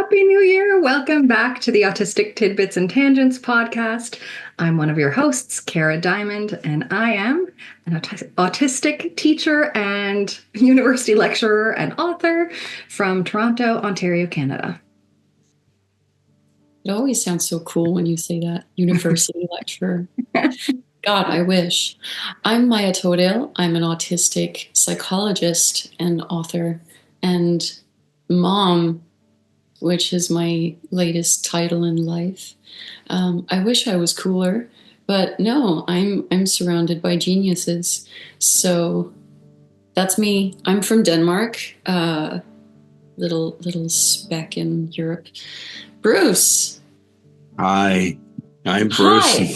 Happy New Year! Welcome back to the Autistic Tidbits and Tangents podcast. I'm one of your hosts, Kara Diamond, and I am an autistic teacher and university lecturer and author from Toronto, Ontario, Canada. It always sounds so cool when you say that, university lecturer. God, I wish. I'm Maja. I'm an autistic psychologist and author and mom, which is my latest title in life. I wish I was cooler, but no, I'm surrounded by geniuses. So that's me. I'm from Denmark, little speck in Europe. Bruce. Hi, I'm Bruce.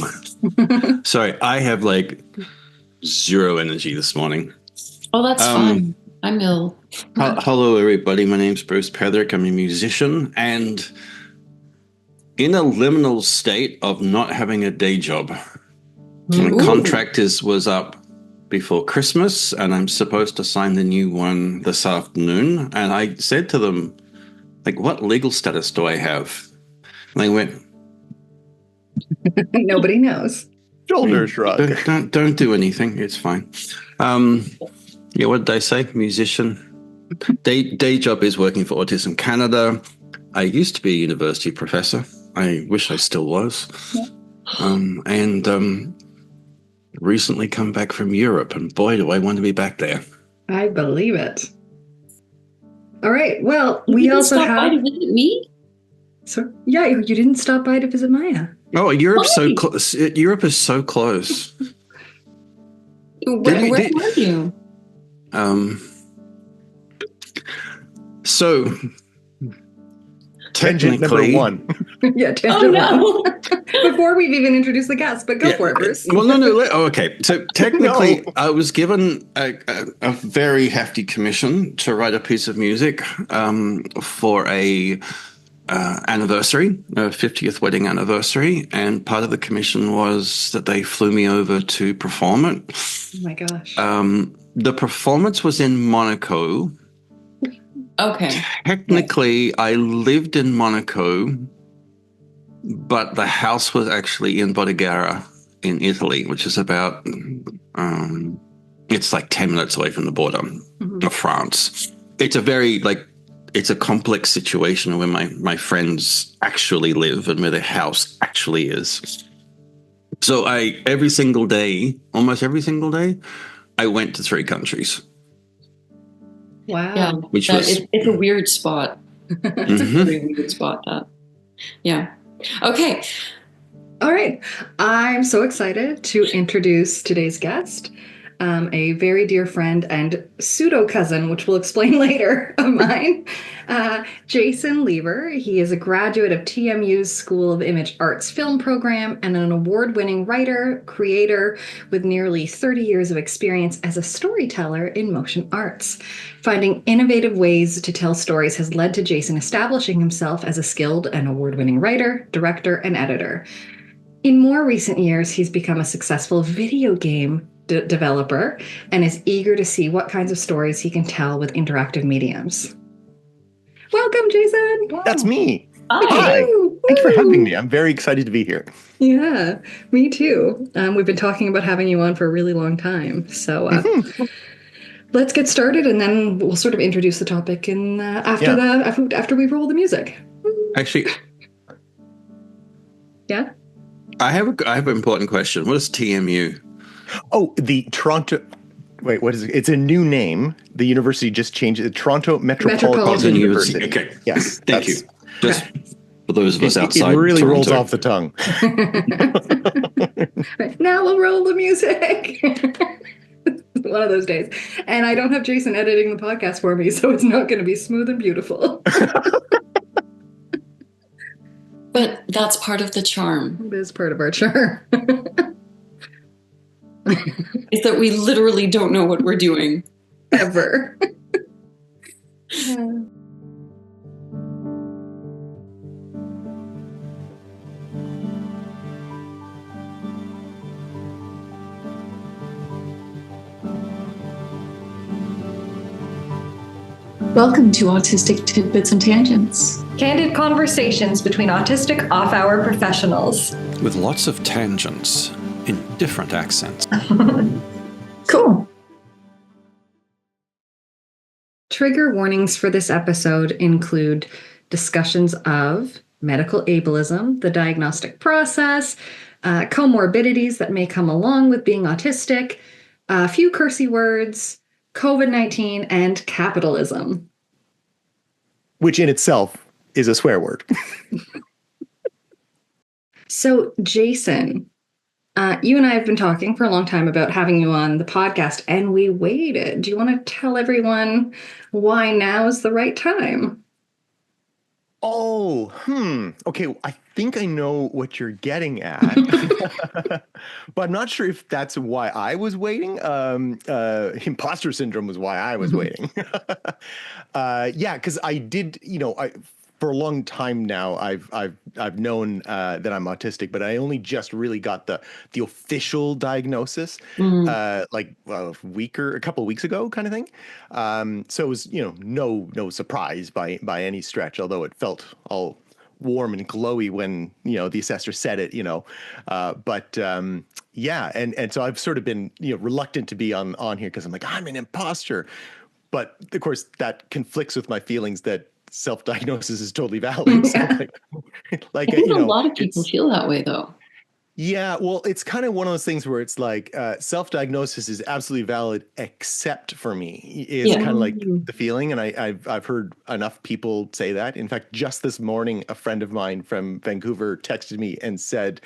Hi. Sorry, I have like zero energy this morning. Oh, that's fine. I'm ill. Hello, everybody. My name's Bruce Petherick. I'm a musician and in a liminal state of not having a day job. My contract was up before Christmas, and I'm supposed to sign the new one this afternoon. And I said to them, like, what legal status do I have? And they went, Nobody knows. Shoulder shrug. Don't do anything. It's fine. Yeah, what did I say? Musician. Day job is working for Autism Canada. I used to be a university professor. I wish I still was. And recently come back from Europe, and boy, do I want to be back there. I believe it. All right. Well, You we didn't also stop have. by to visit me? So yeah, you didn't stop by to visit Maja. Oh, Europe's so Why? close. Europe is so close. Where were you? So Tangent number technically, one. Yeah, Oh, no. Before we've even introduced the guest, but go for it, Bruce. Well, no. Oh, okay. So technically, No. I was given a very hefty commission to write a piece of music for a anniversary, a 50th wedding anniversary, and part of the commission was that they flew me over to perform it. Oh my gosh. The performance was in Monaco. Okay. Technically, I lived in Monaco, but the house was actually in Bordighera in Italy, which is about, it's like 10 minutes away from the border of France. It's a very, it's a complex situation where my friends actually live and where their house actually is. So every single day, almost every single day, I went to 3 countries. Wow. Yeah. Which was- it's a weird spot. It's a very weird spot, that. Yeah. Okay. All right. I'm so excited to introduce today's guest, a very dear friend and pseudo cousin, which we'll explain later, of mine, Jason Lever. He is a graduate of TMU's School of Image Arts film program and an award-winning writer, creator with nearly 30 years of experience as a storyteller in motion arts. Finding innovative ways to tell stories has led to Jason establishing himself as a skilled and award-winning writer, director, and editor. In more recent years, he's become a successful video game developer and is eager to see what kinds of stories he can tell with interactive mediums. Welcome, Jason. That's me. Hi. Woo! Thank you for having me. I'm very excited to be here. Yeah, me too. We've been talking about having you on for a really long time. So let's get started, and then we'll sort of introduce the topic after we roll the music. Actually, Yeah. I have an important question. What is TMU? Oh, the Toronto. Wait, what is it? It's a new name. The university just changed it. The Toronto Metropolitan University. Okay. Yes. Thank you. Just for those of us outside. It really rolls Toronto. off the tongue. Now we'll roll the music. One of those days. And I don't have Jason editing the podcast for me, so it's not going to be smooth and beautiful. But that's part of the charm. It is part of our charm. Is that we literally don't know what we're doing. Ever. Welcome to Autistic Tidbits and Tangents. Candid conversations between autistic off-hour professionals. With lots of tangents in different accents. Cool. Trigger warnings for this episode include discussions of medical ableism, the diagnostic process, comorbidities that may come along with being autistic, a few cursey words, COVID-19, and capitalism. Which in itself is a swear word. So, Jason, you and I have been talking for a long time about having you on the podcast, and we waited. Do you want to tell everyone why now is the right time? Okay, I think I know what you're getting at, but I'm not sure if that's why I was waiting. Imposter syndrome was why I was waiting. Yeah, because I did, for a long time now, I've known that I'm autistic, but I only just really got the official diagnosis like a couple of weeks ago, kind of thing. So it was no surprise by any stretch, although it felt all warm and glowy when the assessor said it. Yeah, and so I've sort of been reluctant to be on here because I'm like, I'm an imposter, but of course that conflicts with my feelings that self-diagnosis is totally valid. So I think a lot of people feel that way, though. Yeah, well, it's kind of one of those things where it's like self-diagnosis is absolutely valid, except for me, is kind of like the feeling. And I've heard enough people say that. In fact, just this morning, a friend of mine from Vancouver texted me and said,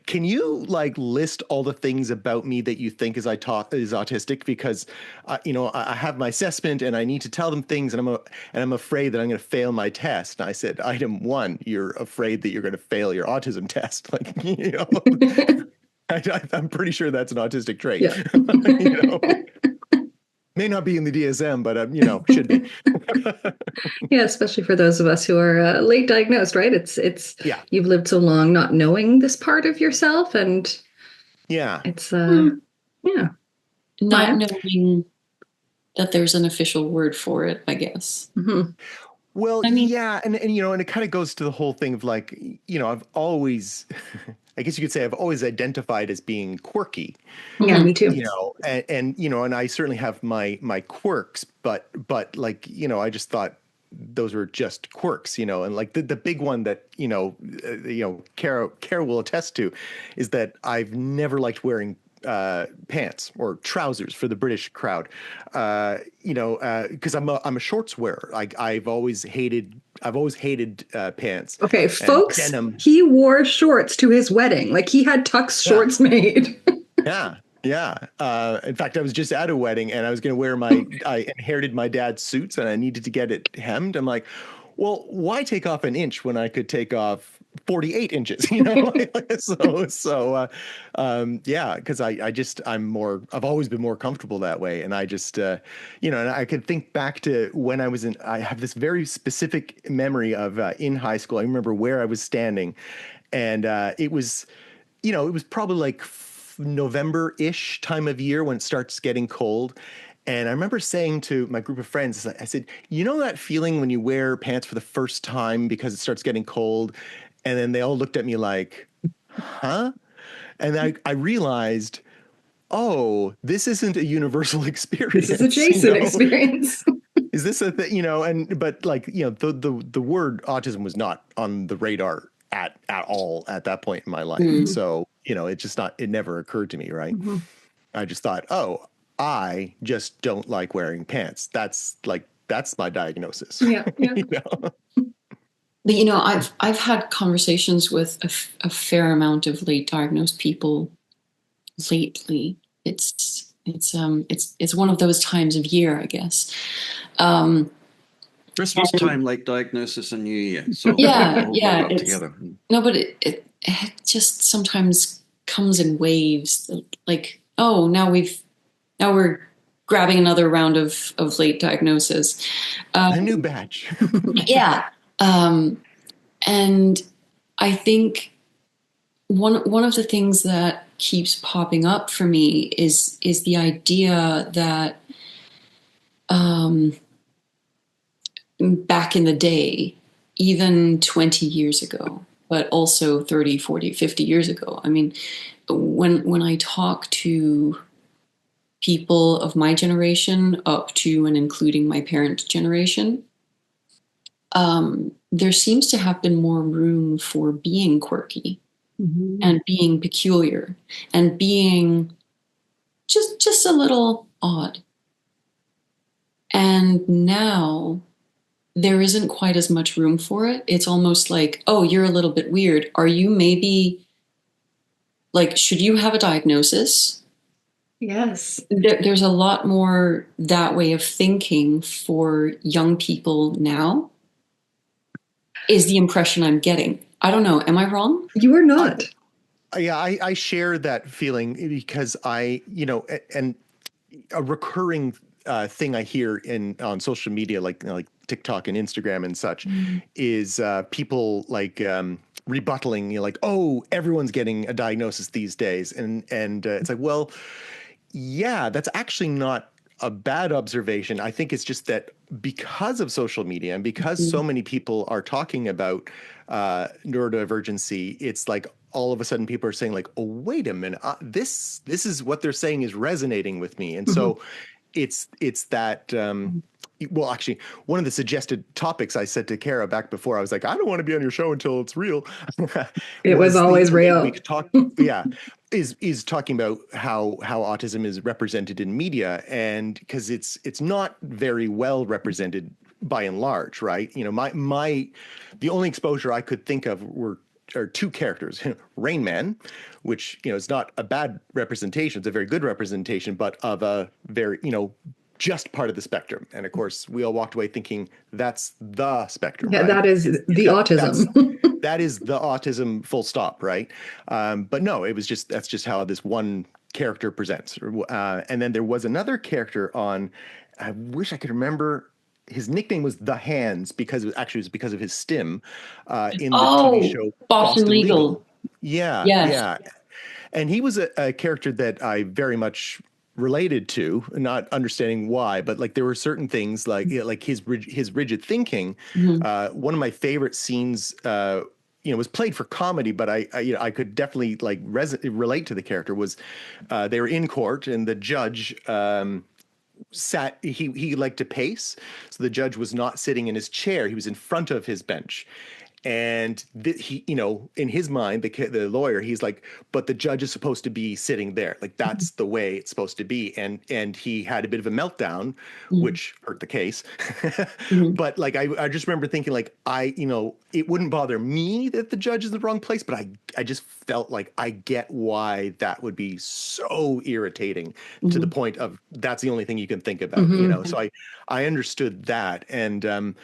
"Can you list all the things about me that you think is autistic? Because I have my assessment and I need to tell them things, and I'm afraid that I'm going to fail my test." And I said, item 1, you're afraid that you're going to fail your autism test, I'm pretty sure that's an autistic trait. Yeah. May not be in the DSM, but should be. Yeah, especially for those of us who are late diagnosed, right? It's you've lived so long not knowing this part of yourself, and it's not knowing that there's an official word for it, I guess. Mm-hmm. Well, and it kind of goes to the whole thing of I've always, I guess you could say I've always identified as being quirky. Yeah, me too. And I certainly have my quirks, but I just thought those were just quirks, and the big one that Kara will attest to is that I've never liked wearing pants or trousers for the British crowd, because I'm a shorts wearer. I've always hated pants. Okay, folks, denim. He wore shorts to his wedding. He had tux shorts made. Yeah. In fact, I was just at a wedding and I was going to wear I inherited my dad's suits and I needed to get it hemmed. I'm like, well, why take off an inch when I could take off 48 inches, because I've always been more comfortable that way. And I just, and I could think back to when I have this very specific memory of in high school. I remember where I was standing, and it was probably November-ish time of year when it starts getting cold. And I remember saying to my group of friends, I said, that feeling when you wear pants for the first time because it starts getting cold? And then they all looked at me like, huh? And I realized, oh, this isn't a universal experience. This is a Jason experience. Is this a thing? But the word autism was not on the radar at all at that point in my life. Mm-hmm. So, it never occurred to me, right? Mm-hmm. I just thought, oh, I just don't like wearing pants. That's my diagnosis. Yeah. But I've had conversations with a fair amount of late diagnosed people lately. It's one of those times of year, I guess. Christmas time, late diagnosis, and New Year. So yeah. Together. No, but it just sometimes comes in waves. Now we're grabbing another round of late diagnosis. A new batch. Yeah. And I think one of the things that keeps popping up for me is the idea that back in the day, even 20 years ago, but also 30, 40, 50 years ago. I mean, when I talk to people of my generation up to and including my parents' generation, there seems to have been more room for being quirky and being peculiar and being just a little odd. And now there isn't quite as much room for it. It's almost like, oh, you're a little bit weird. Are you maybe like, should you have a diagnosis? Yes. There's a lot more that way of thinking for young people now, is the impression I'm getting. I don't know. Am I wrong? You are not. I share that feeling because and a recurring thing I hear on social media, like TikTok and Instagram and such, is people like rebuttaling, like, oh, everyone's getting a diagnosis these days, and it's like, well, yeah, that's actually not a bad observation. I think it's just that because of social media and because so many people are talking about neurodivergency, it's like all of a sudden people are saying like, oh, wait a minute, this is what they're saying is resonating with me. And so it's that, well, actually, one of the suggested topics I said to Kara back before, I was like, I don't want to be on your show until it's real. It was always real. We could talk, is talking about how autism is represented in media, and because it's not very well represented by and large, right? You know, the only exposure I could think of are two characters, Rain Man, which, you know, is not a bad representation. It's a very good representation, but of a very, you know, just part of the spectrum. And of course, we all walked away thinking that's the spectrum. Yeah, right? that is the autism. That is the autism, full stop, right? But no, that's just how this one character presents. And then there was another character on, I wish I could remember. His nickname was The Hands because it was because of his stim in the TV show Boston Legal. Yeah, yes. Yeah. And he was a character that I very much related to, not understanding why, but like there were certain things like his rigid thinking. One of my favorite scenes, was played for comedy, but I could definitely like relate to the character. Was they were in court and the judge sat, he liked to pace, so the judge was not sitting in his chair, he was in front of his bench. And he, you know, in his mind, the lawyer, he's like, but the judge is supposed to be sitting there. Like, that's the way it's supposed to be. And he had a bit of a meltdown, which hurt the case. But like, I just remember thinking like, it wouldn't bother me that the judge is in the wrong place, but I just felt like I get why that would be so irritating to the point of that's the only thing you can think about, you know? So I understood that. And,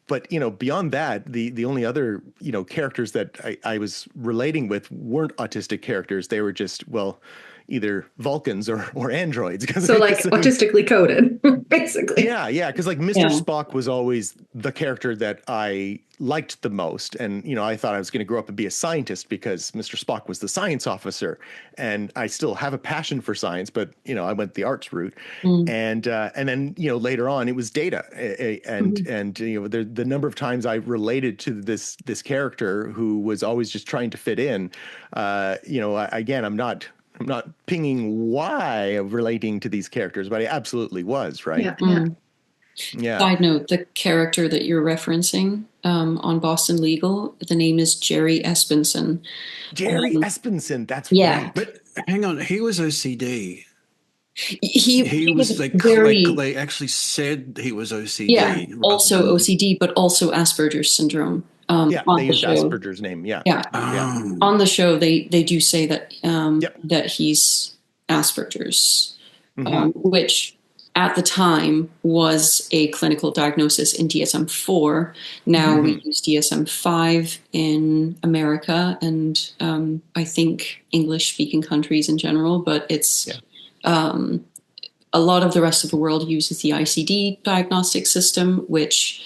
but, you know, beyond that, the only other, you know, characters that I was relating with weren't autistic characters. They were just, well, either Vulcans or androids. So like autistically coded, basically. Yeah. Because like Mr. Spock was always the character that I liked the most. And, you know, I thought I was going to grow up and be a scientist because Mr. Spock was the science officer. And I still have a passion for science, but, you know, I went the arts route. And then, you know, later on it was Data. And you know, the number of times I related to this character who was always just trying to fit in, you know, again, I'm not pinging why of relating to these characters, but I absolutely was, right? Yeah. Side note, the character that you're referencing on Boston Legal, the name is Jerry Espenson. Jerry Espenson, that's right. But hang on, he was OCD. He was like they actually said he was OCD. Yeah, also OCD, but also Asperger's syndrome. They used Asperger's name. Yeah. On the show, they do say that that he's Asperger's, which at the time was a clinical diagnosis in DSM-4. Now we use DSM-5 in America and I think English-speaking countries in general, but it's a lot of the rest of the world uses the ICD diagnostic system, which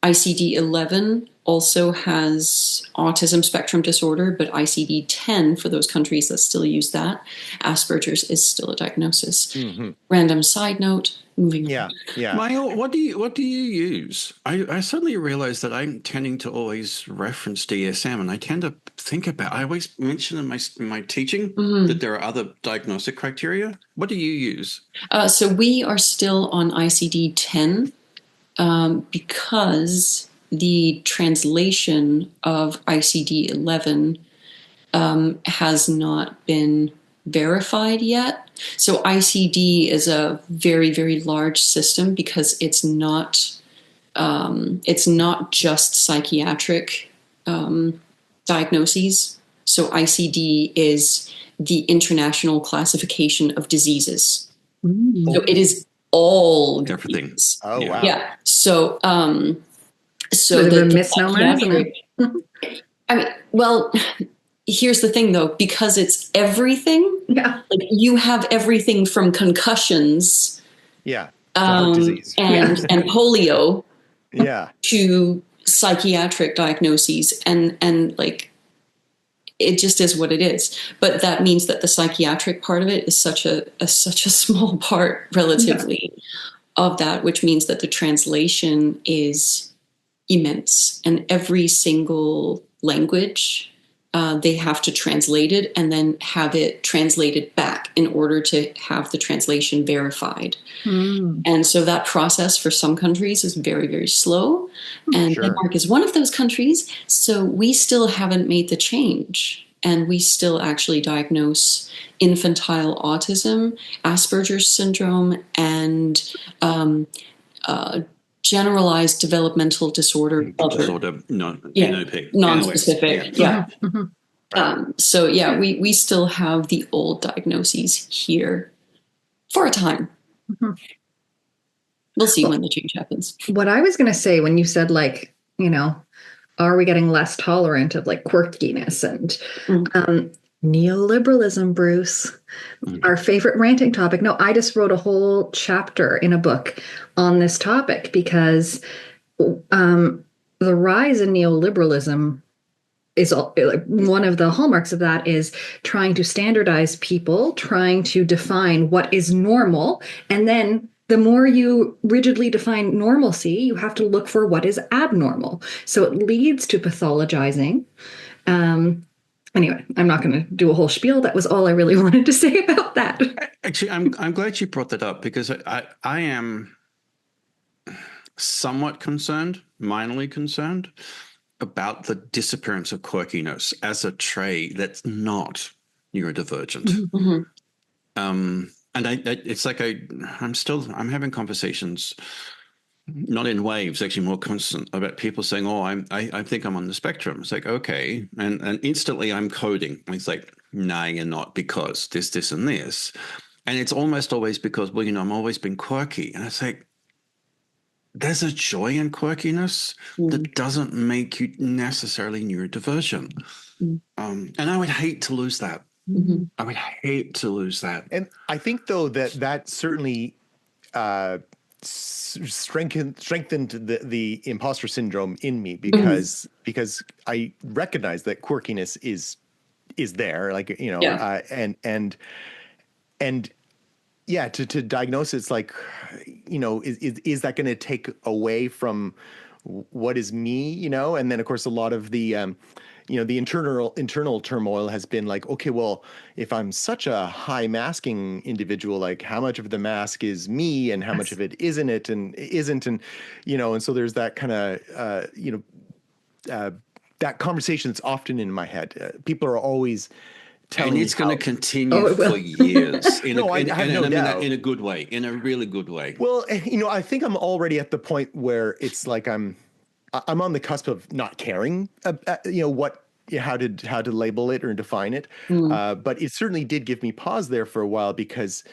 ICD-11 also has autism spectrum disorder, but ICD-10 for those countries that still use that. Asperger's is still a diagnosis. Random side note, moving on. Yeah. Mael, what do you use? I suddenly realize that I'm tending to always reference DSM, and I tend to think about. I always mention in my teaching that there are other diagnostic criteria. What do you use? So we are still on ICD-10 because the translation of ICD-11 has not been verified yet. So ICD is a very, very large system because it's not just psychiatric diagnoses. So ICD is the International Classification of Diseases. So it is all Everything. diseases. Oh, wow. Yeah. So So the misnomer, isn't it? I mean, well, here's the thing though, because it's everything. Yeah. Like you have everything from concussions, Yeah. Heart disease. and polio, Yeah. to psychiatric diagnoses, and like it just is what it is. But that means that the psychiatric part of it is such a small part relatively of that, which means that the translation is immense, and every single language they have to translate it and then have it translated back in order to have the translation verified. And so that process for some countries is very, very slow. And Denmark is one of those countries. So we still haven't made the change. And we still actually diagnose infantile autism, Asperger's syndrome, and generalized developmental disorder. Non-specific. Yeah. So yeah, we still have the old diagnoses here for a time. We'll see when the change happens. What I was going to say when you said, like, are we getting less tolerant of like quirkiness and neoliberalism, Bruce, our favorite ranting topic. No, I just wrote a whole chapter in a book on this topic because the rise in neoliberalism is one of the hallmarks of that is trying to standardize people, trying to define what is normal. And then the more you rigidly define normalcy, you have to look for what is abnormal. So it leads to pathologizing. Anyway, I'm not going to do a whole spiel. That was all I really wanted to say about that. Actually, I'm glad you brought that up because I am somewhat concerned, minorly concerned, about the disappearance of quirkiness as a trait that's not neurodivergent. And it's like I'm having conversations, not in waves, actually more constant, about people saying, "Oh, I think I'm on the spectrum." It's like, okay, and instantly I'm coding. It's like, "Nah, you're not because this, and this," and it's almost always because, well, I'm always been quirky, and it's like, there's a joy in quirkiness that doesn't make you necessarily neurodivergent. And I would hate to lose that. I would hate to lose that. And I think, though, that certainly strengthened the imposter syndrome in me because I recognize that quirkiness is there, like, and yeah, to diagnose it's like, is that going to take away from what is me, and then of course a lot of the the internal turmoil has been like, okay, well, if I'm such a high masking individual, like how much of the mask is me and how much of it isn't, and so there's that kind of that conversation that's often in my head. People are always telling me it's going to continue for years. In a good way, in a really good way. Well, I think I'm already at the point where it's like I'm on the cusp of not caring, how to label it or define it. But it certainly did give me pause there for a while because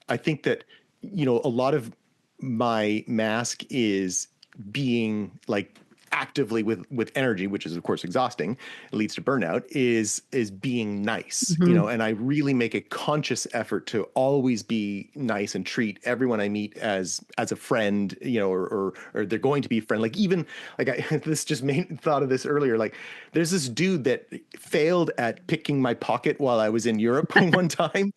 I think that, a lot of my mask is being like actively with energy, which is of course exhausting, it leads to burnout, is being nice, you know, and I really make a conscious effort to always be nice and treat everyone I meet as a friend, you know, or they're going to be friend. Like even like this just made thought of this earlier. Like there's this dude that failed at picking my pocket while I was in Europe one time.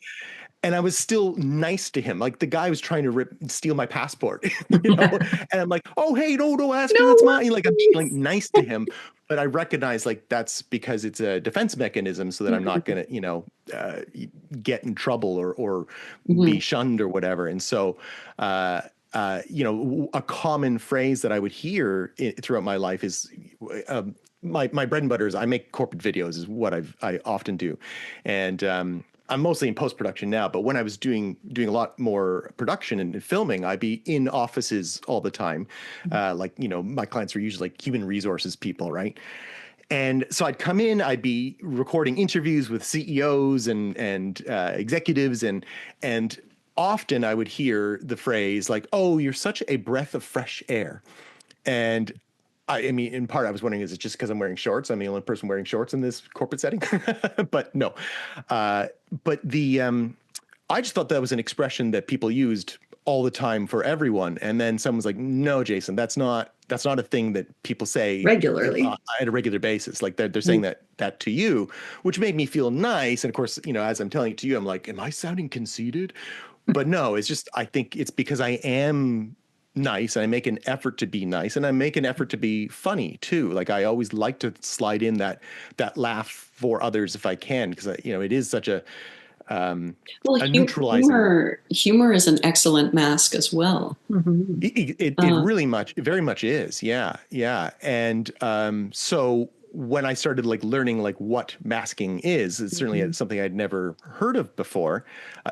And I was still nice to him. Like the guy was trying to steal my passport, you know? And I'm like, oh, hey, don't ask me, that's mine. Like I'm being like nice to him. But I recognize like that's because it's a defense mechanism so that I'm not going to, you know, get in trouble or be shunned or whatever. And so, you know, a common phrase that I would hear throughout my life is, my bread and butter is I make corporate videos is what I often do. And, I'm mostly in post-production now, but when I was doing a lot more production and filming, I'd be in offices all the time. Like, you know, my clients were usually like human resources people, right? And so I'd come in, I'd be recording interviews with CEOs and executives, and often I would hear the phrase like, "Oh, you're such a breath of fresh air," and I mean, in part, I was wondering, is it just because I'm wearing shorts? I'm the only person wearing shorts in this corporate setting, but no. But I just thought that was an expression that people used all the time for everyone. And then someone's like, "No, Jason, that's not a thing that people say regularly at a regular basis. Like they're saying that to you," which made me feel nice. And of course, you know, as I'm telling it to you, I'm like, "Am I sounding conceited?" But no, it's just I think it's because I am nice and I make an effort to be nice and I make an effort to be funny too. Like I always like to slide in that laugh for others if I can, because you know it is such a neutralizing. Humor is an excellent mask as well. It very much is. Yeah. And so when I started like learning like what masking is, it's certainly something I'd never heard of before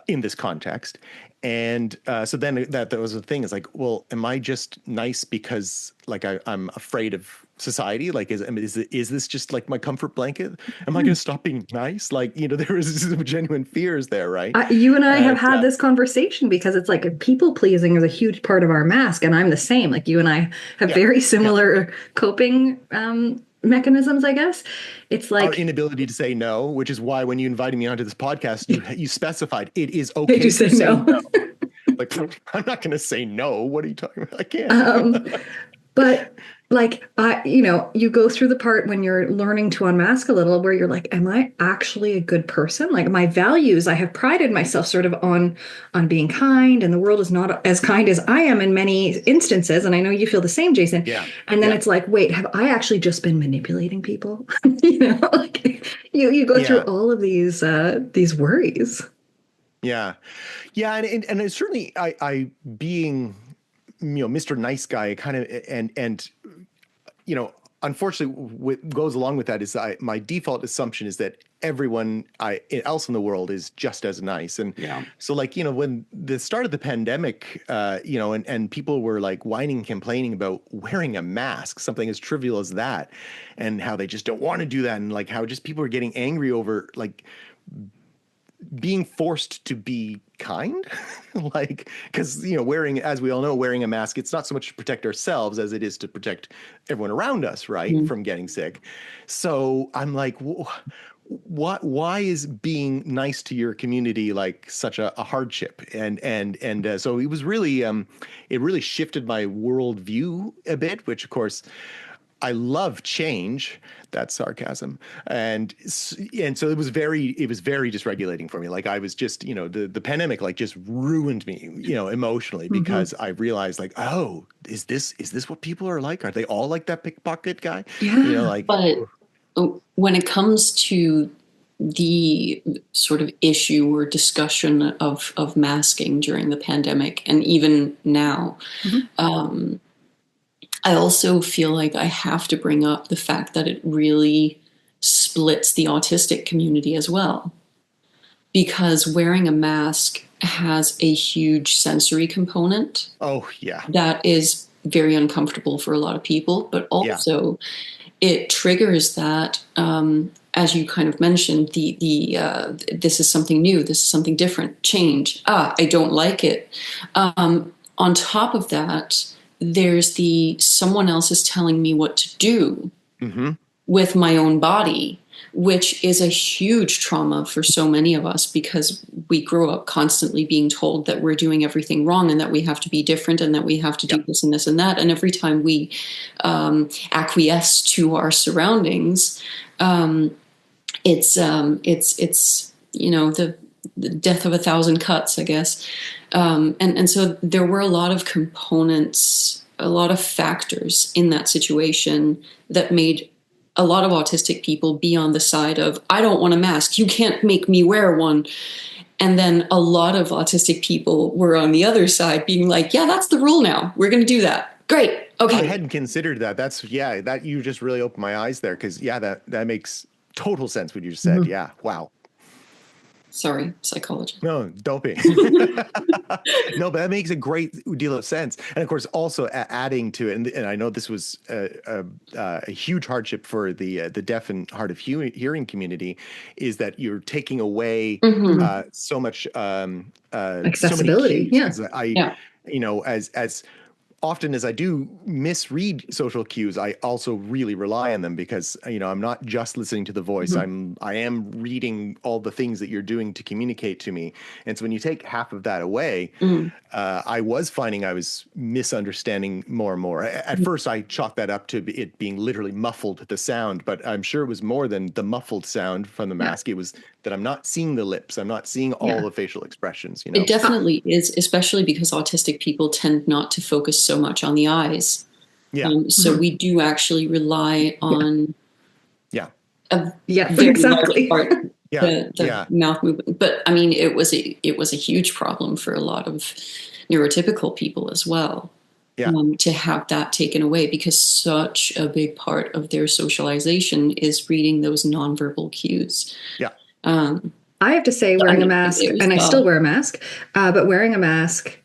in this context. And so then that was the thing, is like, well, am I just nice because like I'm afraid of society? Like, is this just like my comfort blanket? Am I going to stop being nice? Like, you know, there was some genuine fears there, right? You and I have had this conversation because it's like people pleasing is a huge part of our mask, and I'm the same. Like you and I have very similar coping mechanisms, I guess. It's like our inability to say no, which is why when you invited me onto this podcast, you specified it is okay to say no. Like, I'm not going to say no. What are you talking about? I can't. But like, you know, you go through the part when you're learning to unmask a little where you're like, am I actually a good person? Like my values, I have prided myself sort of on being kind, and the world is not as kind as I am in many instances. And I know you feel the same, Jason. Yeah. And then it's like, wait, have I actually just been manipulating people? You know, like you go through all of these worries. Yeah. And it's certainly I being, you know, Mr. Nice Guy kind of, and you know, unfortunately what goes along with that is my default assumption is that everyone else in the world is just as nice. And so like, you know, when the start of the pandemic, you know, and people were like whining, complaining about wearing a mask, something as trivial as that, and how they just don't want to do that. And like how just people are getting angry over like being forced to be kind, like, because, you know, as we all know, wearing a mask, it's not so much to protect ourselves as it is to protect everyone around us, right, from getting sick. So I'm like, why is being nice to your community like such a hardship? And so it was really, it really shifted my worldview a bit, which of course I love change. That's sarcasm. And so it was very dysregulating for me. Like I was just, you know, the pandemic like just ruined me, you know, emotionally, because I realized like, oh, is this what people are like? Are they all like that pickpocket guy? Yeah. You know, like, but when it comes to the sort of issue or discussion of masking during the pandemic and even now, I also feel like I have to bring up the fact that it really splits the autistic community as well. Because wearing a mask has a huge sensory component. Oh, yeah. That is very uncomfortable for a lot of people, but also it triggers that, as you kind of mentioned, this is something new, this is something different, change. I don't like it. On top of that, there's the someone else is telling me what to do with my own body, which is a huge trauma for so many of us, because we grow up constantly being told that we're doing everything wrong and that we have to be different and that we have to do this and this and that. And every time we acquiesce to our surroundings, it's the death of a thousand cuts, I guess. And so there were a lot of components, a lot of factors in that situation that made a lot of autistic people be on the side of, I don't want a mask, you can't make me wear one. And then a lot of autistic people were on the other side being like, yeah, that's the rule now. We're going to do that. Great. Okay. I hadn't considered that. That you just really opened my eyes there. Cause that makes total sense what you just said. Yeah. Wow. Sorry, psychology. No, don't be. No, but that makes a great deal of sense. And of course, also adding to it, and I know this was a huge hardship for the deaf and hard of hearing community, is that you're taking away so much accessibility. So many cues. As often as I do misread social cues, I also really rely on them, because I'm not just listening to the voice. I am reading all the things that you're doing to communicate to me. And so when you take half of that away, I was finding I was misunderstanding more and more. At first, I chalked that up to it being literally muffled, the sound, but I'm sure it was more than the muffled sound from the mask. It was that I'm not seeing the lips. I'm not seeing all the facial expressions. It definitely is, especially because autistic people tend not to focus so much on the eyes. So we do actually rely on exactly part, the mouth movement. But I mean, it was a huge problem for a lot of neurotypical people as well. To have that taken away, because such a big part of their socialization is reading those nonverbal cues. I have to say, wearing a mask, and I still wear a mask, but wearing a mask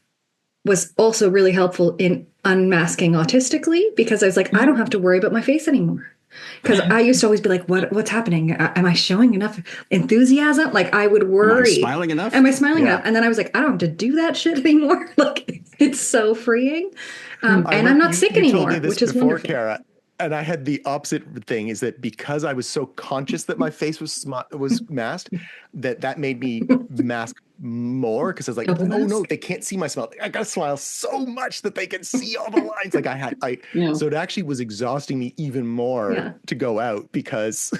was also really helpful in unmasking autistically, because I was like, I don't have to worry about my face anymore. Because I used to always be like, what's happening? Am I showing enough enthusiasm? Like, I would worry. Am I smiling enough? Am I smiling enough? And then I was like, I don't have to do that shit anymore. Like, it's so freeing. And I'm not sick anymore, which is wonderful. Kara, and I had the opposite thing, is that because I was so conscious that my face was masked, that made me mask more, because I was like, oh no, they can't see my smile. I gotta smile so much that they can see all the lines. Like so it actually was exhausting me even more to go out, because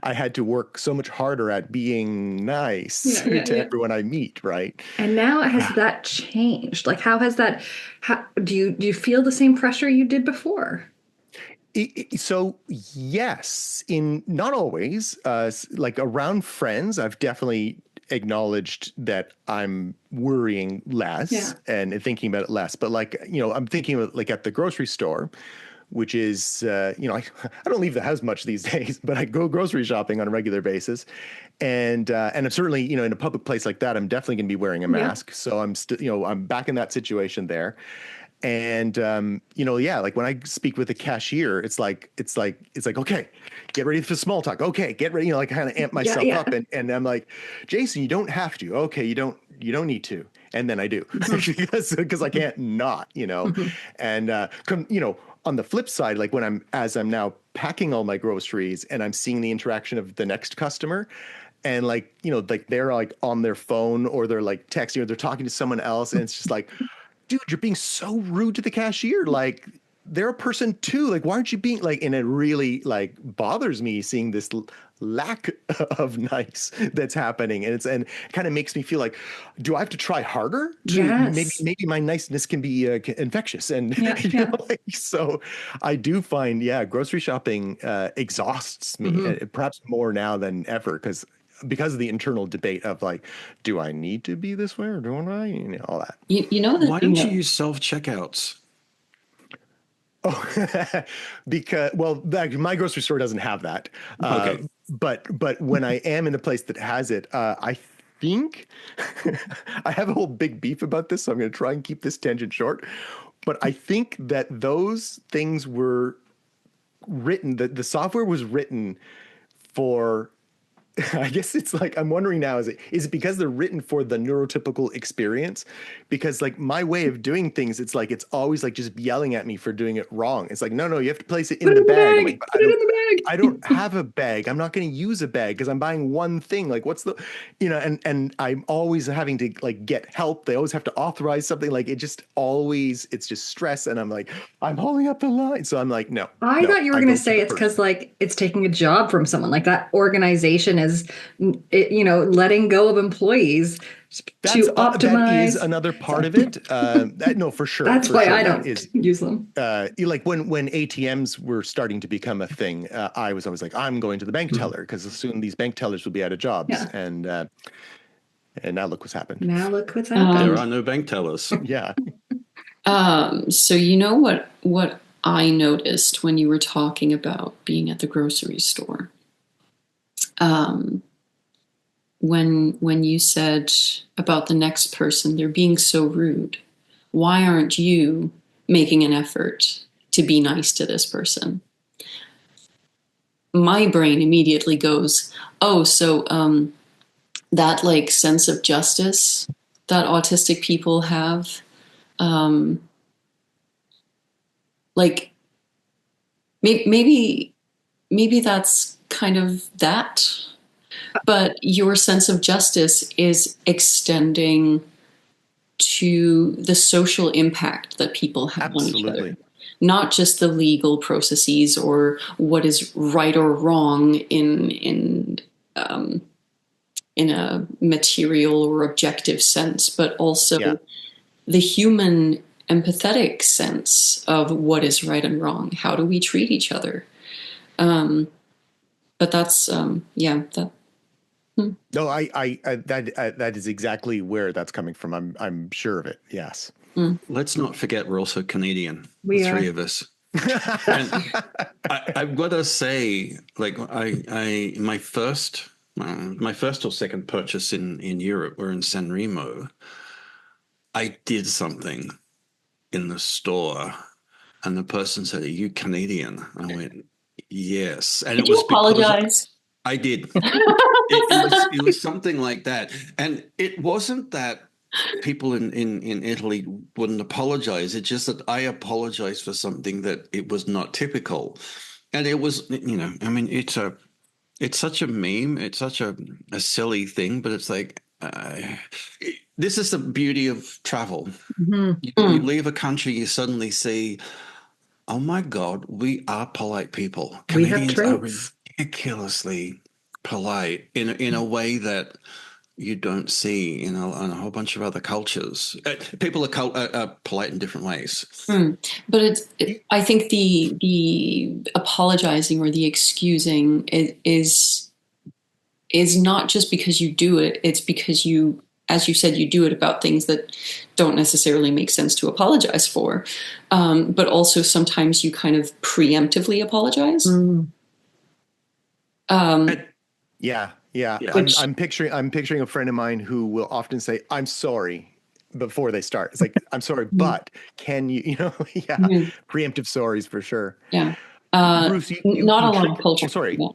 I had to work so much harder at being nice to everyone I meet, right? And now has that changed? Like, how has that? Do you feel the same pressure you did before? So yes, in not always, like around friends, I've definitely acknowledged that I'm worrying less and thinking about it less. But like, I'm thinking of like at the grocery store, which is, I don't leave the house much these days, but I go grocery shopping on a regular basis. And I'm certainly, in a public place like that, I'm definitely going to be wearing a mask. So I'm still, I'm back in that situation there. And, like when I speak with a cashier, it's like, okay, get ready for small talk. Okay, get ready. I kind of amp myself up, and I'm like, Jason, you don't have to. Okay, you don't need to. And then I do because I can't not, and, on the flip side, like as I'm now packing all my groceries and I'm seeing the interaction of the next customer, and like, like they're like on their phone, or they're like texting, or they're talking to someone else. And it's just like, dude, you're being so rude to the cashier. Like, they're a person too. Like, why aren't you being like, and it really like bothers me seeing this lack of nice that's happening. And it kind of makes me feel like, do I have to try harder? Maybe my niceness can be infectious. And so I do find, grocery shopping exhausts me, perhaps more now than ever, because of the internal debate of like, do I need to be this way, or don't I? All that. Why don't you use self-checkouts? Oh, because my grocery store doesn't have that. Okay. But when I am in a place that has it, I think I have a whole big beef about this, so I'm going to try and keep this tangent short. But I think that those things were written, that the software was written for I guess it's like, I'm wondering now, is it because they're written for the neurotypical experience? Because like my way of doing things, it's like, it's always like just yelling at me for doing it wrong. It's like, no, you have to place it Put in it the in the bag. I'm like, bag. but Put it in the I bag. don't have a bag. I'm not going to use a bag because I'm buying one thing. Like what's the, and I'm always having to like get help. They always have to authorize something. Like it's just stress. And I'm like, I'm holding up the line. So I'm like, I no, thought you were I going to go to say the it's because person. like it's taking a job from someone. Like that organization is, letting go of employees to That is optimize. another part So of it. No, that's for why sure. I That don't is use them. like when ATMs were starting to become a thing. I was always like, I'm going to the bank teller because soon these bank tellers will be out of jobs, Yeah. and now look what's happened. Now look what's There happened. are no bank tellers. Yeah. So you know what I noticed when you were talking about being at the grocery store? Um, when you said about the next person, they're being so rude. Why aren't you making an effort to be nice to this person? My brain immediately goes, oh, so that like sense of justice that autistic people have, um, like maybe that's kind of that, but your sense of justice is extending to the social impact that people have on each other, Absolutely. not just the legal processes or what is right or wrong um, in a material or objective sense, but also Yeah. the human empathetic sense of what is right and wrong. How do we treat each other? But that's yeah. That No, that is exactly where that's coming from. I'm sure of it. Yes. Let's not forget we're also Canadian, the We three are. of us. And I've got to say, like, my first or second purchase in Europe were in San Remo. I did something in the store, and the person said, "Are you Canadian?" I went, "Yes," and Did it you was because apologize? I did. It was something like that, and it wasn't that people in Italy wouldn't apologize. It's just that I apologized for something that it was not typical. And it was, I mean, it's such a meme. It's such a silly thing, but it's like, this is the beauty of travel. Mhm. You leave a country, you suddenly see, oh my God, we are polite people. We have Canadians are traits. ridiculously polite in a way that you don't see in a whole bunch of other cultures. People are polite in different ways. But I think the apologizing or the excusing is not just because you do it. It's because you, as you said, you do it about things that don't necessarily make sense to apologize for. But also sometimes you kind of preemptively apologize. Mm. Um, Yeah, yeah. Yeah. which I'm picturing a friend of mine who will often say, "I'm sorry," before they start. It's like, "I'm sorry, but can you?" Yeah, mhm, preemptive sorries for sure. yeah, Bruce, not a lot of oh, culture. sorry. Yeah.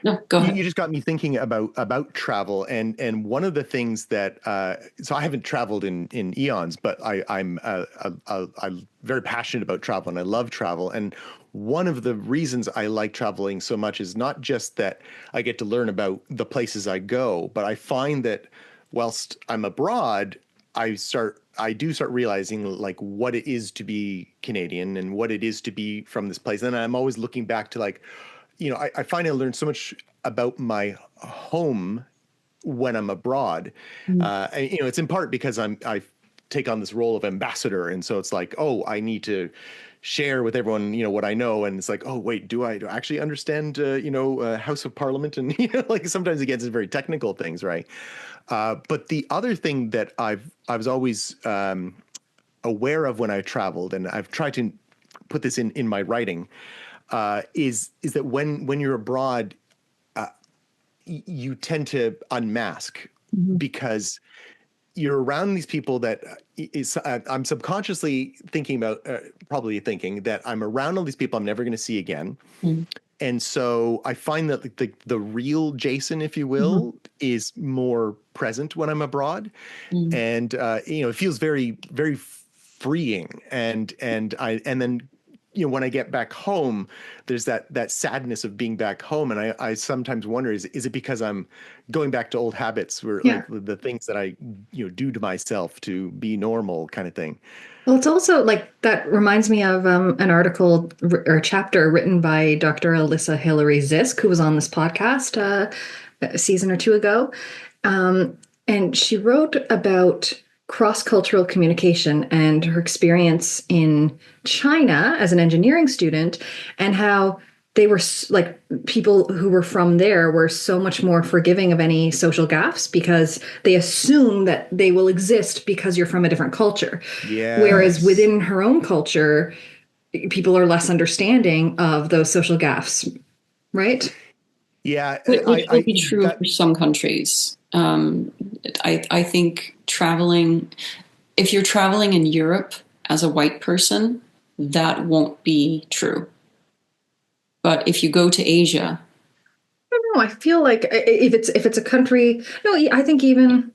No, go ahead. You just got me thinking about travel, and one of the things that so I haven't traveled in eons, but I'm very passionate about travel and I love travel. And one of the reasons I like traveling so much is not just that I get to learn about the places I go, but I find that whilst I'm abroad, I do start realizing like what it is to be Canadian and what it is to be from this place. And I'm always looking back to like, I find I learn so much about my home when I'm abroad. Mm. It's in part because I take on this role of ambassador, and so it's like, oh, I need to share with everyone, what I know, and it's like, oh, wait, do I actually understand, House of Parliament, and like sometimes it gets into very technical things, right? But the other thing that I was always aware of when I traveled, and I've tried to put this in my writing, is that when you're abroad, you tend to unmask Mhm. because you're around these people that I'm subconsciously thinking about, probably thinking that I'm around all these people I'm never going to see again. Mm. And so I find that the real Jason, if you will, is more present when I'm abroad. And it feels very, very freeing. And then when I get back home, there's that sadness of being back home. And I sometimes wonder, is it because I'm going back to old habits where like the things that I do to myself to be normal kind of thing. Well, it's also like that reminds me of an article or a chapter written by Dr. Alyssa Hillary Zisk, who was on this podcast a season or two ago. And she wrote about cross-cultural communication and her experience in China as an engineering student, and how they were like people who were from there were so much more forgiving of any social gaffes because they assume that they will exist because you're from a different culture. Yes. Whereas within her own culture, people are less understanding of those social gaffes, right? Yeah, which would be true for some countries. I think if you're traveling in Europe as a white person, that won't be true. But if you go to Asia, I don't know. I feel like if it's a country, no, I think even.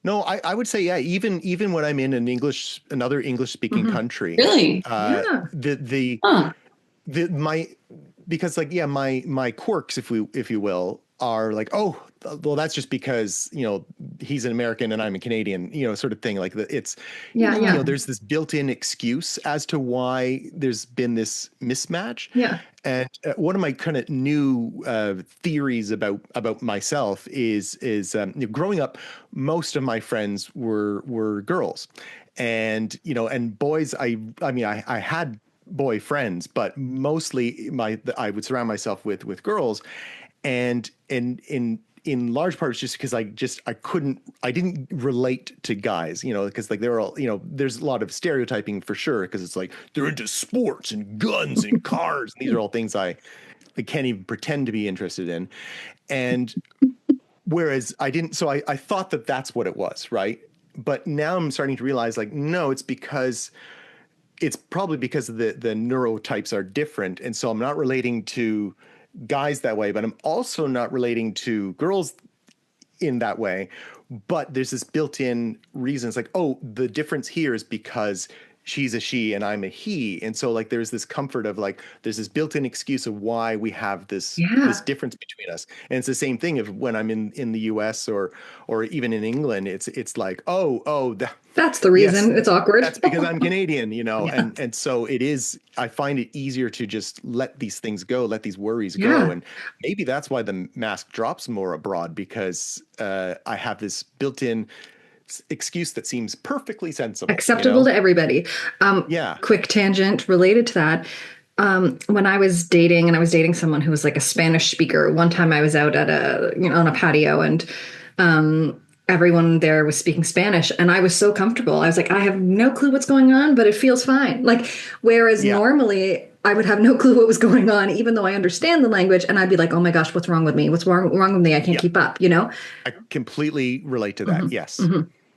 No, I would say, yeah, even when I'm in another English speaking country, really, because like, yeah, my quirks, if you will, are like, oh, well, that's just because, he's an American and I'm a Canadian, sort of thing. Like there's this built-in excuse as to why there's been this mismatch. Yeah. And one of my kind of new theories about myself is growing up, most of my friends were girls, and and boys. I mean, I had boy friends, but mostly I would surround myself with girls, and in large part, it's just because I didn't relate to guys, because like they're all, there's a lot of stereotyping for sure, because it's like they're into sports and guns and cars. And these are all things I can't even pretend to be interested in. And whereas I didn't, so I thought that that's what it was, right? But now I'm starting to realize, like, no, it's probably because the neurotypes are different. And so I'm not relating to guys that way, but I'm also not relating to girls in that way. But there's this built-in reason. It's like, oh, the difference here is because she's a she and I'm a he. And so like there's this comfort of like there's this built-in excuse of why we have this difference between us. And it's the same thing if when I'm in the US or even in England, it's like, that's the reason. Yes, it's awkward. That's because I'm Canadian, and so it is, I find it easier to just let these things go, let these worries go. And maybe that's why the mask drops more abroad, because I have this built-in excuse that seems perfectly sensible, acceptable to everybody. Quick tangent related to that. When I was dating someone who was like a Spanish speaker, one time I was out at on a patio, and everyone there was speaking Spanish, and I was so comfortable. I was like, I have no clue what's going on, but it feels fine. Like, whereas normally I would have no clue what was going on, even though I understand the language, and I'd be like, oh my gosh, what's wrong with me? What's wrong with me? I can't keep up, I completely relate to that. Yes.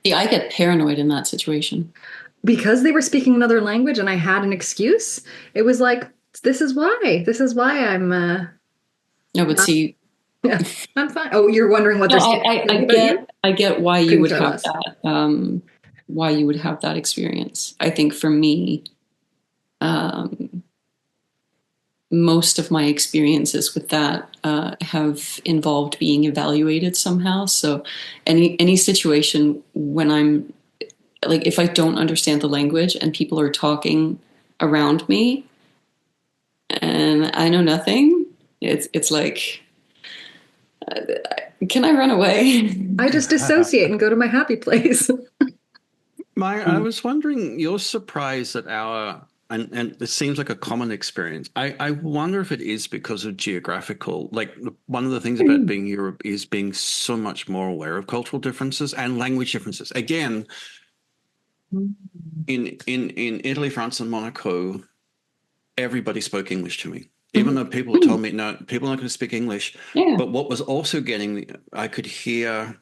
Yeah, I get paranoid in that situation. Because they were speaking another language and I had an excuse, it was like, this is why I'm... No, but see... Yeah, I'm fine. Oh, you're wondering what they're saying. I get why you would have that. Why you would have that experience. I think for me, most of my experiences with that have involved being evaluated somehow. So any situation when I'm like, if I don't understand the language and people are talking around me and I know nothing, it's like, can I run away? I just dissociate and go to my happy place. Maja, I was wondering, you're surprised at and it seems like a common experience. I wonder if it is because of geographical, like one of the things about being Europe is being so much more aware of cultural differences and language differences. Again, in Italy, France, and Monaco, everybody spoke English to me. Even though people told me, no, people are not going to speak English. Yeah. But what was also I could hear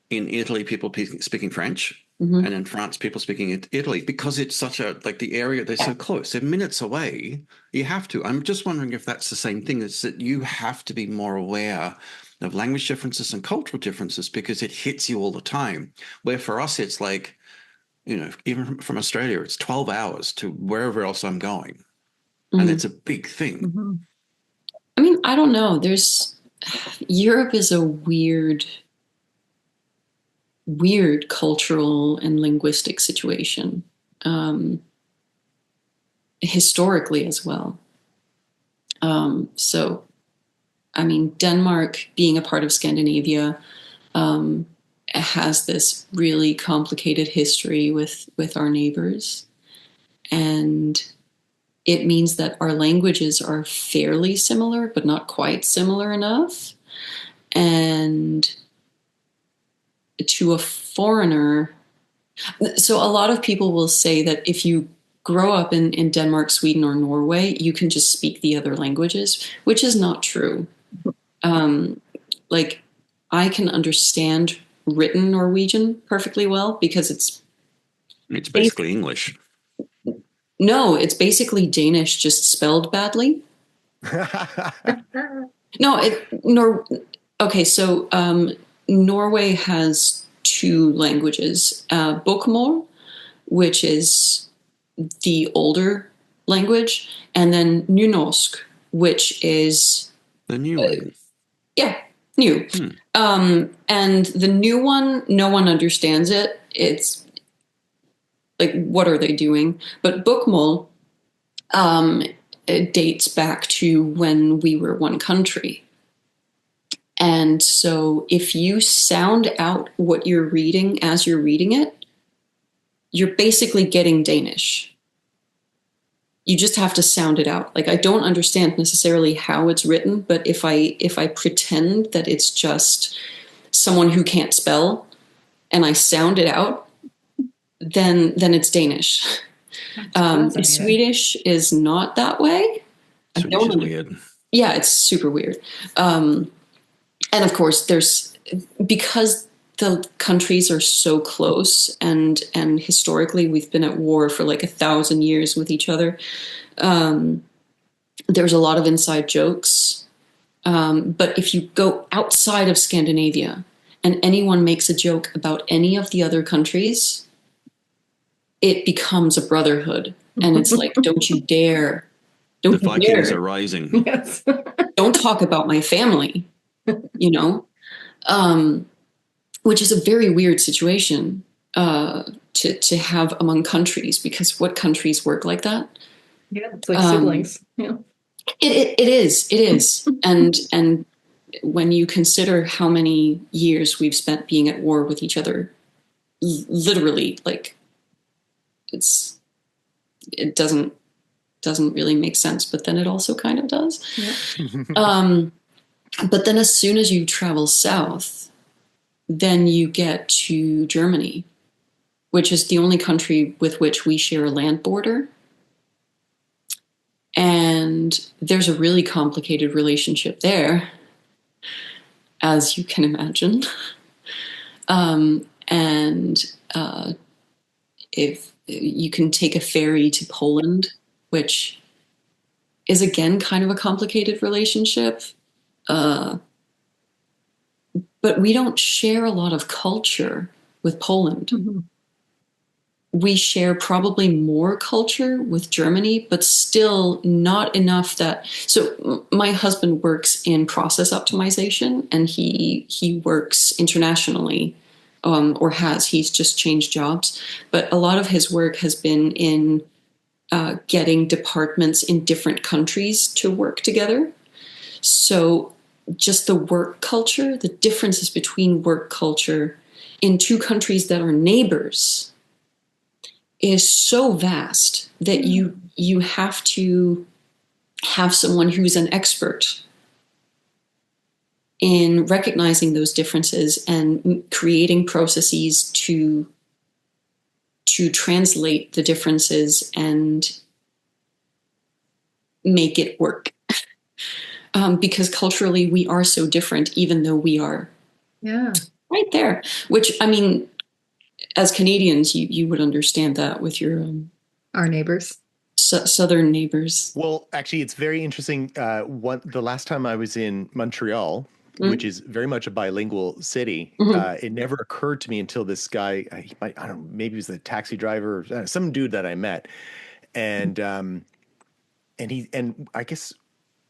in Italy, people speaking French. And in France, people speaking Italy, because it's such a, like the area, they're so close, they're minutes away. You have to. I'm just wondering if that's the same thing. It's that you have to be more aware of language differences and cultural differences because it hits you all the time. Where for us, it's like, even from Australia, it's 12 hours to wherever else I'm going. And it's a big thing. I mean, I don't know. Europe is a weird cultural and linguistic situation, historically as well. So, I mean, Denmark, being a part of Scandinavia, has this really complicated history with our neighbors. And it means that our languages are fairly similar, but not quite similar enough. And to a foreigner, so a lot of people will say that if you grow up in Denmark, Sweden, or Norway, you can just speak the other languages, which is not true. Like, I can understand written Norwegian perfectly well because it's basically English. No, it's basically Danish, just spelled badly. Okay, so Norway has two languages, Bokmål, which is the older language, and then Nynorsk, which is the new one. Yeah, new. And the new one, no one understands it. It's like, what are they doing? But Bokmål, it dates back to when we were one country. And so if you sound out what you're reading as you're reading it, you're basically getting Danish. You just have to sound it out. Like, I don't understand necessarily how it's written, but if I pretend that it's just someone who can't spell and I sound it out, then it's Danish. Swedish is not that way. Swedish is weird. Yeah, it's super weird. And of course, because the countries are so close, and historically we've been at war for like 1,000 years with each other. There's a lot of inside jokes. But if you go outside of Scandinavia and anyone makes a joke about any of the other countries, it becomes a brotherhood. And it's like, don't you dare. The Vikings are rising. Yes. Don't talk about my family, which is a very weird situation to have among countries, because what countries work like that? Yeah, it's like siblings. Yeah. It is. And when you consider how many years we've spent being at war with each other, literally, like, it doesn't really make sense, but then it also kind of does. Yeah. But then as soon as you travel south, then you get to Germany, which is the only country with which we share a land border. And there's a really complicated relationship there, as you can imagine. If you can take a ferry to Poland, which is again kind of a complicated relationship. But we don't share a lot of culture with Poland. Mm-hmm. We share probably more culture with Germany, but still not enough that... So my husband works in process optimization, and he works internationally, or he's just changed jobs. But a lot of his work has been in getting departments in different countries to work together. So just the work culture, the differences between work culture in two countries that are neighbors is so vast that you have to have someone who's an expert in recognizing those differences and creating processes to translate the differences and make it work. Because culturally we are so different, even though we are right there. Which, I mean, as Canadians, you would understand that with your Our neighbors. southern neighbors. Well, actually, it's very interesting. The last time I was in Montreal, Mm-hmm. which is very much a bilingual city, it never occurred to me until this guy, I don't know, maybe he was the taxi driver or some dude that I met, and I guess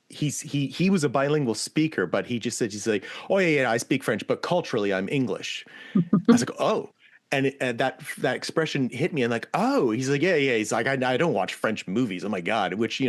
he was a bilingual speaker, but he just said, he's like, oh yeah, I speak French, but culturally I'm English. I was like, oh. And that expression hit me, and like, oh, he's like, yeah. He's like, I don't watch French movies. Oh my God, which,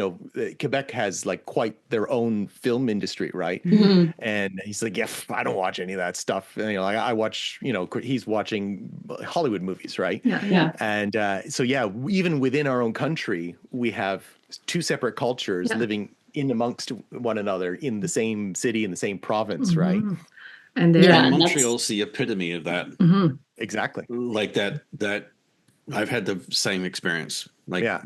Quebec has like quite their own film industry, right? Mm-hmm. And he's like, yeah, I don't watch any of that stuff. And, like I watch, he's watching Hollywood movies, right? Yeah. And so yeah, even within our own country, we have two separate cultures living in amongst one another in the same city, in the same province, right? And Montreal's the epitome of that. Mm-hmm. Exactly. Like that I've had the same experience. Like, yeah.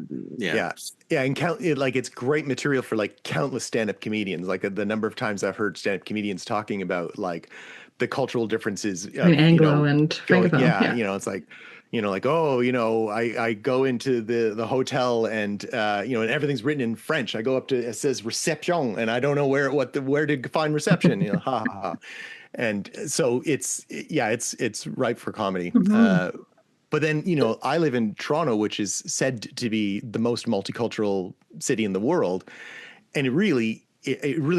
And it's great material for like countless stand-up comedians. Like the number of times I've heard stand-up comedians talking about like the cultural differences between Anglo and Francophone. Yeah, it's like, like, oh, I go into the hotel and and everything's written in French. I go up to, it says reception, and I don't know where to find reception. Ha ha ha. And so it's ripe for comedy. But then, I live in Toronto, which is said to be the most multicultural city in the world. And it really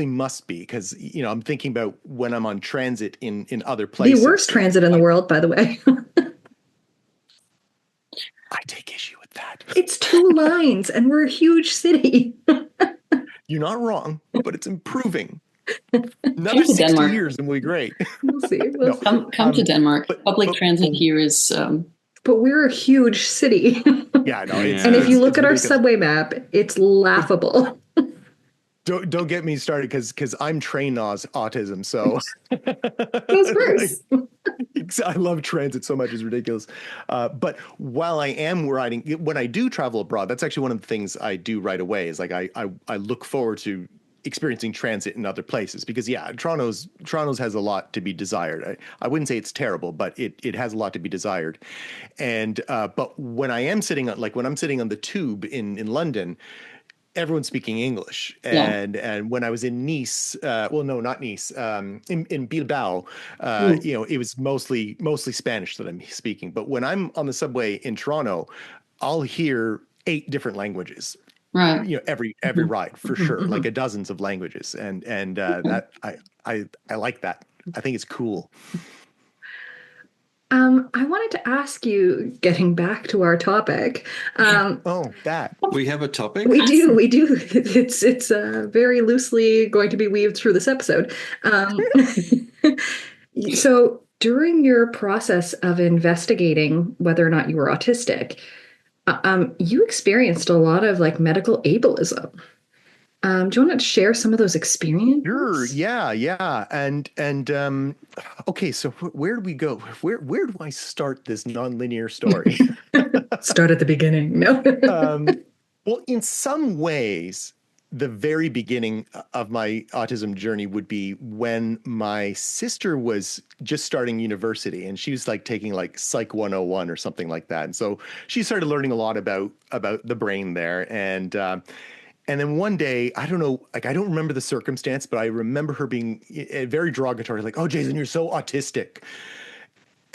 must be, because, I'm thinking about when I'm on transit in other places. The worst transit in the world, by the way. I take issue with that. It's 2 lines and we're a huge city. You're not wrong, but it's improving. Another 60 Denmark. Years and we'll be great. We'll see. Come to Denmark. Public transit here is... But we're a huge city. Yeah, I know. And if you look at our subway map, it's laughable. Don't get me started, because I'm trained autism, so Goes first. I love transit so much, it's ridiculous. But while I am riding, when I do travel abroad, that's actually one of the things I do right away. Is like I look forward to experiencing transit in other places, because Toronto's has a lot to be desired. I wouldn't say it's terrible, but it has a lot to be desired. And but when I am sitting on, like when I'm sitting on the tube in London, everyone's speaking English. And when I was in Nice, not Nice, in Bilbao, it was mostly Spanish that I'm speaking. But when I'm on the subway in Toronto, I'll hear 8 different languages. Right. Every ride, for sure, like a dozens of languages. And that I like that. I think it's cool. I wanted to ask you, getting back to our topic. That. We have a topic? We do. It's very loosely going to be weaved through this episode. So during your process of investigating whether or not you were autistic, you experienced a lot of like medical ableism. Do you want to share some of those experiences? Sure. Yeah. And okay, so where do we go? Where do I start this nonlinear story? Start at the beginning. No. Well, in some ways, the very beginning of my autism journey would be when my sister was just starting university, and she was like taking like Psych 101 or something like that. And so she started learning a lot about the brain there. And then one day, I don't know, like I don't remember the circumstance, but I remember her being very derogatory, like, "Oh, Jason, you're so autistic."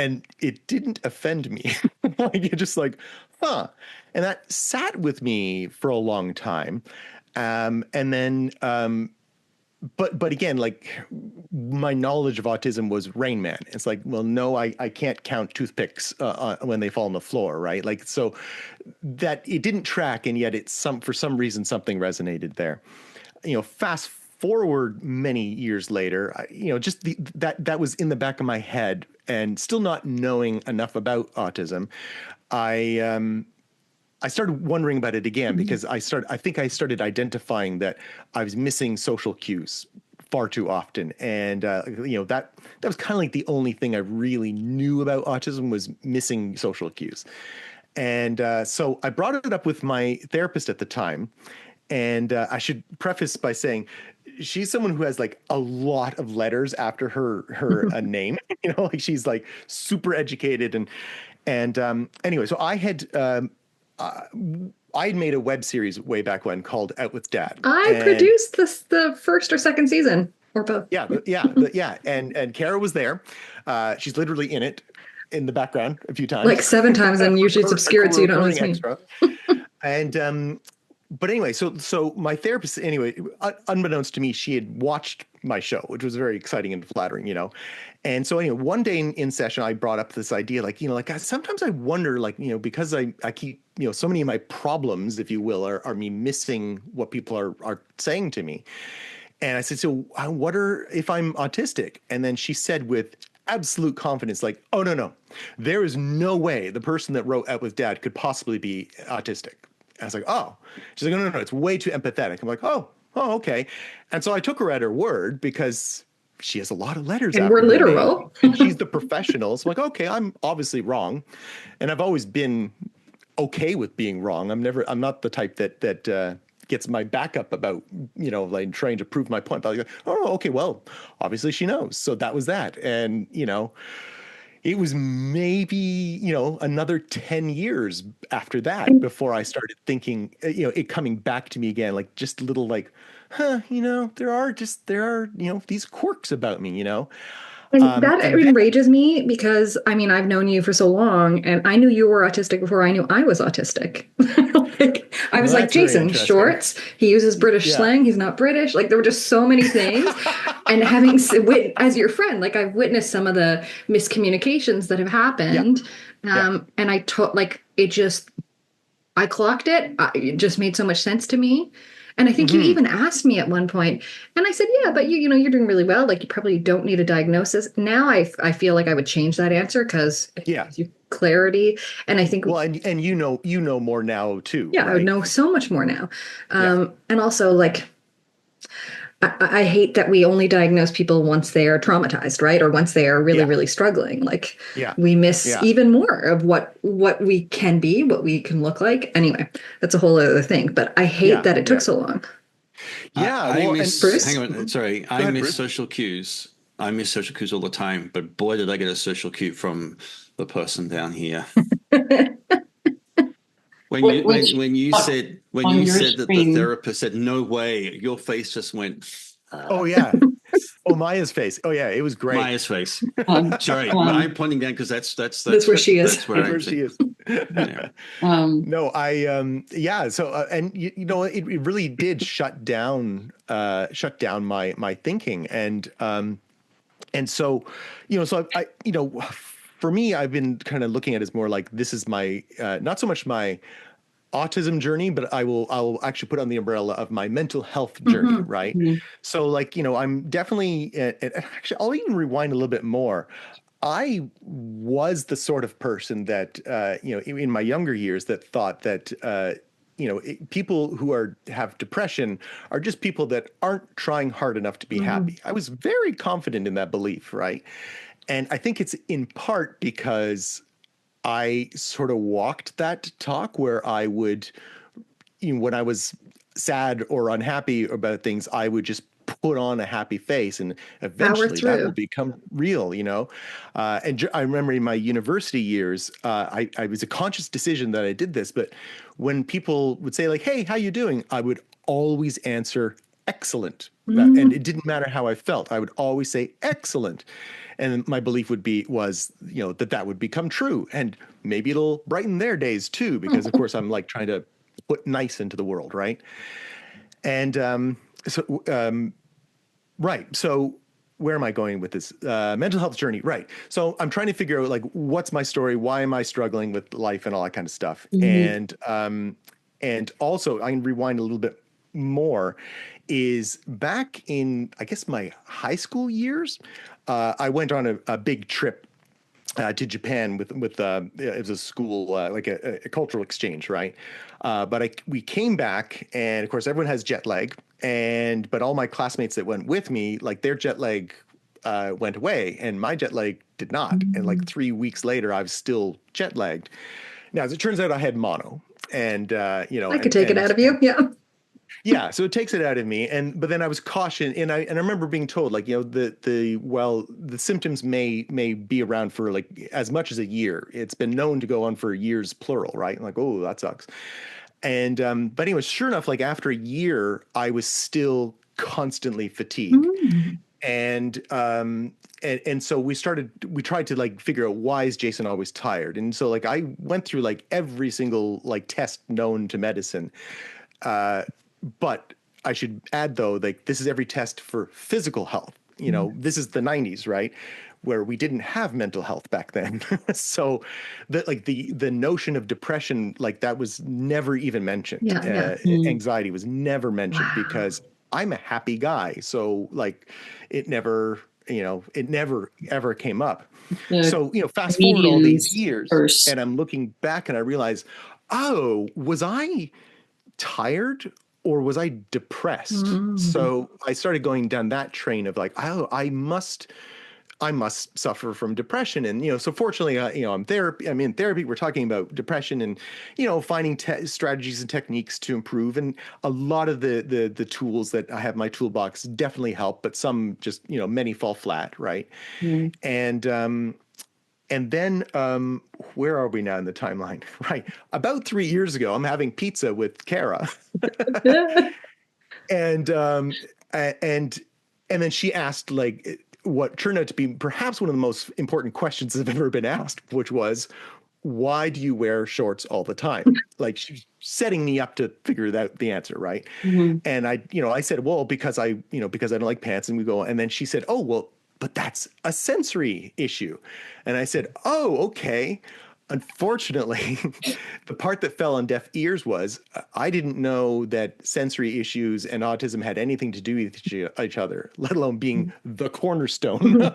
And it didn't offend me. Like, you're just like, huh. And that sat with me for a long time. And then, but again, like my knowledge of autism was Rain Man. It's like, well, no, I can't count toothpicks when they fall on the floor, right? Like, so that it didn't track, and yet for some reason something resonated there. Fast forward many years later, just that was in the back of my head, and still not knowing enough about autism, I started wondering about it again, because I think I started identifying that I was missing social cues far too often. And, that was kind of like the only thing I really knew about autism, was missing social cues. And so I brought it up with my therapist at the time. And I should preface by saying she's someone who has like a lot of letters after her name, like she's like super educated. And anyway, so I had made a web series way back when called Out with Dad. I produced the first or second season, or both. Yeah. And Kara was there. She's literally in it, in the background a few times. Like 7 times, and usually it's obscured, so you don't know it's me. Extra. And but anyway, so my therapist, anyway, unbeknownst to me, she had watched my show, which was very exciting and flattering, you know. And so anyway, one day in session, I brought up this idea, like, you know, like sometimes I wonder, like, you know, because I keep, you know, so many of my problems, if you will, are me missing what people are saying to me. And I said, so I wonder if I'm autistic. And then she said with absolute confidence, like, oh, no, there is no way the person that wrote Out with Dad could possibly be autistic. And I was like, oh. She's like, no, it's way too empathetic. I'm like, oh, okay. And so I took her at her word because she has a lot of letters. And we're literal. And she's the professional. So I'm like, okay, I'm obviously wrong. And I've always been okay with being wrong. I'm not the type that gets my back up about, you know, like trying to prove my point. But like, oh, okay, well, obviously she knows. So that was that. And, you know, it was maybe, you know, another 10 years after that before I started thinking, you know, it coming back to me again, like just little like, you know, there are, you know, these quirks about me, you know. And that enrages me because, I mean, I've known you for so long, and I knew you were autistic before I knew I was autistic. Like, I was like, Jason, shorts, he uses British slang, he's not British. Like, there were just so many things. And having, as your friend, like, I've witnessed some of the miscommunications that have happened. And I like, I clocked it. It just made so much sense to me. And I think you even asked me at one point, and I said, yeah, but you know, you're doing really well. Like, you probably don't need a diagnosis. Now I feel like I would change that answer because it gives you clarity. And I think, well, and you know more now too. Yeah, right? I would know so much more now. And also, like, I hate that we only diagnose people once they are traumatized, right? Or once they are really, really struggling. Like, we miss even more of what we can be, what we can look like. Anyway, that's a whole other thing. But I hate that it took so long. I miss, Bruce? hang on, sorry. I miss social cues. I miss social cues all the time. But boy, did I get a social cue from the person down here. When you said that the therapist said no way, your face just went. Oh yeah. Oh, Maya's face. Oh yeah, it was great. Maya's face. Sorry, I'm pointing down because that's where she is. That's where she is. Yeah. No, So and you know, it really did shut down my thinking, and so, you know, so I you know, for me, I've been kind of looking at it as more like this is my not so much my autism journey, but I'll actually put on the umbrella of my mental health journey, right? So, like, you know, I'm definitely, actually, I'll even rewind a little bit more. I was the sort of person that, you know, in my younger years that thought that, you know, people who have depression are just people that aren't trying hard enough to be happy. I was very confident in that belief, right? And I think it's in part because I sort of walked that talk where I would, you know, when I was sad or unhappy about things, I would just put on a happy face, and eventually that will become real, you know. And I remember in my university years, I was a conscious decision that I did this, but when people would say like, "Hey, how you doing?" I would always answer excellent. And it didn't matter how I felt. I would always say excellent. And my belief was, you know, that would become true. And maybe it'll brighten their days too, because of course I'm like trying to put nice into the world. Right. And right. So where am I going with this mental health journey? Right. So I'm trying to figure out like, what's my story? Why am I struggling with life and all that kind of stuff? And also I can rewind a little bit more. Is back in, I guess, my high school years, I went on a big trip to Japan with it was a school, like a cultural exchange, right? But we came back, and of course everyone has jet lag, but all my classmates that went with me, like their jet lag went away, and my jet lag did not. And like 3 weeks later, I was still jet lagged. Now, as it turns out, I had mono, and you know, I could take it out of you, yeah. Yeah, so it takes it out of me, but then I was cautioned, and I remember being told, like, the symptoms may be around for like as much as a year. It's been known to go on for years, plural, right? Like, oh, that sucks. And but anyway, sure enough, like after a year, I was still constantly fatigued, Mm. and so we tried to like figure out, why is Jason always tired? And so like I went through like every single like test known to medicine. But I should add, though, like this is every test for physical health. This is the 90s, right? Where we didn't have mental health back then. So the notion of depression, like that was never even mentioned. Yeah, yeah. Anxiety was never mentioned, Wow. because I'm a happy guy. So like it never, it never ever came up. The So, fast forward all these comedian's years, curse. and I'm looking back and I realize, oh, was I tired or was I depressed? Mm. So I started going down that train of like, oh, I must suffer from depression. And, so fortunately, I'm in therapy. We're talking about depression and, finding strategies and techniques to improve. And a lot of the tools that I have in my toolbox definitely help, but some just, many fall flat. Right. Mm. And then where are we now in the timeline? Right. About 3 years ago, I'm having pizza with Kara. and and and then she asked like what turned out to be perhaps one of the most important questions I've ever been asked, which was, why do you wear shorts all the time? Like, she's setting me up to figure out the answer, right? Mhm. And I said, well, because because I don't like pants. And we go, and then she said, oh, well, but that's a sensory issue. And I said, oh, okay. Unfortunately, the part that fell on deaf ears was I didn't know that sensory issues and autism had anything to do with each other, let alone being the cornerstone.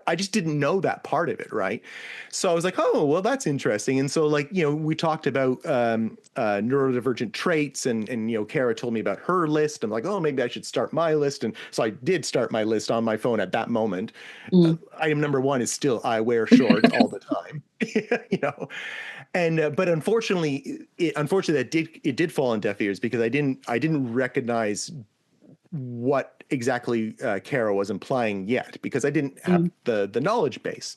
I just didn't know that part of it, right? So I was like, oh, well, that's interesting. And so, like, we talked about neurodivergent traits, and Kara told me about her list. I'm like, oh, maybe I should start my list. And so I did start my list on my phone at that moment. Mm. Item number one is still, I wear shorts all the time. you know and but unfortunately it did fall on deaf ears, because I didn't recognize what exactly Kara was implying yet, because I didn't have the knowledge base.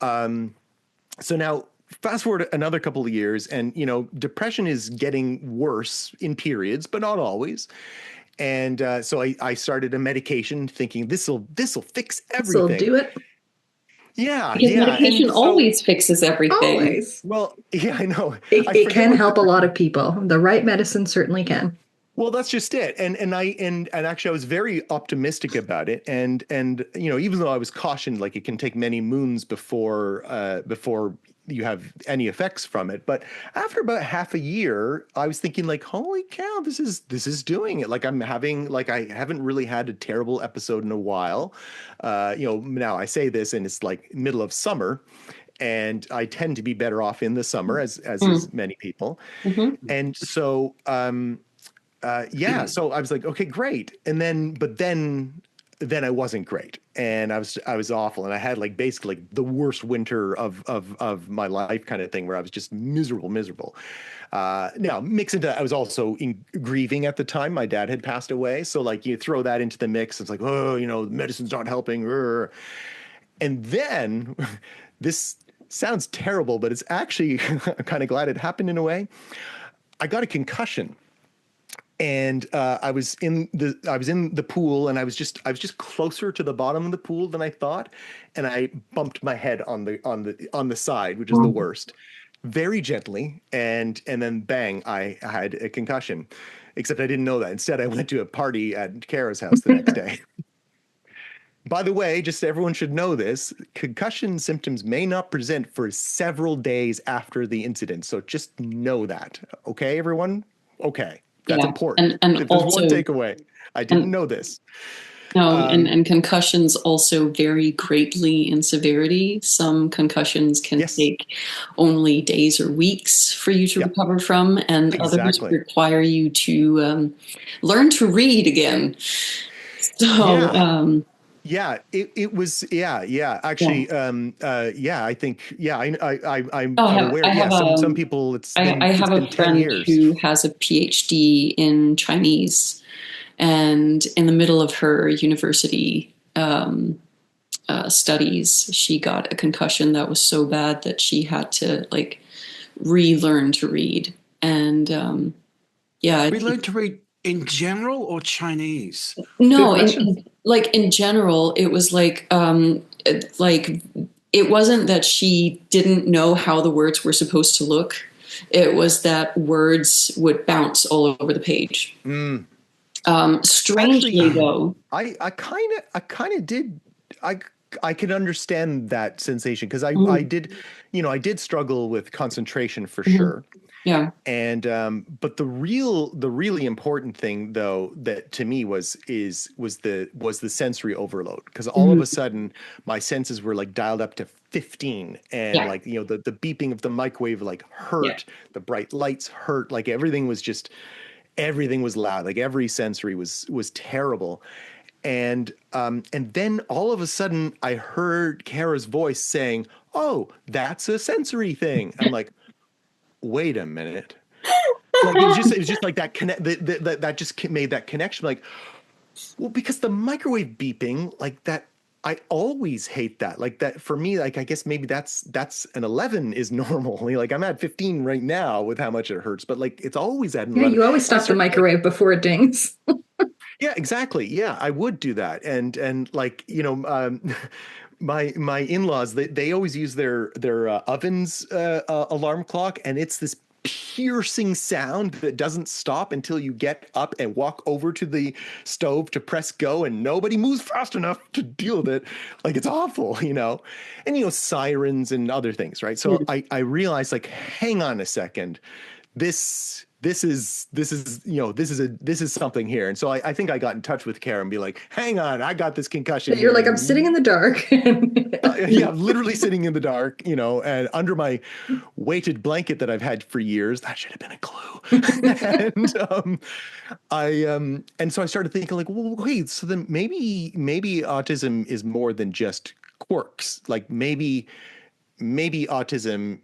So now fast forward another couple of years, and depression is getting worse in periods, but not always. And so I started a medication thinking this will fix This will everything. do it. Yeah, Because yeah. medication And so, always fixes everything. Always. well, yeah, I know. It can help a lot of people. The right medicine certainly can. Well, that's just it. And actually I was very optimistic about it. And even though I was cautioned, like it can take many moons before you have any effects from it. But after about half a year, I was thinking like, holy cow, this is doing it. Like I haven't really had a terrible episode in a while. Now I say this and it's like middle of summer, and I tend to be better off in the summer, as is many people. Mhm. And so so I was like, okay, great. But then I wasn't great, and I was awful, and I had like basically like the worst winter of my life, kind of thing, where I was just miserable. Now mix into that, I was also grieving at the time. My dad had passed away, so like you throw that into the mix, it's like, oh, medicine's not helping. And then this sounds terrible, but it's actually I'm kind of glad it happened in a way. I got a concussion. And I was in the pool, and I was just closer to the bottom of the pool than I thought, and I bumped my head on the side, which is the worst, very gently, and then bang, I had a concussion. Except I didn't know that. Instead, I went to a party at Kara's house the next day. By the way, just everyone should know this, concussion symptoms may not present for several days after the incident. So just know that. Okay, everyone? Okay. That's important. And If there's also one takeaway, I didn't know this. No, and concussions also vary greatly in severity. Some concussions can take only days or weeks for you to recover from, and others require you to learn to read again. So, Yeah, it was. Yeah. Yeah. Actually, I think. Yeah, Oh, I'm aware. Yeah, some people I it's have a been 10 friend years. who has a PhD in Chinese, and in the middle of her university studies, she got a concussion that was so bad that she had to like relearn to read. And yeah, Relearn to read in general or Chinese? Good no, question. like in general, it was like it wasn't that she didn't know how the words were supposed to look. It was that words would bounce all over the page. Mm. Strangely, Actually, though, I kind of did. I I can understand that sensation because I mm, did, I did struggle with concentration for mhm, sure. yeah, And but the really important thing though that to me was the sensory overload, because all of mhm, a sudden my senses were like dialed up to 15, and yeah, like the beeping of the microwave like yeah. hurt, the bright lights hurt, like everything was loud, like every sensory was terrible. And then all of a sudden I heard Kara's voice saying, "Oh, that's a sensory thing." I'm like, "Wait a minute." Like it was just like that connect that just made that connection. Like, well, because the microwave beeping like that, I always hate that. Like that for me, like I guess maybe that's an 11 is normal. Like I'm at 15 right now with how much it hurts, but like it's always at an Yeah, 11. you always So I stop the started like, microwave before it dings. yeah, exactly. Yeah, I would do that. And like, my in-laws, they always use their ovens alarm clock, and it's this piercing sound that doesn't stop until you get up and walk over to the stove to press go, and nobody moves fast enough to deal with it. Like it's awful. And sirens and other things, right? So I realized, like, hang on a second, this is something here. And so I think I got in touch with Karen and be like, hang on, I got this concussion You're here. like, I'm sitting in the dark. Yeah, literally sitting in the dark, and under my weighted blanket that I've had for years. That should have been a clue. And so I started thinking, like, well, wait, so then maybe autism is more than just quirks. Like maybe autism,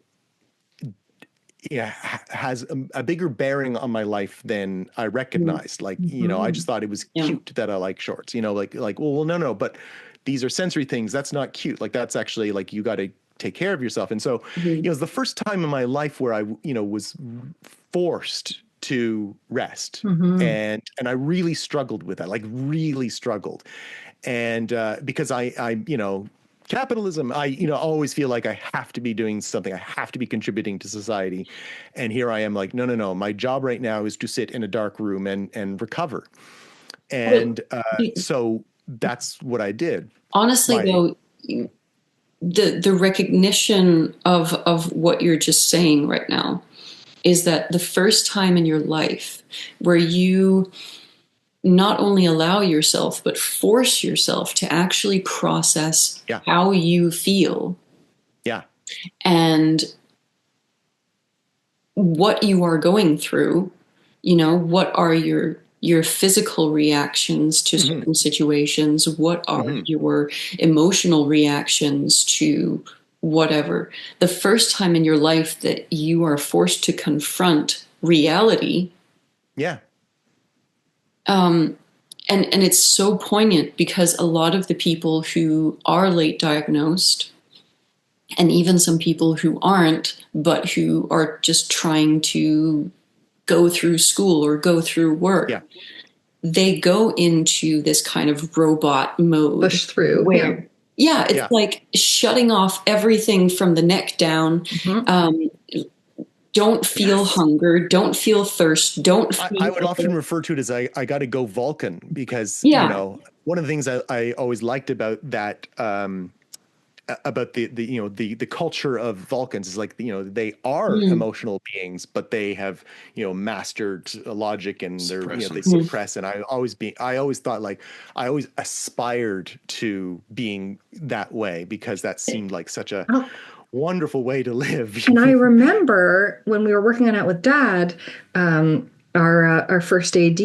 yeah, has a bigger bearing on my life than I Mm, recognized. Like, I mhm, just thought it was yeah. cute that I like shorts. Well, no, but these are sensory things. That's not cute. Like, that's actually like you got to take care of yourself. And so, Mhm. it was the first time in my life where I, was forced to rest. Hmm. And I really struggled with that, like really struggled. And because capitalism, I always feel like I have to be doing something, I have to be contributing to society. And here I am like, no, my job right now is to sit in a dark room and recover. But And so that's what I did. honestly, My though, the recognition of what you're just saying right now is that the first time in your life where you not only allow yourself but force yourself to actually process Yeah, how you feel yeah, and what you are going through, what are your physical reactions to hmm certain situations, what are hmm your emotional reactions to whatever. The first time in your life that you are forced to confront reality, yeah, um, and it's so poignant because a lot of the people who are late diagnosed, and even some people who aren't, but who are just trying to go through school or go through work, yeah, they go into this kind of robot mode Push through. Yeah. where, yeah, it's yeah. like shutting off everything from the neck down. Hmm. Um, don't feel Yes. hunger, don't feel thirst, don't I would often feel. refer to it as I got to go Vulcan, because Yeah. one of the things I always liked about that, about the culture of Vulcans is like, they are Mm, emotional beings, but they have mastered logic, and they Suppressing. mm. suppress. And I always thought, like, I always aspired to being that way, because that seemed like such a Oh, wonderful way to live. and I remember when we were working on it with Dad, our first AD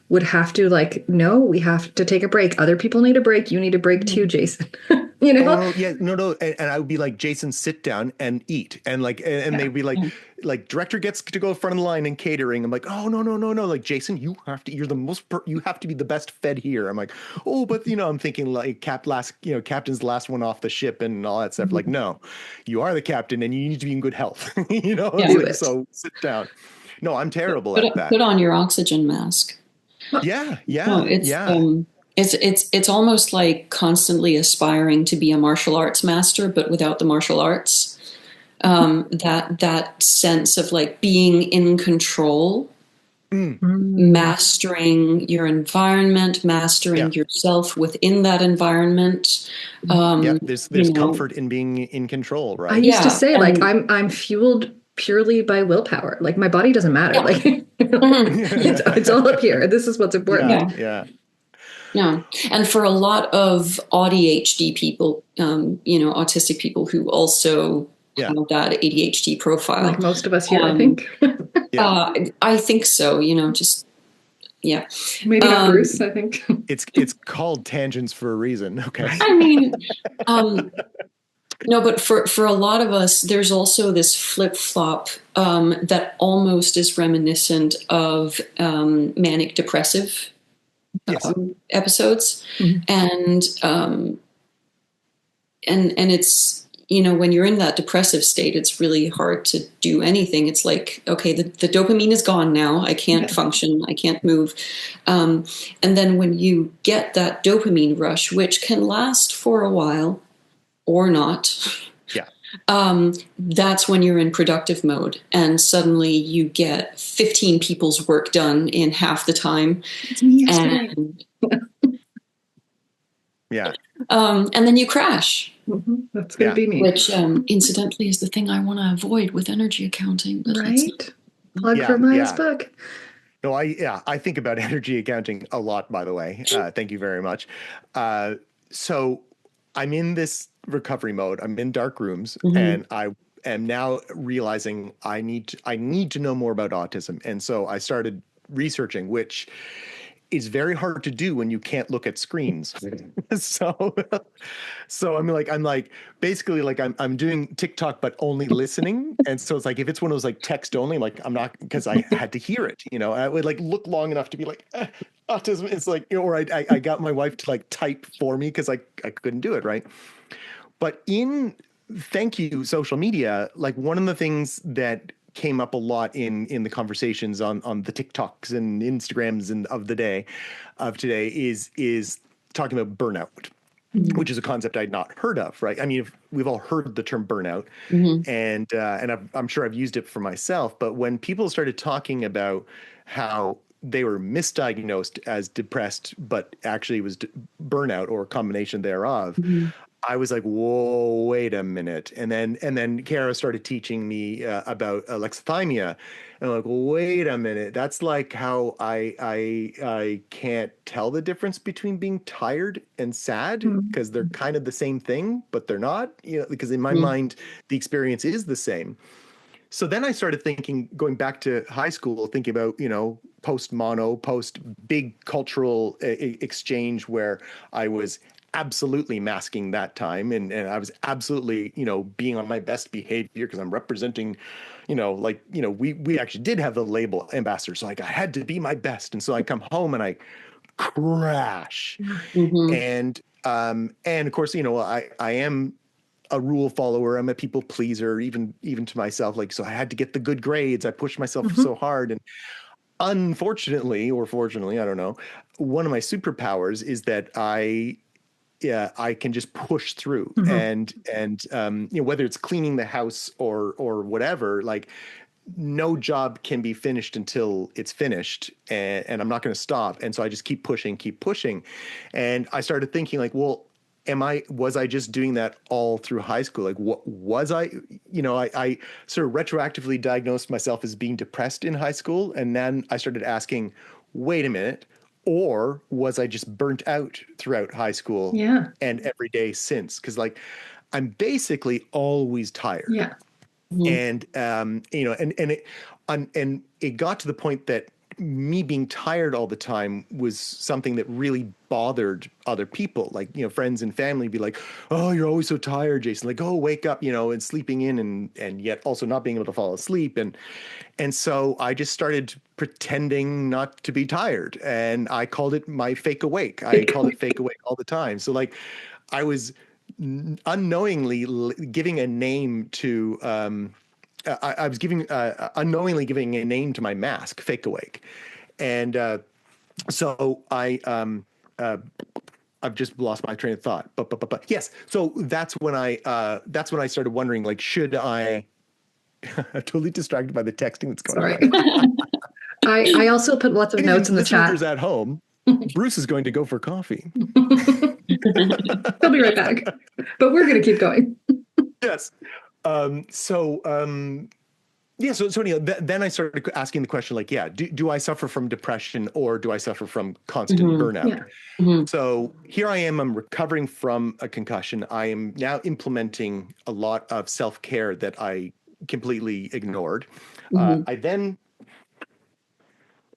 would have to like, no, we have to take a break. Other people need a break. You need a break too, Jason. You know? Oh yeah, no, and I would be like, Jason, sit down and eat, and like, and they'd be like, director gets to go front of the line in catering. I'm like, oh no, like Jason, you have to, you're the most, you have to be the best fed here. I'm like, oh, but I'm thinking like captain's the last one off the ship and all that stuff. Like, no, you are the captain and you need to be in good health. Yeah. It's like, so sit down. No, I'm terrible at that. Put on your oxygen mask. Yeah, No, it's almost like constantly aspiring to be a martial arts master, but without the martial arts. That sense of like being in control, mastering your environment, mastering yourself within that environment. There's comfort in being in control, right? I used to say like I'm fueled purely by willpower. Like my body doesn't matter. Like it's all up here. This is what's important. Yeah. And for a lot of ADHD people, autistic people who also have that ADHD profile, like most of us here, I think. I think so. Maybe not Bruce. I think it's called tangents for a reason. Okay. I mean, no, but for a lot of us, there's also this flip flop that almost is reminiscent of manic depressive episodes, and it's when you're in that depressive state, it's really hard to do anything. It's like, okay, the dopamine is gone now. I can't function. I can't move. And then when you get that dopamine rush, which can last for a while or not, that's when you're in productive mode. And suddenly you get 15 people's work done in half the time. It's me yesterday. And then you crash. That's going to be me. Which, incidentally, is the thing I want to avoid with energy accounting. But right? Plug for Maja's book. No, I think about energy accounting a lot, by the way. Thank you very much. So I'm in this recovery mode. I'm in dark rooms, and I am now realizing I need to know more about autism. And so I started researching, which is very hard to do when you can't look at screens. So I'm basically like I'm doing TikTok but only listening. And so it's like if it's one of those like text only, like I'm not, because I had to hear it. I would like look long enough to be like autism. It's like or I got my wife to like type for me because I couldn't do it, right? But thank you social media, like one of the things that came up a lot in the conversations on the TikToks and Instagrams and of today is talking about burnout, which is a concept I'd not heard of, right? I mean, we've all heard the term burnout, and I'm sure I've used it for myself. But when people started talking about how they were misdiagnosed as depressed, but actually it was burnout or a combination thereof, I was like, whoa, wait a minute. And then Kara started teaching me about alexithymia. And I'm like, wait a minute. That's like how I can't tell the difference between being tired and sad because they're kind of the same thing, but they're not, because in my mind, the experience is the same. So then I started thinking, going back to high school, thinking about, post-mono, post-big cultural exchange where I was absolutely masking that time. And I was absolutely, being on my best behavior because I'm representing, we actually did have the label ambassador. So like I had to be my best. And so I come home and I crash. And of course, I am a rule follower. I'm a people pleaser, even to myself. Like, so I had to get the good grades. I pushed myself so hard. And unfortunately, or fortunately, I don't know, one of my superpowers is that I can just push through and whether it's cleaning the house or whatever, like no job can be finished until it's finished, and I'm not going to stop. And so I just keep pushing. And I started thinking like, well, was I just doing that all through high school? Like, what was I sort of retroactively diagnosed myself as being depressed in high school. And then I started asking, wait a minute, or was I just burnt out throughout high school and every day since? Because like I'm basically always tired. Yeah. And and it got to the point that me being tired all the time was something that really bothered other people. Like, friends and family be like, "Oh, you're always so tired, Jason. Like, oh, wake up," and sleeping in and yet also not being able to fall asleep. And so I just started pretending not to be tired, and I called it my fake awake. I called it fake awake all the time. So like I was unknowingly giving a name to I was giving unknowingly giving a name to my mask, fake awake, and so I've just lost my train of thought. But yes, so that's when I started wondering, like, should I? I'm totally distracted by the texting that's going Sorry. on. I also put lots of notes in the chat. Listeners at home, Bruce is going to go for coffee. He'll be right back. But we're going to keep going. Yes. So anyhow, then I started asking the question, like, do I suffer from depression or do I suffer from constant burnout? Yeah. Mm-hmm. So here I am, I'm recovering from a concussion. I am now implementing a lot of self-care that I completely ignored. I then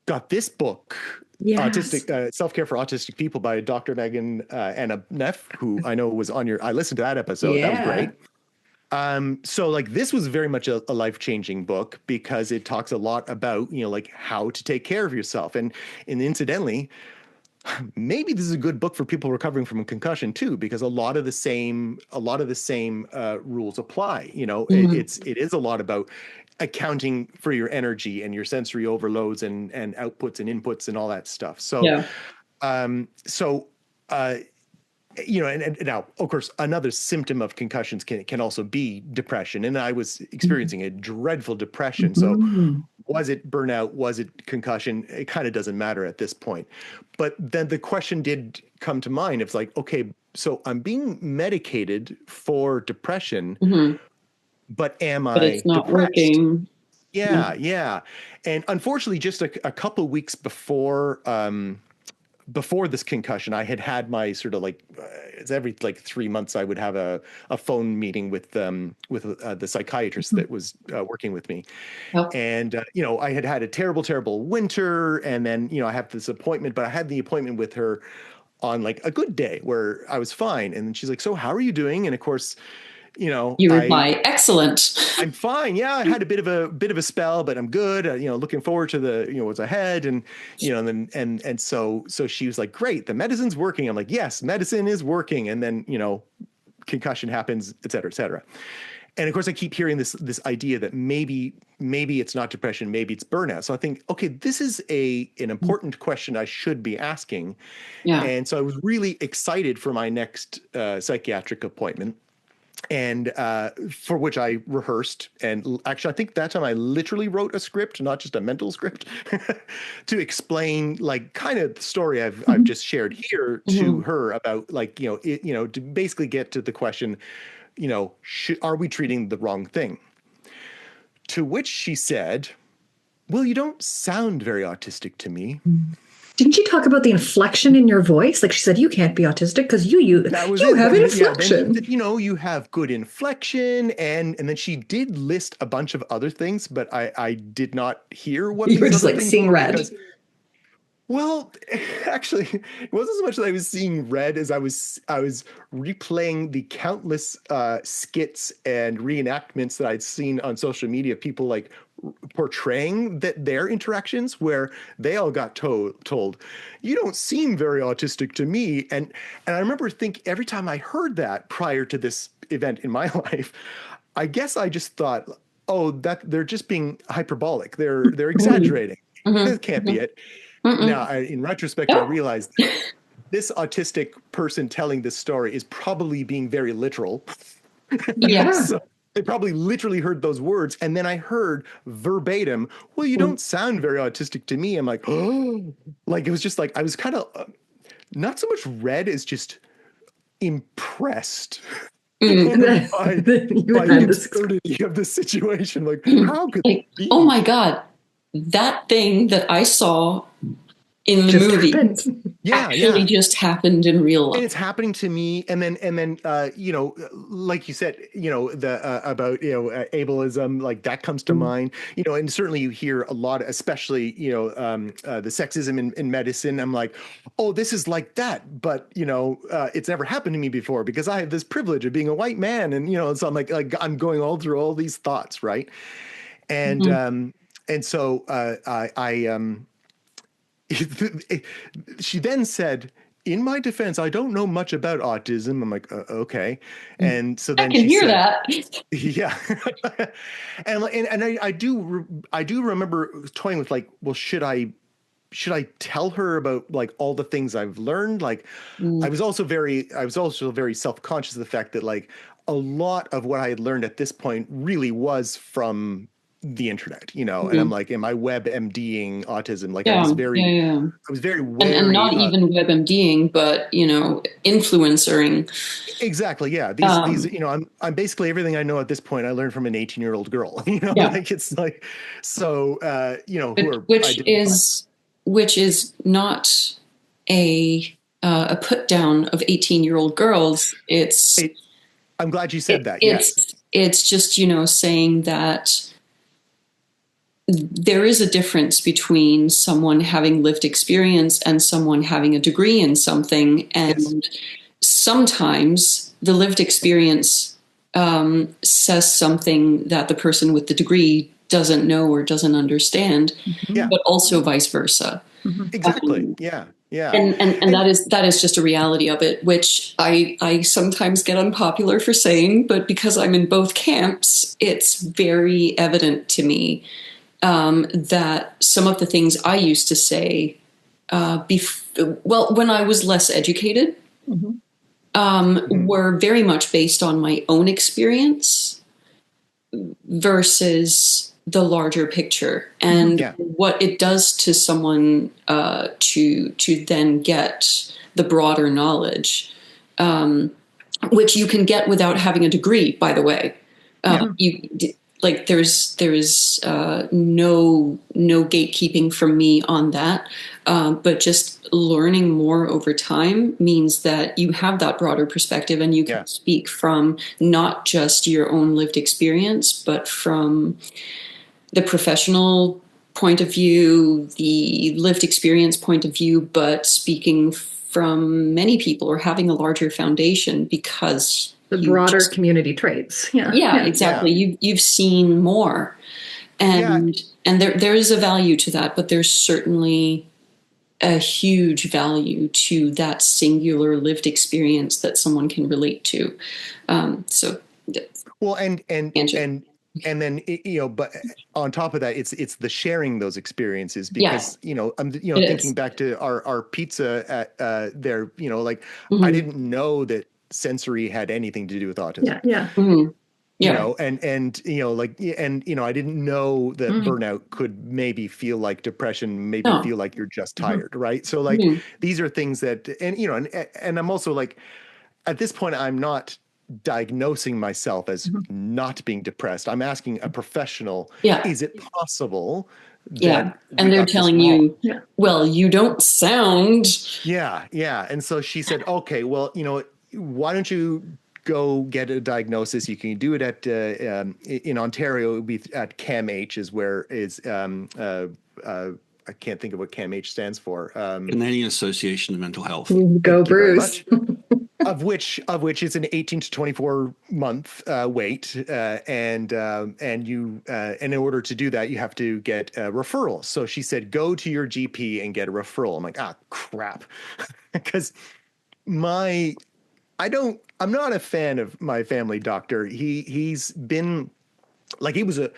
got this book, Autistic Self-Care for Autistic People by Dr. Megan Anna Neff, who I know was on I listened to that episode. Yeah. That was great. So like this was very much a life-changing book because it talks a lot about, like how to take care of yourself. And incidentally, maybe this is a good book for people recovering from a concussion too, because a lot of the same rules apply. It is a lot about accounting for your energy and your sensory overloads and outputs and inputs and all that stuff. So, and now, of course, another symptom of concussions can also be depression. And I was experiencing a dreadful depression. So was it burnout? Was it concussion? It kind of doesn't matter at this point. But then the question did come to mind. It's like, okay, so I'm being medicated for depression, but but it's not depressed? working. Yeah. And unfortunately, just a couple of weeks before this concussion, I had my sort of like it's every 3 months I would have a phone meeting with the psychiatrist that was working with me. And I had a terrible winter, and then I have this appointment, but I had the appointment with her on like a good day where I was fine, and then she's like, "So how are you doing?" And of course, you reply, "Excellent. I'm fine. Yeah, I had a bit of a spell, but I'm good. Looking forward to the what's ahead." And and so she was like, "Great, the medicine's working." I'm like, "Yes, medicine is working." And then concussion happens, et cetera, et cetera. And of course, I keep hearing this idea that maybe it's not depression, maybe it's burnout. So I think, okay, this is an important question I should be asking. Yeah. And so I was really excited for my next psychiatric appointment. And for which I rehearsed. And actually, I think that time I literally wrote a script, not just a mental script, to explain like kind of the story I've just shared here to her about like, to basically get to the question, are we treating the wrong thing? To which she said, "Well, you don't sound very autistic to me." Didn't she talk about the inflection in your voice? Like she said, you can't be autistic because you have inflection. Yeah, you have good inflection, and then she did list a bunch of other things, but I did not hear what you were just like seeing red. Well, actually, it wasn't so much that I was seeing red as I was replaying the countless skits and reenactments that I'd seen on social media, people like portraying their interactions where they all got told, "You don't seem very autistic to me." And I remember every time I heard that prior to this event in my life, I guess I just thought, oh, that they're just being hyperbolic. They're exaggerating. This can't be it. Now, in retrospect, I realized this autistic person telling this story is probably being very literal. Yeah. So they probably literally heard those words. And then I heard verbatim, "Well, you don't sound very autistic to me." I'm like, oh, like it was just like I was kind of not so much red as just impressed by the absurdity of the situation. Like, how could it be? Oh my God. That thing that I saw in the just movie. happened. Actually just happened in real life. And it's happening to me. And then, you know, like you said, you know, the about, you know, ableism, like that comes to mind, you know, and certainly you hear a lot, especially, you know, the sexism in medicine. I'm like, oh, this is like that. But, you know, it's never happened to me before because I have this privilege of being a white man. And, you know, so I'm like I'm going all through all these thoughts. Right. And so she then said, in my defense, I don't know much about autism. I'm like, okay. And so then I can she hear said, that. yeah. and I do remember toying with like, well, should I tell her about like all the things I've learned? Like, I was also very self-conscious of the fact that like a lot of what I had learned at this point really was from the internet, you know, and I'm like, am I WebMDing autism? Like I was very And wary not even WebMDing, but, you know, influencering. Exactly. Yeah. These, you know, I'm basically everything I know at this point I learned from an 18-year-old girl, you know, like it's like, so, you know, which is not a put down of 18-year-old girls. I'm glad you said that. It's just, you know, saying that there is a difference between someone having lived experience and someone having a degree in something. And sometimes the lived experience says something that the person with the degree doesn't know or doesn't understand, but also vice versa. Exactly. Yeah. And that is just a reality of it, which I sometimes get unpopular for saying, but because I'm in both camps, it's very evident to me that some of the things I used to say, when I was less educated, were very much based on my own experience versus the larger picture and what it does to someone to then get the broader knowledge, which you can get without having a degree, by the way. Like there's no gatekeeping from me on that, but just learning more over time means that you have that broader perspective and you can speak from not just your own lived experience, but from the professional point of view, the lived experience point of view, but speaking from many people or having a larger foundation because the broader community traits. Exactly. You've seen more, and there is a value to that, but there's certainly a huge value to that singular lived experience that someone can relate to. Well, and then you know, but on top of that, it's the sharing those experiences because you know I'm thinking back to our pizza at there, you know, like I didn't know that sensory had anything to do with autism. You know, and you know, like, and you know, I didn't know that burnout could maybe feel like depression, maybe feel like you're just tired, right? So like these are things that, and you know, and I'm also like, at this point, I'm not diagnosing myself as not being depressed. I'm asking a professional, is it possible that and they're telling you, well, you don't sound. And so she said, okay, well, you know, why don't you go get a diagnosis? You can do it at in Ontario. It would be at CAMH, is where is I can't think of what CAMH stands for. Canadian Association of Mental Health. Go Bruce. Of which is an 18 to 24 month wait, and in order to do that, you have to get a referral. So she said, go to your GP and get a referral. I'm like, crap, because I'm not a fan of my family doctor. He's been like, it was a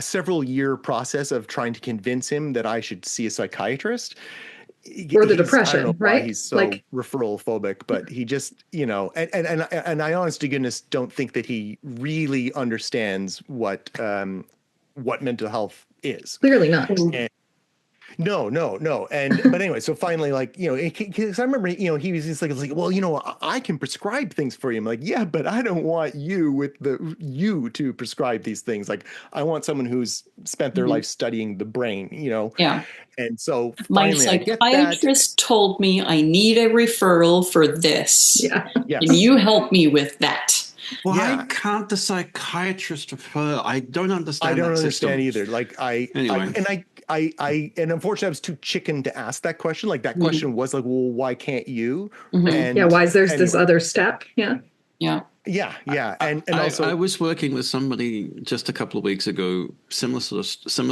several year process of trying to convince him that I should see a psychiatrist. Or the depression, I don't know right? why he's so referral phobic, but he just, you know, and I honest to goodness don't think that he really understands what mental health is. Clearly not. No. But anyway, so finally, like, because I remember, he was just like, well, I can prescribe things for you. I'm like, yeah, but I don't want you to prescribe these things. Like, I want someone who's spent their Mhm. life studying the brain, Yeah. And so My finally I get that. psychiatrist told me I need a referral for this. Yeah. Can Yes. you help me with that? Why Yeah. can't the psychiatrist refer? I don't I understand don't that understand system. either. Like Anyway, and unfortunately I was too chicken to ask that question. Like that Mhm. question was like, well, why can't you? Mhm. Yeah, And why is there's this anyway, other step? Yeah. Yeah. yeah. I, And I also, was working with somebody just a couple of weeks ago, similar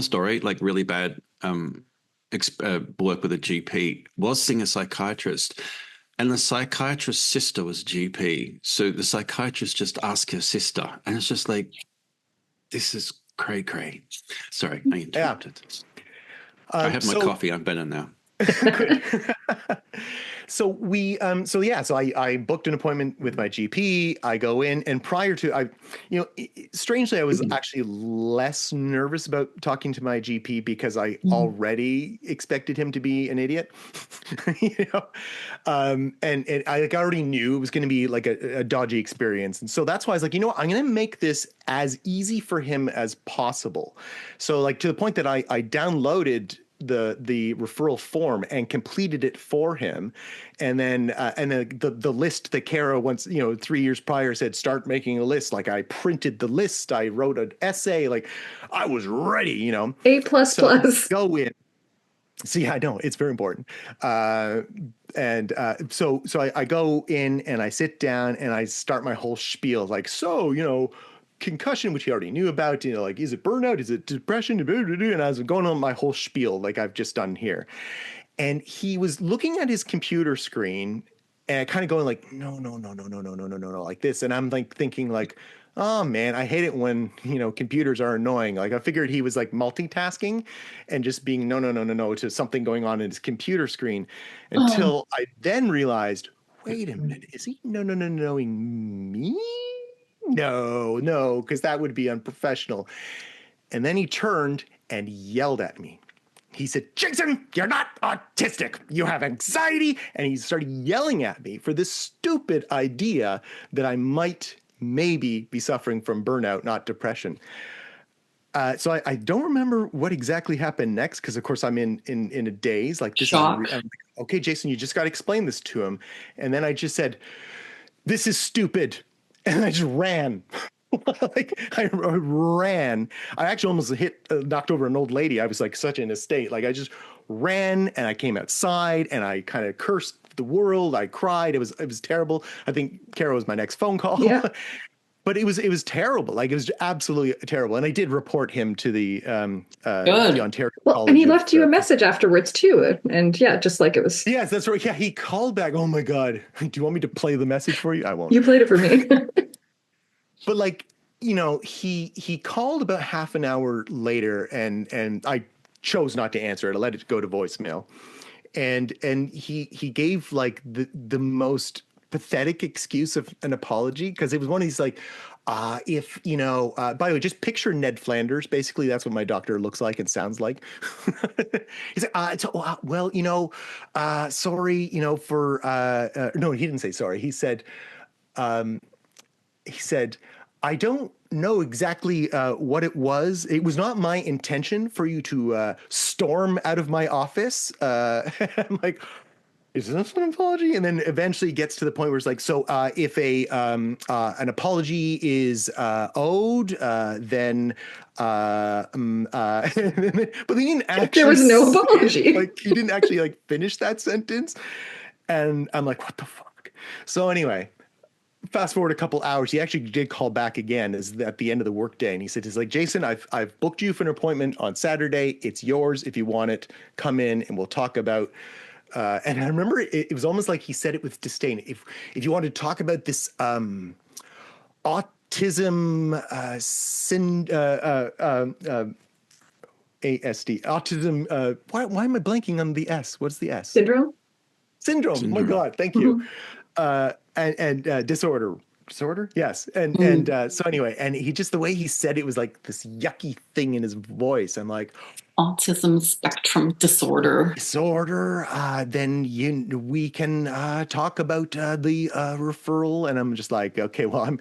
story, like really bad work with a GP, was seeing a psychiatrist, and the psychiatrist's sister was GP. So the psychiatrist just asked her sister, and it's just like, this is cray cray. Sorry, I yeah. interrupted. I have my So coffee. I'm better now. good. So I booked an appointment with my GP. I go in, and prior to strangely, I was actually less nervous about talking to my GP because I Mhm. already expected him to be an idiot. And I like already knew it was going to be like a dodgy experience, and so that's why I was like, I'm going to make this as easy for him as possible. So like to the point that I downloaded the referral form and completed it for him, and then the list that Kara once 3 years prior said start making a list. Like I printed the list, I wrote an essay, like I was ready. A plus So plus. go in. See, I know it's very important. So I go in and I sit down and I start my whole spiel like, concussion, which he already knew about, like, is it burnout? Is it depression? And I was going on my whole spiel like I've just done here. And he was looking at his computer screen and kind of going like, no, like this. And I'm like thinking like, oh man, I hate it when, computers are annoying. Like I figured he was like multitasking and just being no to something going on in his computer screen Oh. until I then realized, wait a minute, is he knowing me? No, because that would be unprofessional. And then he turned and yelled at me. He said, Jason, you're not autistic. You have anxiety. And he started yelling at me for this stupid idea that I might maybe be suffering from burnout, not depression. So I don't remember what exactly happened next because, of course, I'm in a daze. Like, Shock. I'm like, okay, Jason, you just got to explain this to him. And then I just said, this is stupid. And I just ran. Like I ran. I actually almost knocked over an old lady. I was like such in a state. Like I just ran and I came outside and I kind of cursed the world. I cried. It was terrible. I think Kara was my next phone call. Yeah. But it was terrible. Like it was absolutely terrible. And I did report him to the Good. Ontario Well, and he College of left you a message afterwards too. And yeah, just like it was, Yes, that's right. Yeah, he called back. Oh my God. Do you want me to play the message for you? I won't. you played it for me. But like, he called about half an hour later and I chose not to answer it. I let it go to voicemail. And he gave like the most pathetic excuse of an apology because it was one of these like, if by the way, just picture Ned Flanders. Basically, that's what my doctor looks like and sounds like. He's like, well, sorry, for no, he didn't say sorry. He said, I don't know exactly what it was. It was not my intention for you to storm out of my office. I'm like, is this an apology? And then eventually gets to the point where it's like, so if an apology is owed, then but he didn't There actually was no say it. apology. Like he didn't actually like finish that sentence. And I'm like, what the fuck? So anyway, fast forward a couple hours, he actually did call back again at the end of the workday, and he said, "He's like, Jason, I've booked you for an appointment on Saturday. It's yours if you want it. Come in and we'll talk about." And I remember it was almost like he said it with disdain. If you want to talk about this autism ASD autism. Why am I blanking on the S? What's the S? Syndrome? Syndrome. Oh my Syndrome. God, thank you. And disorder. disorder. Yes. So anyway, and he just, the way he said it was like this yucky thing in his voice. I'm like, autism spectrum disorder. Disorder. Then we can talk about the referral. And I'm just like, okay, well, I'm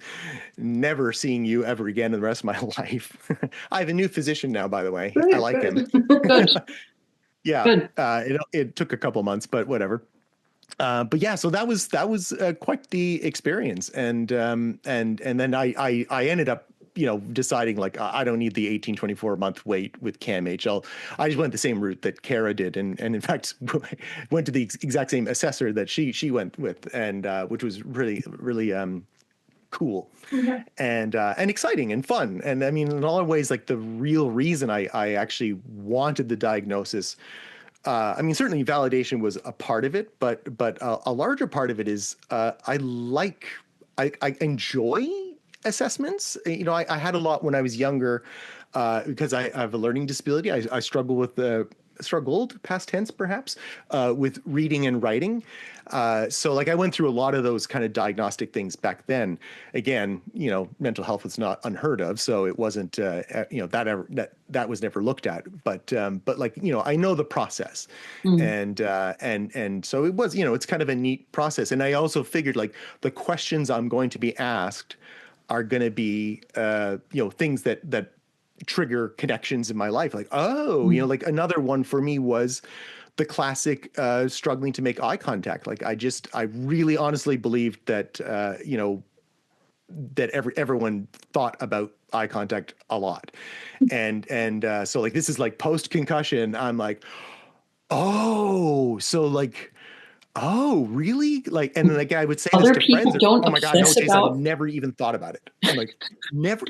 never seeing you ever again in the rest of my life. I have a new physician now, by the way. I Good, like him. Good. Yeah. Good. It took a couple months, but whatever. But yeah, so that was quite the experience, and then I ended up deciding like I don't need the 18-24 month wait with CAMH. I just went the same route that Kara did, and in fact went to the exact same assessor that she went with, and which was really cool. Yeah. And exciting and fun. And I mean, in all ways, like the real reason I actually wanted the diagnosis. I mean, certainly validation was a part of it, but a larger part of it is I enjoy assessments. I had a lot when I was younger because I have a learning disability. I struggle with struggled, past tense perhaps, with reading and writing. So like I went through a lot of those kind of diagnostic things back then. Again, mental health was not unheard of, so it wasn't that was never looked at. But like I know the process, and so it was it's kind of a neat process. And I also figured like the questions I'm going to be asked are going to be things that trigger connections in my life. Like, like another one for me was the classic struggling to make eye contact. Like I really honestly believed that that everyone thought about eye contact a lot. And so like this is like post concussion, I'm like, oh, so like, oh, really? Like, and then like I would say Other this to friends, people don't oh my God, no, obsess Jason, I've about. never even thought about it. I'm like, never,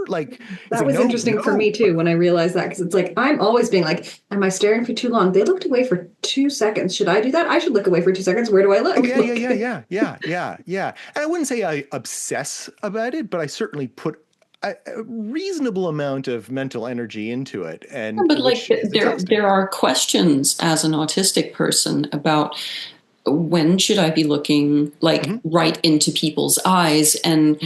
like, it's That like, was interesting for me too when I realized that, because it's like I'm always being like, am I staring for too long? They looked away for 2 seconds. Should I do that? I should look away for 2 seconds. Where do I look? Oh yeah. And I wouldn't say I obsess about it, but I certainly put a reasonable amount of mental energy into it, and But like which is exhausting. there are questions as an autistic person about when should I be looking like right into people's eyes, and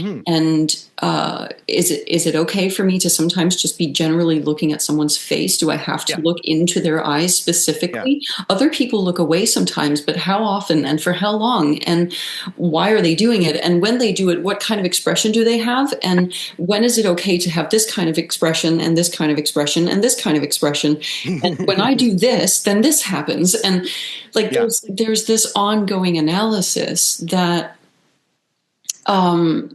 is it okay for me to sometimes just be generally looking at someone's face? Do I have to look into their eyes specifically? Other people look away sometimes, but how often and for how long, and why are they doing it? And when they do it, what kind of expression do they have? And when is it okay to have this kind of expression and this kind of expression and this kind of expression? And when I do this, then this happens. And like there's this ongoing analysis that I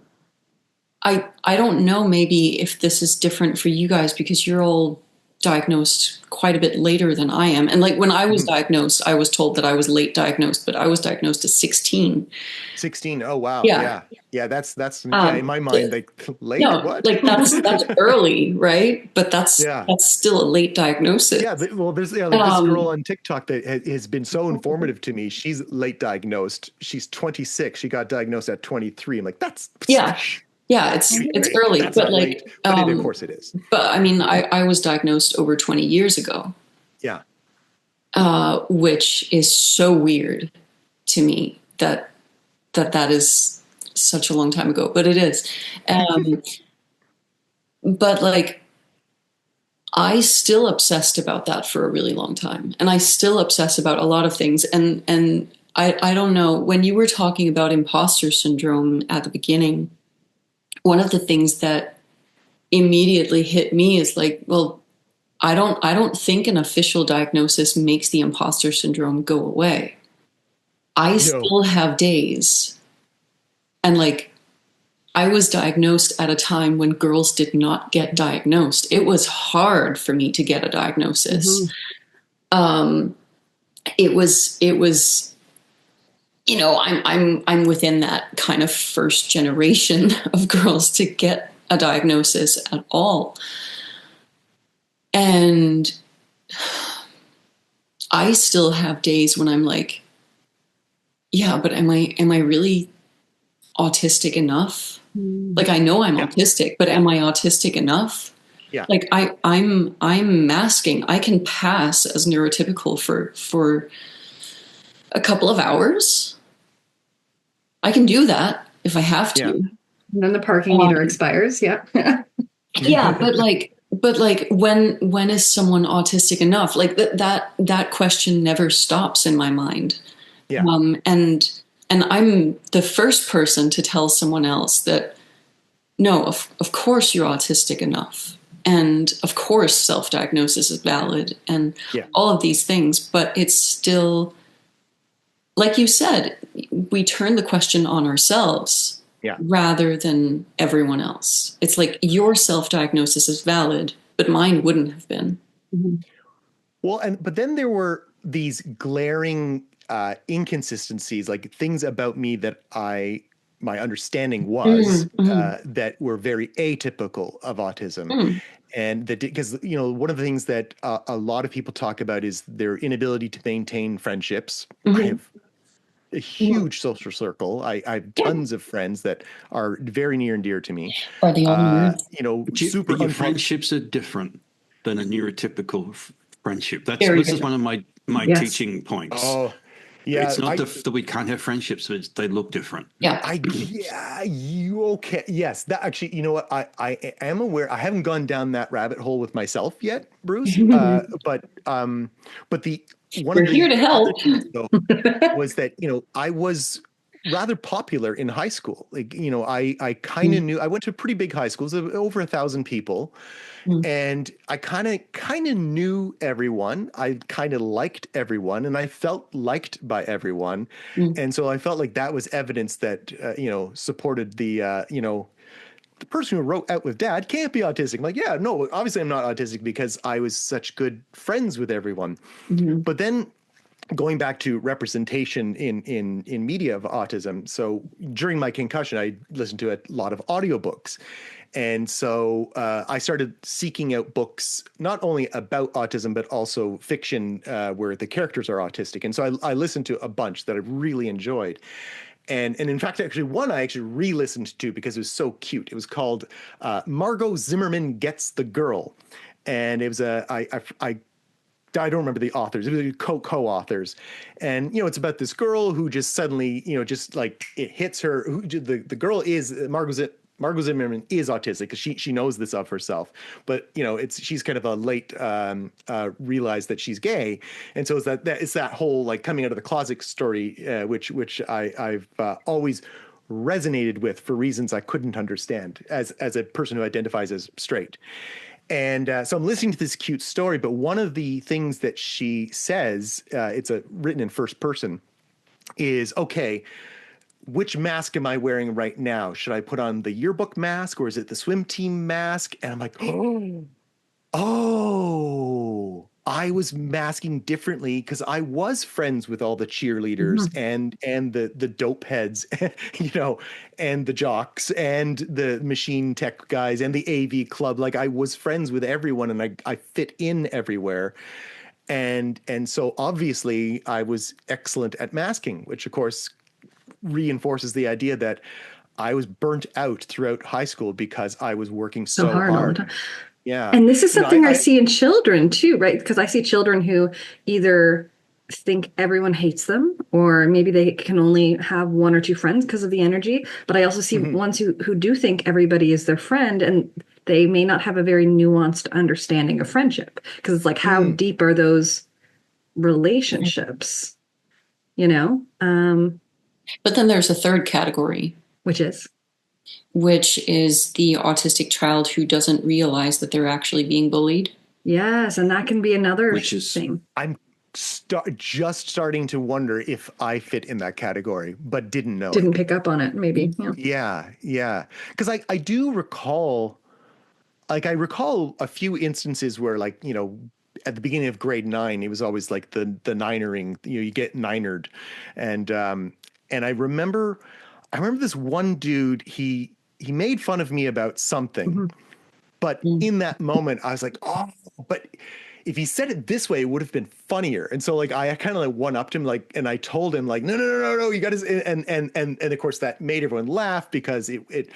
don't know maybe if this is different for you guys because you're all diagnosed quite a bit later than I am. And like when I was diagnosed, I was told that I was late diagnosed, but I was diagnosed at 16. 16. Oh wow. Yeah. Yeah, that's in my mind like late. No, What? like that's early, right? But that's still a late diagnosis. Yeah, well, there's like this girl on TikTok that has been so informative to me. She's late diagnosed. She's 26. She got diagnosed at 23. I'm like, that's it's early, that's but like, late. But of course it is. But I mean, I was diagnosed over 20 years ago. Yeah, which is so weird to me that is such a long time ago, but it is. But like, I still obsessed about that for a really long time, and I still obsess about a lot of things. And I don't know, when you were talking about imposter syndrome at the beginning, one of the things that immediately hit me is like, well, I don't think an official diagnosis makes the imposter syndrome go away. I still have days, and like, I was diagnosed at a time when girls did not get diagnosed. It was hard for me to get a diagnosis. It was, I'm within that kind of first generation of girls to get a diagnosis at all. And I still have days when I'm like, yeah, but am I really autistic enough? Like, I know I'm autistic, but am I autistic enough? Yeah. Like I'm masking. I can pass as neurotypical for a couple of hours. I can do that. if I have to. Yeah. And then the parking meter expires. Yeah. Yeah, but like when is someone autistic enough? Like that question never stops in my mind. Yeah. And I'm the first person to tell someone else that no, of course you're autistic enough. And of course self-diagnosis is valid and all of these things, but it's still, like you said, we turn the question on ourselves rather than everyone else. It's like your self-diagnosis is valid, but mine wouldn't have been. Mm-hmm. Well, but then there were these glaring inconsistencies, like things about me that my understanding was that were very atypical of autism. And that, because, you know, one of the things that a lot of people talk about is their inability to maintain friendships. I have a huge social circle. I have tons of friends that are very near and dear to me. Are they all nerds? You know, But your friendships are different than a neurotypical friendship. This is one of my teaching points. Oh, yeah. It's not that we can't have friendships, but they look different. Yeah. You okay? Yes. That actually, you know what? I am aware. I haven't gone down that rabbit hole with myself yet, Bruce. But the one We're of the here to help. though, was that, you know, I was rather popular in high school. Like, you know, I kind of knew. I went to a pretty big high school, so over 1,000 people. And I kind of knew everyone. I kind of liked everyone, and I felt liked by everyone. And so I felt like that was evidence that you know, supported the you know, the person who wrote Out with Dad can't be autistic. I'm like, yeah, no, obviously I'm not autistic because I was such good friends with everyone. But then going back to representation in media of autism. So during my concussion, I listened to a lot of audiobooks. And so I started seeking out books, not only about autism, but also fiction where the characters are autistic. And so I listened to a bunch that I really enjoyed. And in fact, actually, one I actually re-listened to because it was so cute. It was called Margot Zimmerman Gets the Girl. And it was I don't remember the authors. It was co-authors. And, you know, it's about this girl who just suddenly, you know, just like it hits her. The girl is Margot Zimmerman is autistic because she knows this of herself, but you know, she's kind of a late realize that she's gay, and so it's that whole like coming out of the closet story, which I've always resonated with for reasons I couldn't understand as a person who identifies as straight. And so I'm listening to this cute story, but one of the things that she says, it's written in first person, is okay. Which mask am I wearing right now? Should I put on the yearbook mask or is it the swim team mask? And I'm like, oh, I was masking differently because I was friends with all the cheerleaders and the dope heads, you know, and the jocks and the machine tech guys and the AV club. Like I was friends with everyone and I fit in everywhere. And so obviously I was excellent at masking, which of course reinforces the idea that I was burnt out throughout high school because I was working so hard all the time. Yeah. And this is something I see in children too, right? Because I see children who either think everyone hates them or maybe they can only have one or two friends because of the energy. But I also see ones who do think everybody is their friend and they may not have a very nuanced understanding of friendship because it's like, how deep are those relationships, you know? But then there's a third category. Which is the autistic child who doesn't realize that they're actually being bullied. Yes, and that can be another thing. I'm just starting to wonder if I fit in that category, but didn't pick up on it, maybe. Yeah. Because I do recall, like I recall a few instances where, like, you know, at the beginning of grade 9, it was always like the ninering, you know, you get ninered. And I remember this one dude, he made fun of me about something, but in that moment I was like, oh, but if he said it this way, it would have been funnier. And so like, I kind of like one-upped him, like, and I told him like, no, you got to, and of course that made everyone laugh because it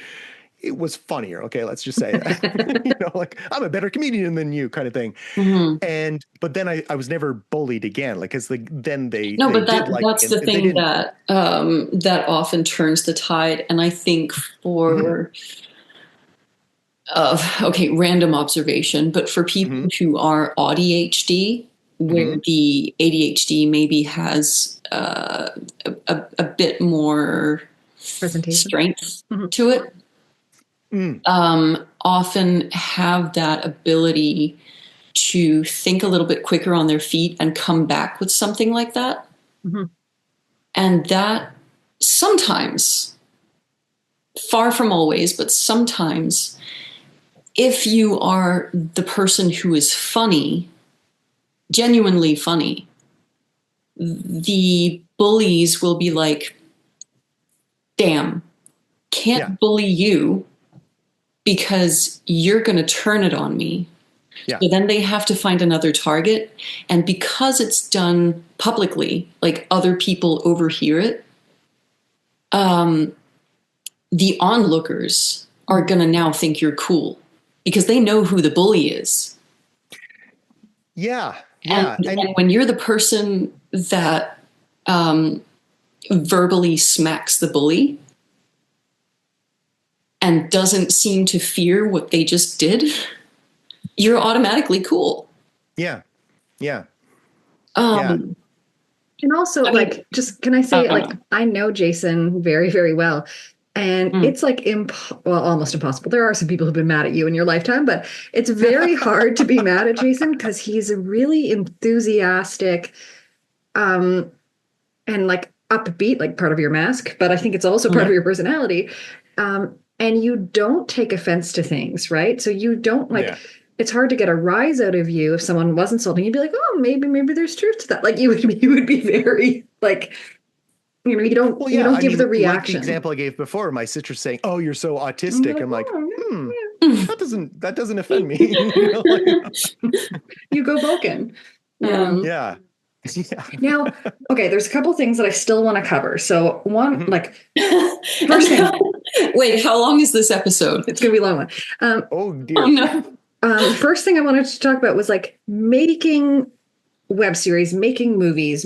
it was funnier. Okay, let's just say that. You know, like I'm a better comedian than you, kind of thing. But then I was never bullied again, like because then they No, but did like that's me, the and they thing didn't. that often turns the tide. And I think for okay, random observation, but for people who are ADHD, where the ADHD maybe has a bit more Presentation. strength to it, often have that ability to think a little bit quicker on their feet and come back with something like that. And that sometimes, far from always, but sometimes, if you are the person who is funny, genuinely funny, the bullies will be like, damn, can't bully you because you're going to turn it on me. Yeah. So then they have to find another target. And because it's done publicly, like other people overhear it, the onlookers are going to now think you're cool because they know who the bully is. Yeah. And when you're the person that verbally smacks the bully and doesn't seem to fear what they just did, you're automatically cool. Yeah. And also, like, just can I say, like, I know Jason very, very well. And it's like, well, almost impossible. There are some people who've been mad at you in your lifetime, but it's very hard to be mad at Jason because he's a really enthusiastic and like upbeat, like part of your mask. But I think it's also part of your personality. And you don't take offense to things, right? So you don't like. It's hard to get a rise out of you if someone was insulting. You'd be like, oh, maybe there's truth to that. Like you would be very like, you know, you don't give the reaction. Like the example I gave before, my sister saying, "Oh, you're so autistic." I'm like, that doesn't offend me. You know, like, you go Vulcan. Yeah. Now, okay, there's a couple things that I still want to cover. So one, like, first thing. Wait, how long is this episode? It's gonna be a long one. Oh dear. Oh no. First thing I wanted to talk about was like making web series, making movies,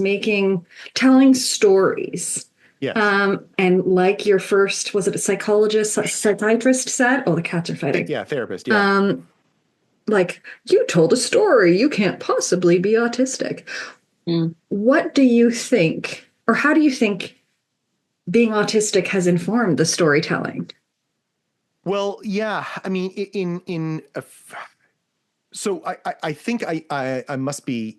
telling stories. Yes. And like your first, was it a psychiatrist said? Oh, the cats are fighting. Yeah, therapist. Yeah. Like you told a story. You can't possibly be autistic. What do you think, or how do you think being autistic has informed the storytelling? Well, yeah. I mean, so I think I must be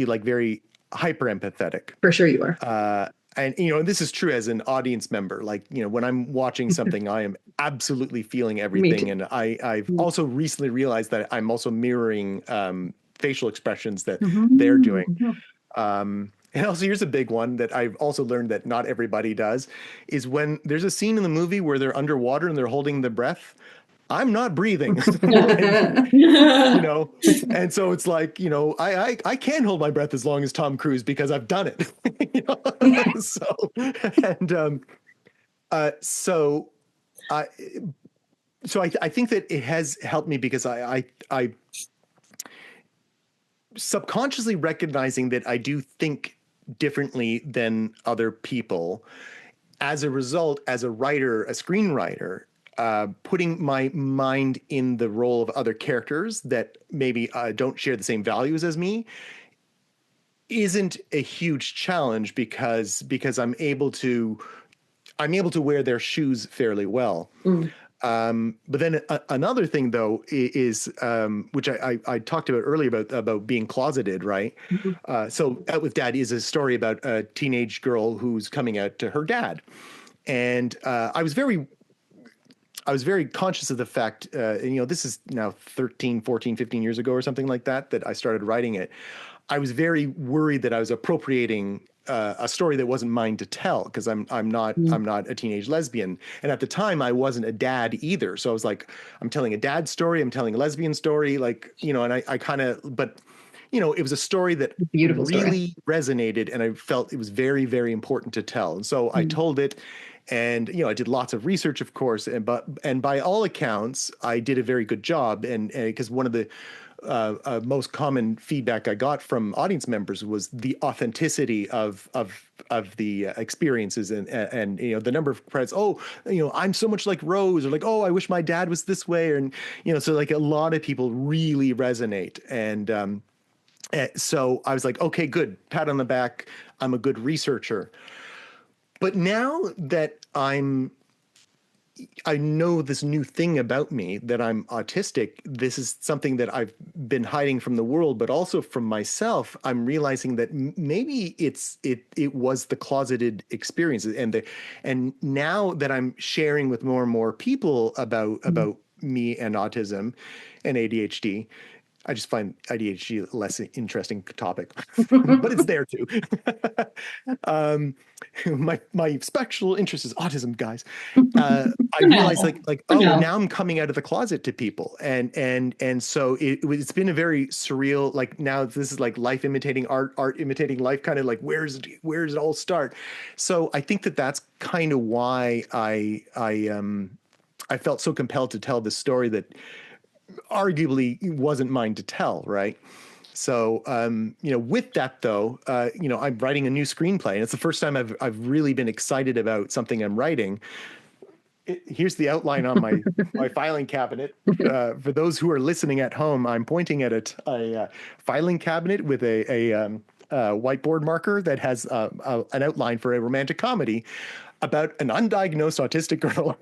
like very hyper empathetic. For sure you are. And you know, this is true as an audience member. Like, you know, when I'm watching something, I am absolutely feeling everything. And I've also recently realized that I'm also mirroring facial expressions that they're doing. And also, here's a big one that I've also learned that not everybody does, is when there's a scene in the movie where they're underwater and they're holding their breath. I'm not breathing, you know? And so it's like, you know, I can hold my breath as long as Tom Cruise because I've done it. You know? So I think that it has helped me because I subconsciously recognizing that I do think differently than other people. As a result, as a writer, a screenwriter, putting my mind in the role of other characters that maybe don't share the same values as me isn't a huge challenge because I'm able to wear their shoes fairly well. But then another thing, though, is which I talked about earlier about being closeted, right? So Out with Dad is a story about a teenage girl who's coming out to her dad. And I was very conscious of the fact, and, you know, this is now 13, 14, 15 years ago or something like that I started writing it. I was very worried that I was appropriating a story that wasn't mine to tell because I'm not a teenage lesbian, and at the time I wasn't a dad either. So I was like, I'm telling a dad story, I'm telling a lesbian story, like, you know, and I kind of, but you know, it was a story that really resonated, and I felt it was very, very important to tell, and so I told it. And, I did lots of research, of course, and by all accounts, I did a very good job. And because one of the most common feedback I got from audience members was the authenticity of the experiences, and the number of credits. Oh, I'm so much like Rose, or like, oh, I wish my dad was this way, and so like a lot of people really resonate. And so I was like, okay, good, pat on the back. I'm a good researcher. But now that I know this new thing about me, that I'm autistic. This is something that I've been hiding from the world, but also from myself. I'm realizing that maybe it was the closeted experiences, and now that I'm sharing with more and more people about me and autism and ADHD. I just find ADHD a less interesting topic, but it's there too. My special interest is autism, guys. I realized now I'm coming out of the closet to people, and so it's been a very surreal. Like now this is like life imitating art, art imitating life, kind of like where's it all start? So I think that's kind of why I felt so compelled to tell this story that arguably wasn't mine to tell, right? So, with that though, I'm writing a new screenplay, and it's the first time I've really been excited about something I'm writing. Here's the outline on my filing cabinet. For those who are listening at home, I'm pointing at a filing cabinet with a whiteboard marker that has an outline for a romantic comedy about an undiagnosed autistic girl.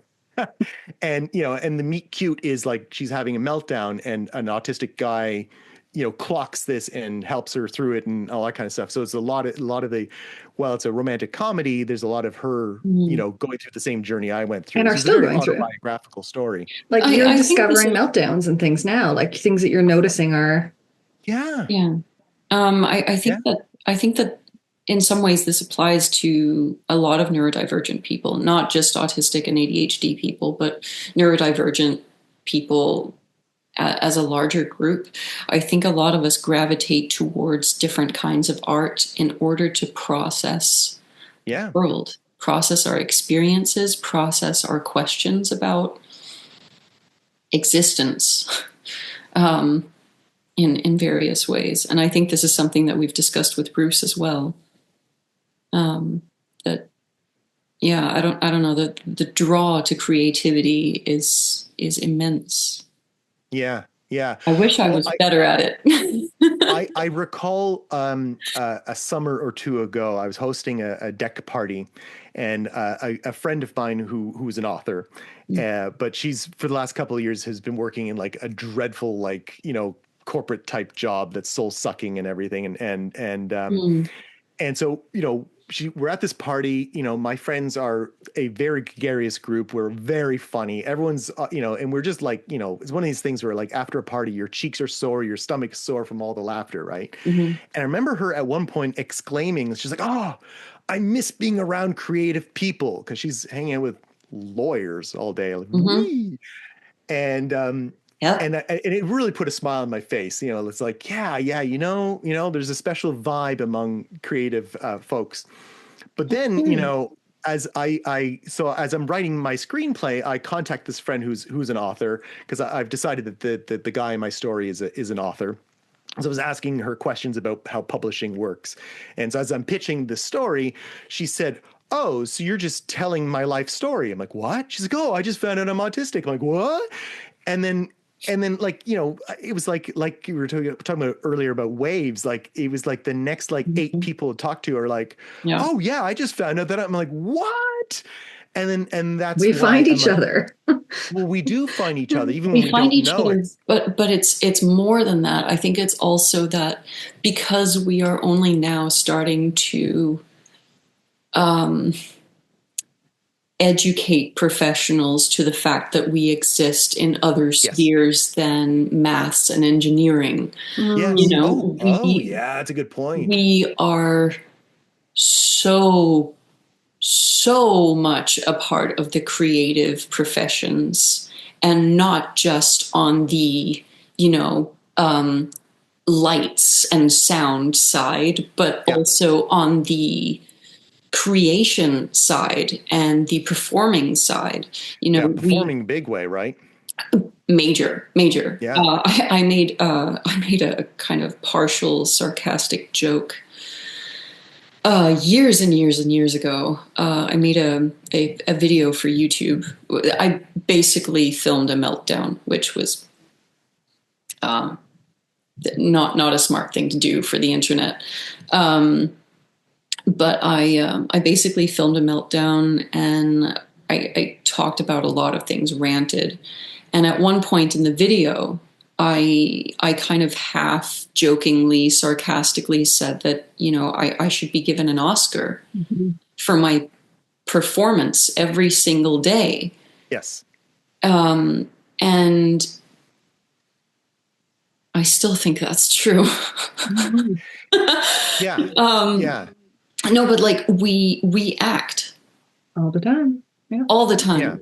And the meet cute is like she's having a meltdown, and an autistic guy clocks this and helps her through it and all that kind of stuff. So it's a lot of the, while it's a romantic comedy, there's a lot of her going through the same journey I went through. And are it's still a very going through autobiographical story. Like you're discovering meltdowns and things now, like things that you're noticing are I think that in some ways this applies to a lot of neurodivergent people, not just autistic and ADHD people, but neurodivergent people as a larger group. I think a lot of us gravitate towards different kinds of art in order to process the world, process our experiences, process our questions about existence in various ways. And I think this is something that we've discussed with Bruce as well. I don't know, the draw to creativity is immense. Yeah. I wish I was better at it. I recall a summer or two ago, I was hosting a deck party, and a friend of mine who's an author, but she's for the last couple of years has been working in like a dreadful corporate type job that's soul sucking and everything, and so we're at this party. My friends are a very gregarious group. We're very funny. Everyone's, and we're just like, it's one of these things where like after a party, your cheeks are sore, your stomach's sore from all the laughter, right? Mm-hmm. And I remember her at one point exclaiming, she's like, "Oh, I miss being around creative people," because she's hanging out with lawyers all day. Like, mm-hmm. And it really put a smile on my face. It's like, there's a special vibe among creative folks. But then, as as I'm writing my screenplay, I contact this friend who's an author, because I've decided that the guy in my story is an author. So I was asking her questions about how publishing works. And so as I'm pitching the story, she said, "Oh, so you're just telling my life story." I'm like, "What?" She's like, "Oh, I just found out I'm autistic." I'm like, "What?" And then it was like you were talking about earlier about waves. Like it was like the next 8 people to talk to are like, "Oh yeah, I just found out that." I'm like, "What?" And that's we find each other. Well, we do find each other, even when we find each other. But it's more than that. I think it's also that because we are only now starting to educate professionals to the fact that we exist in other spheres than maths and engineering. Yes. Yeah, that's a good point. We are so much a part of the creative professions, and not just on the, lights and sound side, but also on the creation side and the performing side. You know, performing big way, right? Major. Yeah. I made a kind of partial sarcastic joke years and years and years ago. I made a video for YouTube. I basically filmed a meltdown, which was not a smart thing to do for the internet. But I basically filmed a meltdown, and I talked about a lot of things, ranted. And at one point in the video, I kind of half jokingly, sarcastically said that, you know, I should be given an Oscar for my performance every single day. Yes. And I still think that's true. Yeah. Yeah. No, but like we act All the time. Yeah. all the time. Yeah.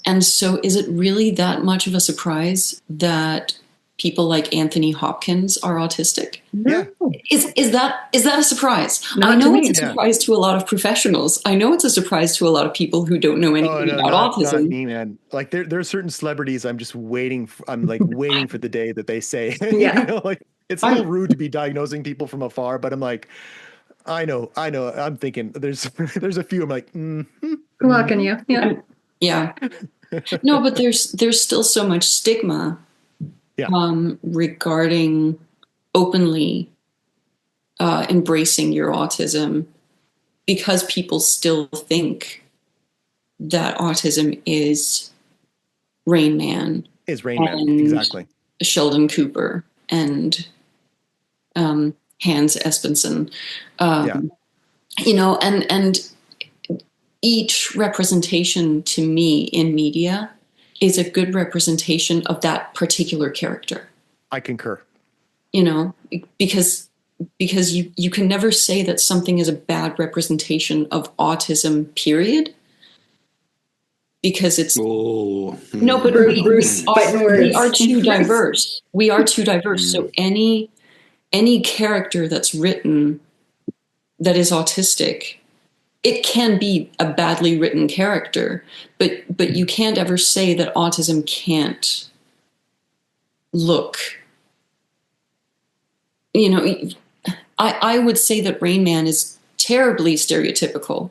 And so is it really that much of a surprise that people like Anthony Hopkins are autistic? Yeah. Is that a surprise? Not I to know me. it's a surprise to a lot of professionals. I know it's a surprise to a lot of people who don't know anything about autism. Not me, man. Like there are certain celebrities I'm just waiting for, I'm like waiting for the day that they say, Yeah. you know, like it's a little rude to be diagnosing people from afar, but I'm like, I know. I'm thinking there's a few I'm like, Good luck on you. Yeah. Yeah. No, but there's still so much stigma regarding openly embracing your autism, because people still think that autism is Rain Man. Exactly. Sheldon Cooper and Hans Espenson. You know, and each representation to me in media is a good representation of that particular character. I concur. You know, because you can never say that something is a bad representation of autism, period. Because it's no, but we are too diverse. We are too diverse. So any character that's written that is autistic, it can be a badly written character, but you can't ever say that autism can't look. You know, I would say that Rain Man is terribly stereotypical.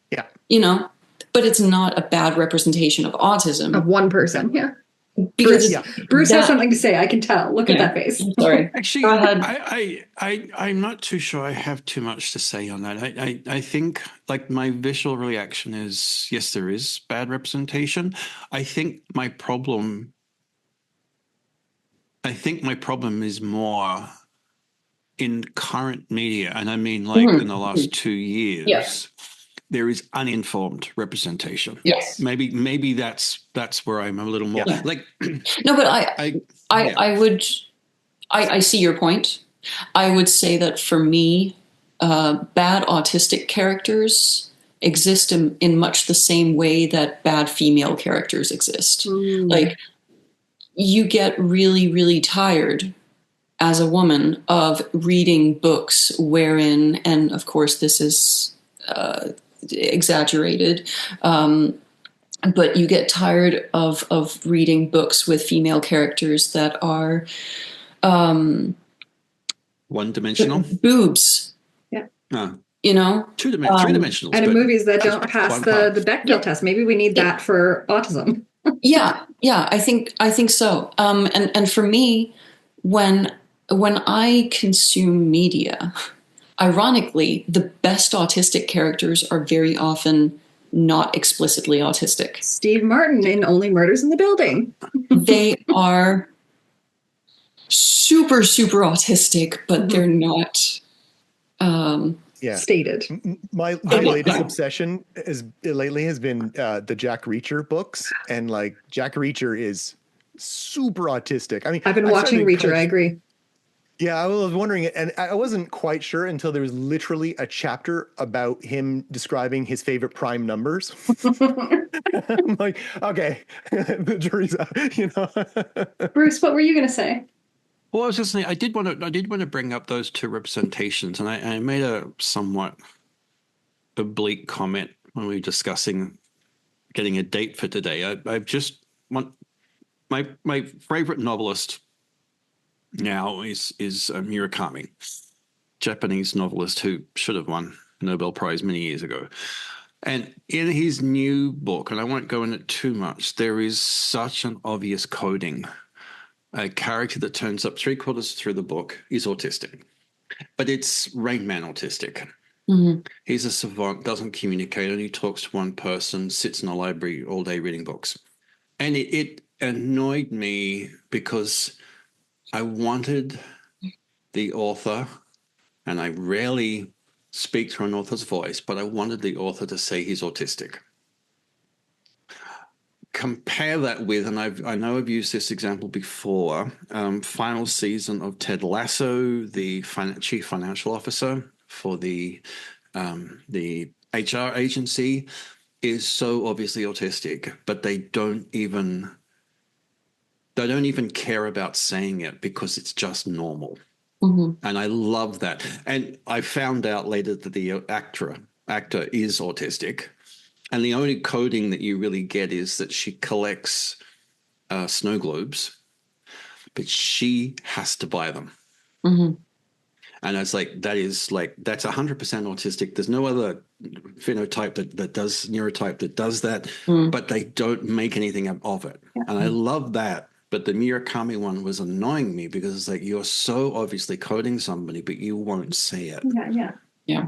Yeah. You know, but it's not a bad representation of autism. Of one person, yeah. Because Bruce has something to say. I can tell. Look at that face. Sorry. Actually, go ahead. I'm not too sure I have too much to say on that. I think like my visual reaction is, yes, there is bad representation. I think my problem is more in current media, and I mean like in the last 2 years. Yes. There is uninformed representation. Yes. Maybe that's where I'm a little more like. No, but I see your point. I would say that for me, bad autistic characters exist in much the same way that bad female characters exist. Like, you get really, really tired as a woman of reading books wherein, and of course this is exaggerated, but you get tired of reading books with female characters that are one-dimensional boobs. Yeah. You know, three-dimensional, and in movies that don't pass the Bechdel test. Maybe we need that for autism. yeah, I think so. And for me, when I consume media, ironically, the best autistic characters are very often not explicitly autistic. Steve Martin in Only Murders in the Building. They are super, super autistic, but they're not stated. My latest obsession lately has been the Jack Reacher books, and like Jack Reacher is super autistic. I mean, I've been watching Reacher. I agree. Yeah, I was wondering, and I wasn't quite sure until there was literally a chapter about him describing his favorite prime numbers. I'm like, okay, the jury's out, you know. Bruce, what were you going to say? Well, I was just saying, I did want to bring up those two representations, and I made a somewhat oblique comment when we were discussing getting a date for today. I just want my favorite novelist now is Murakami, Japanese novelist who should have won a Nobel Prize many years ago. And in his new book, and I won't go into it too much, there is such an obvious coding. A character that turns up 3/4 through the book is autistic, but it's Rain Man autistic. Mm-hmm. He's a savant, doesn't communicate, only talks to one person, sits in a library all day reading books. And it annoyed me because I wanted the author, and I rarely speak through an author's voice, but I wanted the author to say he's autistic. Compare that with, and I know I've used this example before, final season of Ted Lasso, the chief financial officer for the HR agency is so obviously autistic, but they don't even care about saying it because it's just normal. Mm-hmm. And I love that. And I found out later that the actor is autistic. And the only coding that you really get is that she collects snow globes, but she has to buy them. Mm-hmm. And it's like, that's 100% autistic. There's no other phenotype that does neurotype that does that, but they don't make anything of it. Yeah. And I love that. But the Murakami one was annoying me because it's like, you're so obviously coding somebody, but you won't say it. Yeah.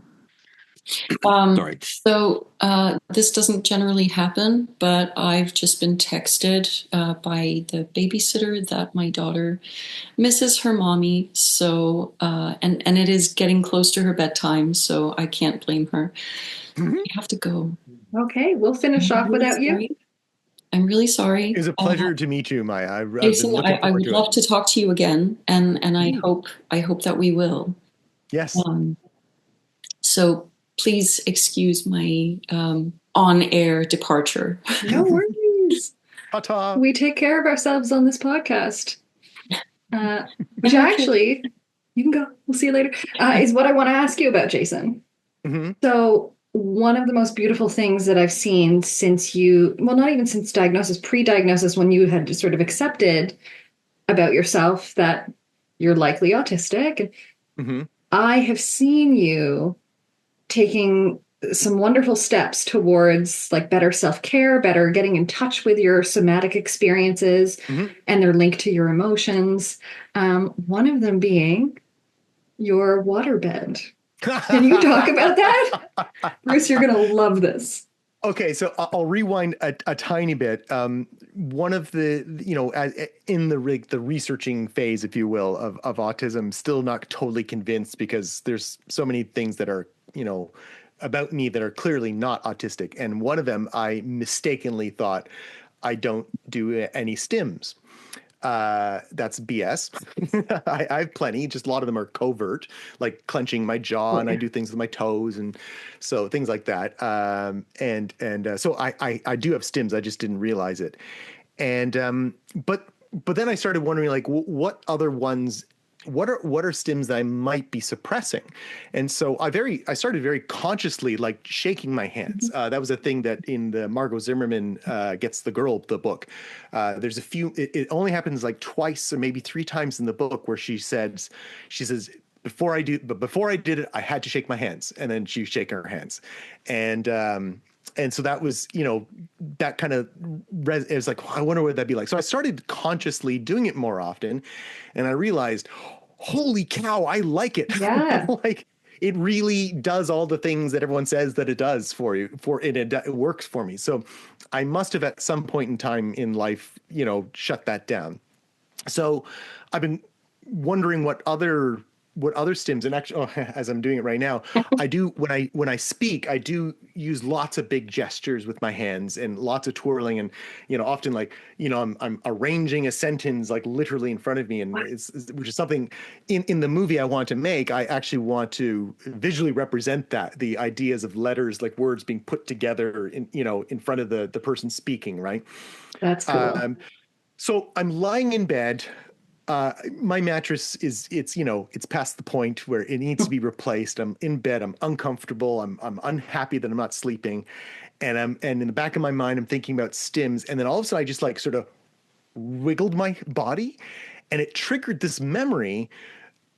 Sorry. So this doesn't generally happen, but I've just been texted by the babysitter that my daughter misses her mommy. So and it is getting close to her bedtime, so I can't blame her. Mm-hmm. I have to go. Okay, we'll finish off without you. I'm really sorry. It was a pleasure to meet you, Maja. Jason, I would love to talk to you again, and I hope that we will. Yes. So please excuse my on-air departure. No worries. Ta-ta. We take care of ourselves on this podcast. Which actually, you can go. We'll see you later. Is what I want to ask you about, Jason. Mm-hmm. So one of the most beautiful things that I've seen since not even since diagnosis, pre-diagnosis, when you had sort of accepted about yourself that you're likely autistic, mm-hmm. I have seen you taking some wonderful steps towards like better self-care, better getting in touch with your somatic experiences and their link to your emotions. One of them being your waterbed. Can you talk about that? Bruce, you're going to love this. Okay, so I'll rewind a tiny bit. One of the, in the researching phase, if you will, of autism, still not totally convinced because there's so many things that are, about me that are clearly not autistic. And one of them, I mistakenly thought I don't do any stims. That's BS. I have plenty, just a lot of them are covert, like clenching my jaw, and I do things with my toes, and so things like that. So I do have stims. I just didn't realize it. And but then I started wondering, like, what other ones? What are stims that I might be suppressing? And so I started very consciously like shaking my hands. That was a thing that in the Margot Zimmerman Gets the Girl, the book, there's a few, it only happens like twice or maybe 3 times in the book where she says, before I did it, I had to shake my hands, and then she shake her hands. And so that was, that kind of, it was like, I wonder what that'd be like. So I started consciously doing it more often, and I realized, holy cow, I like it. Yeah. Like, it really does all the things that everyone says that it does for you, it works for me. So I must have at some point in time in life, shut that down. So I've been wondering what other stims, and actually, as I'm doing it right now, I do, when I speak, I do use lots of big gestures with my hands and lots of twirling, and often like I'm arranging a sentence like literally in front of me, and which is something in the movie I want to make. I actually want to visually represent that, the ideas of letters, like words being put together in front of the person speaking, right? That's cool. So I'm lying in bed. My mattress it's past the point where it needs to be replaced. I'm in bed. I'm uncomfortable. I'm unhappy that I'm not sleeping, and in the back of my mind, I'm thinking about stims. And then all of a sudden, I just like sort of wiggled my body, and it triggered this memory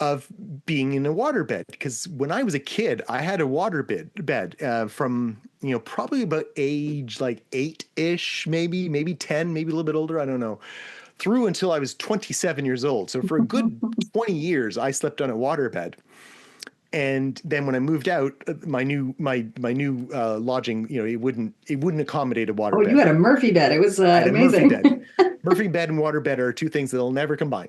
of being in a waterbed. Because when I was a kid, I had a waterbed from probably about age like 8-ish, maybe 10, maybe a little bit older. I don't know. Through until I was 27 years old. So for a good 20 years, I slept on a waterbed. And then when I moved out, my new lodging, it wouldn't accommodate a Oh, you waterbed. had a Murphy bed. It was I had a Murphy amazing. bed. Murphy bed and waterbed are two things that'll never combine.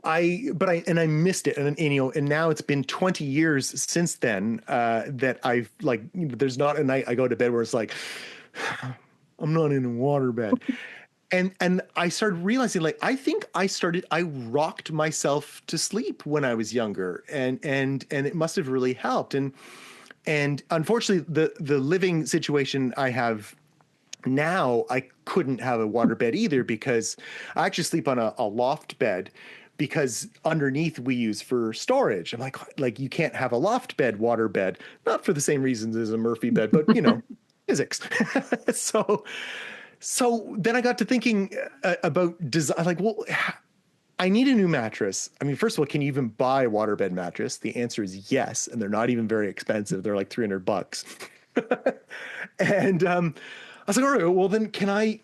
I missed it, and now it's been 20 years since then that I've like, there's not a night I go to bed where it's like, I'm not in a waterbed. And I started realizing, like, I think I rocked myself to sleep when I was younger, and it must have really helped. And unfortunately, the living situation I have now, I couldn't have a waterbed either, because I actually sleep on a loft bed, because underneath we use for storage. I'm like you can't have a loft bed waterbed, not for the same reasons as a Murphy bed, but physics. So then I got to thinking about design. Like, well, I need a new mattress. I mean, first of all, can you even buy a waterbed mattress? The answer is yes, and they're not even very expensive. They're like $300. And I was like, all right, well then, can I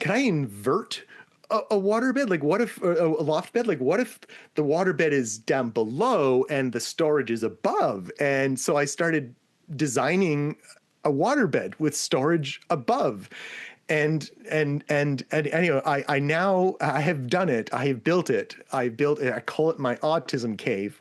invert a waterbed? Like, what if a loft bed? Like, what if the waterbed is down below and the storage is above? And so I started designing a waterbed with storage above. And anyway, I have done it. I have built it. I call it my autism cave.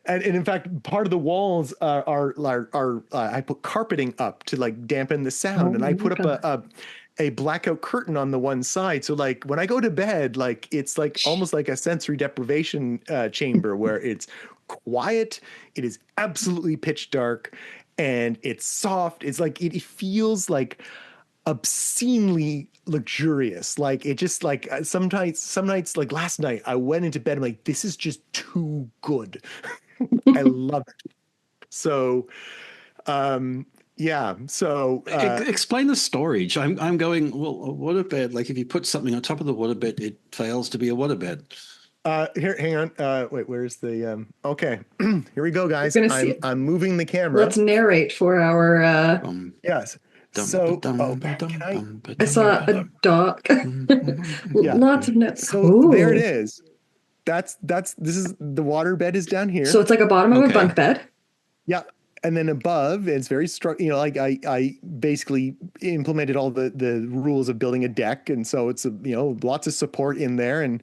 And in fact, part of the walls are I put carpeting up to like dampen the sound, and I put up a blackout curtain on the one side. So like when I go to bed, like it's like almost like a sensory deprivation chamber, where it's quiet, it is absolutely pitch dark, and it's soft. It's like it feels like obscenely luxurious. Like it just like some nights like last night, I went into bed, I'm like, this is just too good. I love it. So yeah. So Explain the storage. I'm going, well, a waterbed, like if you put something on top of the waterbed, it fails to be a waterbed. Here, hang on. Wait, where's the okay. Here we go, guys. See I'm moving the camera. Let's narrate for our yes. So I saw a dog. Lots of notes. So there it is. This is the waterbed is down here. So it's like a bottom of a bunk bed. Yeah. And then above, it's very like I basically implemented all the rules of building a deck. And so it's, lots of support in there. And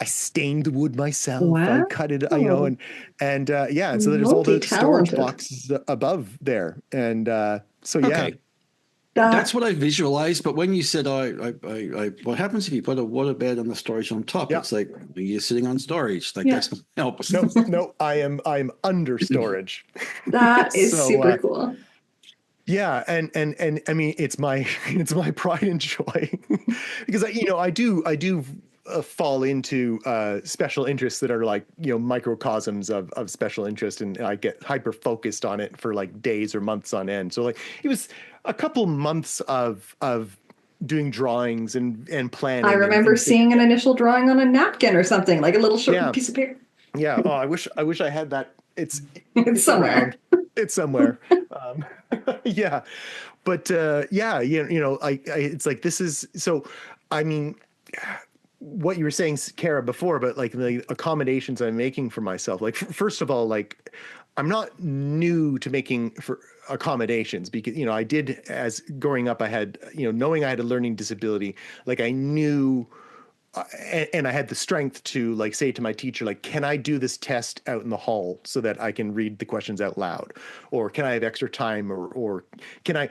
I stained the wood myself. Wow. I cut it, and so there's all the storage boxes above there. And so, yeah. Okay. That's what I visualized. But when you said, what happens if you put a waterbed and the storage on top? It's like you're sitting on storage. Like that's not help. No, I'm under storage. That is super cool. Yeah, and I mean it's my pride and joy because I do fall into special interests that are like microcosms of special interest, and I get hyper focused on it for like days or months on end. So like it was a couple months of doing drawings and planning. I remember seeing an initial drawing on a napkin or something, like a little short piece of paper. Yeah. Oh, I wish I had that. It's somewhere. It's somewhere. Yeah. But it's like this is so. I mean, what you were saying, Kara, before, but like the accommodations I'm making for myself. Like first of all, like I'm not new to making for accommodations because I did, as growing up, I had knowing I had a learning disability, like I knew. And I had the strength to like say to my teacher, like, can I do this test out in the hall so that I can read the questions out loud, or can I have extra time, or can I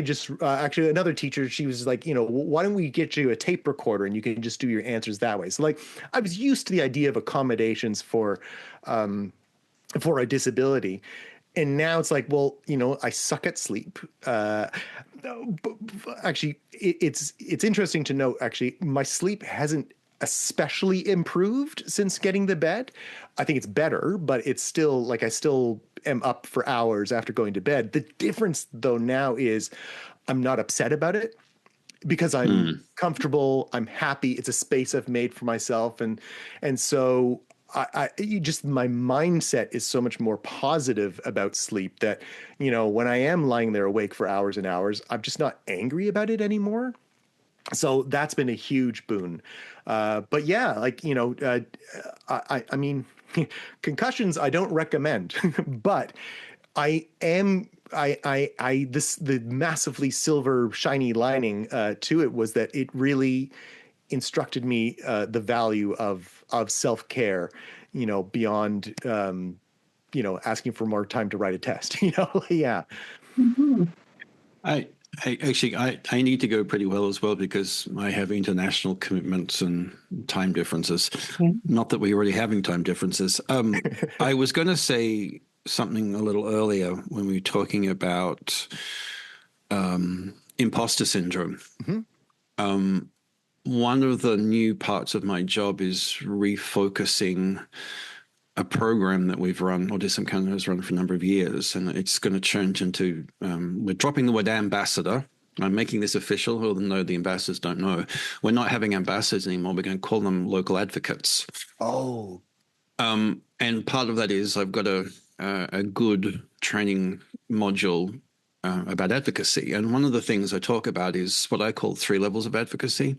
just actually another teacher, she was like, why don't we get you a tape recorder and you can just do your answers that way. So like I was used to the idea of accommodations for a disability. and now it's like, well, I suck at sleep. Actually, it's interesting to note, actually, my sleep hasn't especially improved since getting the bed. I think it's better, but it's still like I still am up for hours after going to bed. The difference though now is I'm not upset about it because I'm comfortable, I'm happy. It's a space I've made for myself. And so my mindset is so much more positive about sleep that, when I am lying there awake for hours and hours, I'm just not angry about it anymore. So that's been a huge boon. But yeah, like, I mean, concussions, I don't recommend, but the massively silver shiny lining to it was that it really instructed me the value of self-care, beyond, asking for more time to write a test, yeah. Mm-hmm. I need to go pretty well as well because I have international commitments and time differences. Okay. Not that we're already having time differences. I was going to say something a little earlier when we were talking about imposter syndrome. Mm-hmm. One of the new parts of my job is refocusing a program that we've run, Autism Canada has run for a number of years, and it's going to change into, we're dropping the word ambassador. I'm making this official, although the ambassadors don't know. We're not having ambassadors anymore. We're going to call them local advocates. Oh. And part of that is I've got a good training module about advocacy. And one of the things I talk about is what I call 3 levels of advocacy.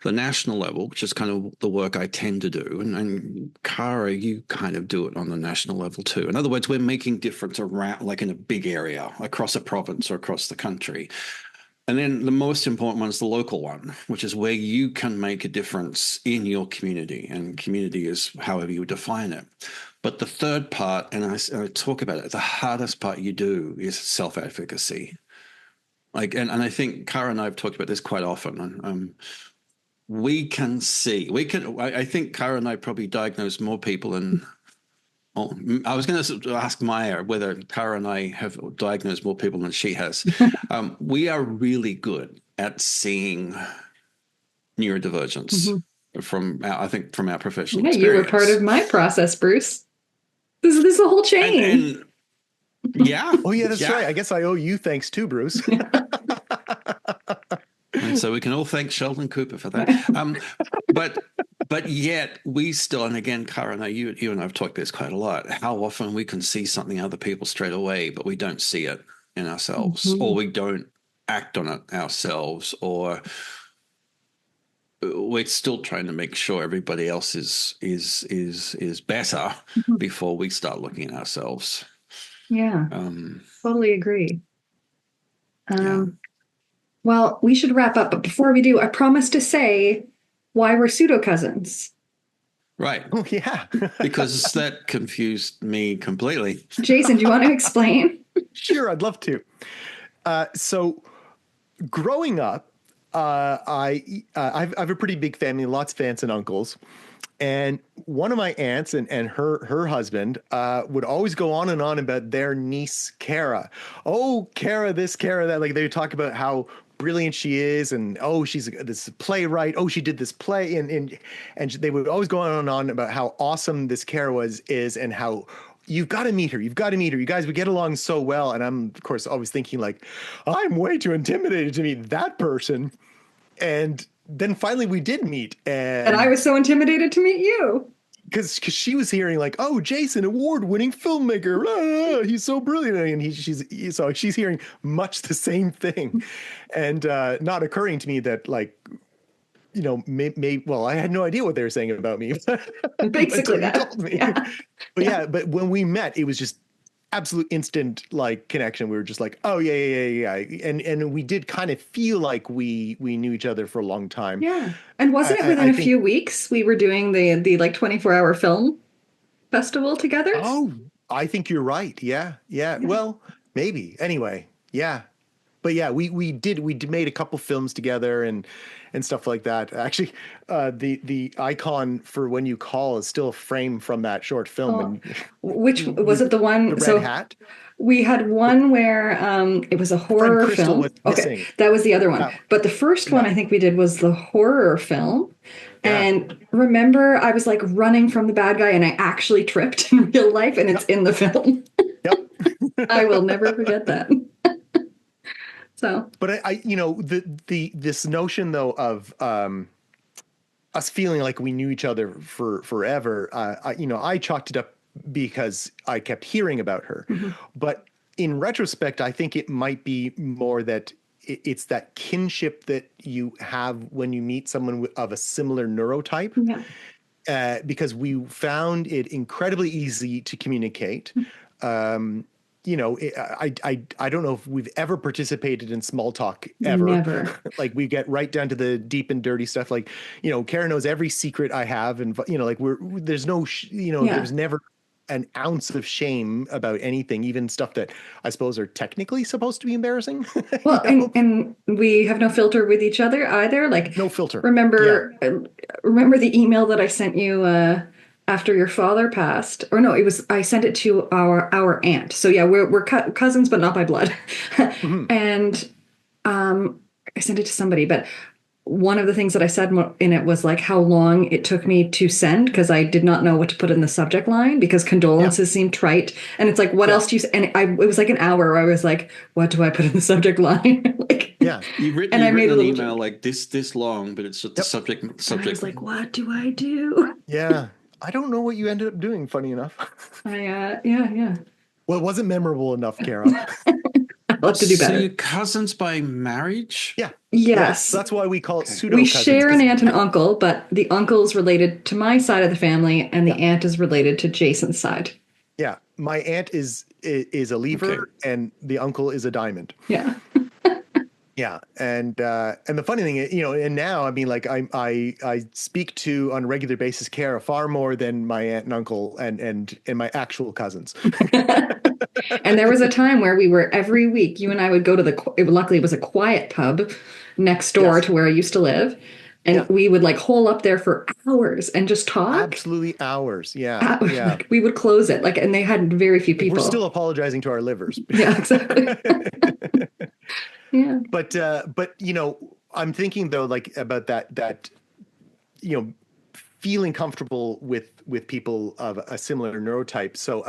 The national level, which is kind of the work I tend to do. And Cara, you kind of do it on the national level too. In other words, we're making difference around, like in a big area, across a province or across the country. And then the most important one is the local one, which is where you can make a difference in your community. And community is however you define it. But the third part, and I talk about it, the hardest part you do is self-advocacy. And I think Cara and I have talked about this quite often. I think Cara and I probably diagnose more people than, I was going to ask Maja whether Cara and I have diagnosed more people than she has. We are really good at seeing neurodivergence from our professional experience. You were part of my process, Bruce. This is a whole chain. Yeah. Oh yeah, that's right. I guess I owe you thanks too, Bruce. And so we can all thank Sheldon Cooper for that. But yet we still, and again, Cara and I, you and I have talked about this quite a lot, how often we can see something in other people straight away, but we don't see it in ourselves, or we don't act on it ourselves, or we're still trying to make sure everybody else is better before we start looking at ourselves. Yeah, totally agree. Well, we should wrap up, but before we do, I promise to say why we're pseudo cousins. Right. Oh, yeah. Because that confused me completely. Jason, do you want to explain? Sure, I'd love to. So growing up, I have a pretty big family, lots of aunts and uncles. And one of my aunts and her husband would always go on and on about their niece, Cara. Oh, Cara, this, Cara, that. Like they would talk about how brilliant she is, and oh, she's this playwright. Oh, she did this play, and they would always go on and on about how awesome this Cara is, and how you've got to meet her. You've got to meet her. You guys would get along so well. And I'm, of course, always thinking like, I'm way too intimidated to meet that person. And then finally we did meet. And I was so intimidated to meet you. Because she was hearing like, oh, Jason, award-winning filmmaker, he's so brilliant, and she's hearing much the same thing, and not occurring to me that like, well, I had no idea what they were saying about me. Basically, that. You told me. Yeah. But when we met, it was just absolute instant like connection. We were just like, oh yeah, and we did kind of feel like we knew each other for a long time. Yeah, and wasn't it within a few weeks we were doing the like 24-hour film festival together? Oh, I think you're right. Yeah. Well, maybe. Anyway, yeah. but yeah, we made a couple films together and stuff like that. Actually, the icon for When You Call is still a frame from that short film, Oh, and which was with it? The the one? red So hat. we had one where it was a Friend horror Crystal film. was Okay, missing. that was the other one. That, But the first one yeah, I think we did was the horror film. yeah, And remember, I was like running from the bad guy and I actually tripped in real life, and it's yep, in the film. yep. I will never forget that. So, But this notion though of us feeling like we knew each other for forever, I chalked it up because I kept hearing about her. mhm. But in retrospect, I think it might be more that it's that kinship that you have when you meet someone of a similar neurotype, Yeah. because we found it incredibly easy to communicate. Um, I don't know if we've ever participated in small talk ever. Never. Like we get right down to the deep and dirty stuff. Like, Kara knows every secret I have, and like there's no, there Yeah. was never an ounce of shame about anything, even stuff that I suppose are technically supposed to be embarrassing. you Well, know, and we have no filter with each other either. Like, no filter. Yeah. remember the email that I sent you after your father passed? Or no, it was I sent it to our aunt. So yeah, we're cousins, but not by blood. Mhm. And I sent it to somebody, but one of the things that I said in it was like how long it took me to send because I did not know what to put in the subject line because Yeah. condolences seemed trite. And it's like, what Yeah. else do you? It was like an hour where I was like, what do I put in the subject line? Like, Yeah. You've written and I you've made written a an little email joke. like this long, but it's just the Yep. subject And I was subject. like, what do I do? Yeah. I don't know what you ended up doing, funny enough. Yeah. Well, it wasn't memorable enough, Kara. I'll have to do So better. you're cousins by marriage? Yeah. Yeah. So Yes. that's why we call it Okay. pseudo We cousins. share an aunt and uncle, but the uncle's related to my side of the family, and the Yeah. aunt is related to Jason's side. Yeah. My aunt is a lever, Okay. and the uncle is a diamond. Yeah. Yeah. And the funny thing is, and now I mean, like I speak to on a regular basis Kara far more than my aunt and uncle and my actual cousins. And there was a time where we were every week, you and I would go to luckily it was a quiet pub next door Yes. to where I used to live. Yeah. And we would like hole up there for hours and just talk. Absolutely hours. Yeah. Yeah. Like, we would close it like, and they had very few Like, we're people. still apologizing to our livers. Yeah, exactly. Yeah. But I'm thinking though, like about that feeling comfortable with people of a similar neurotype. So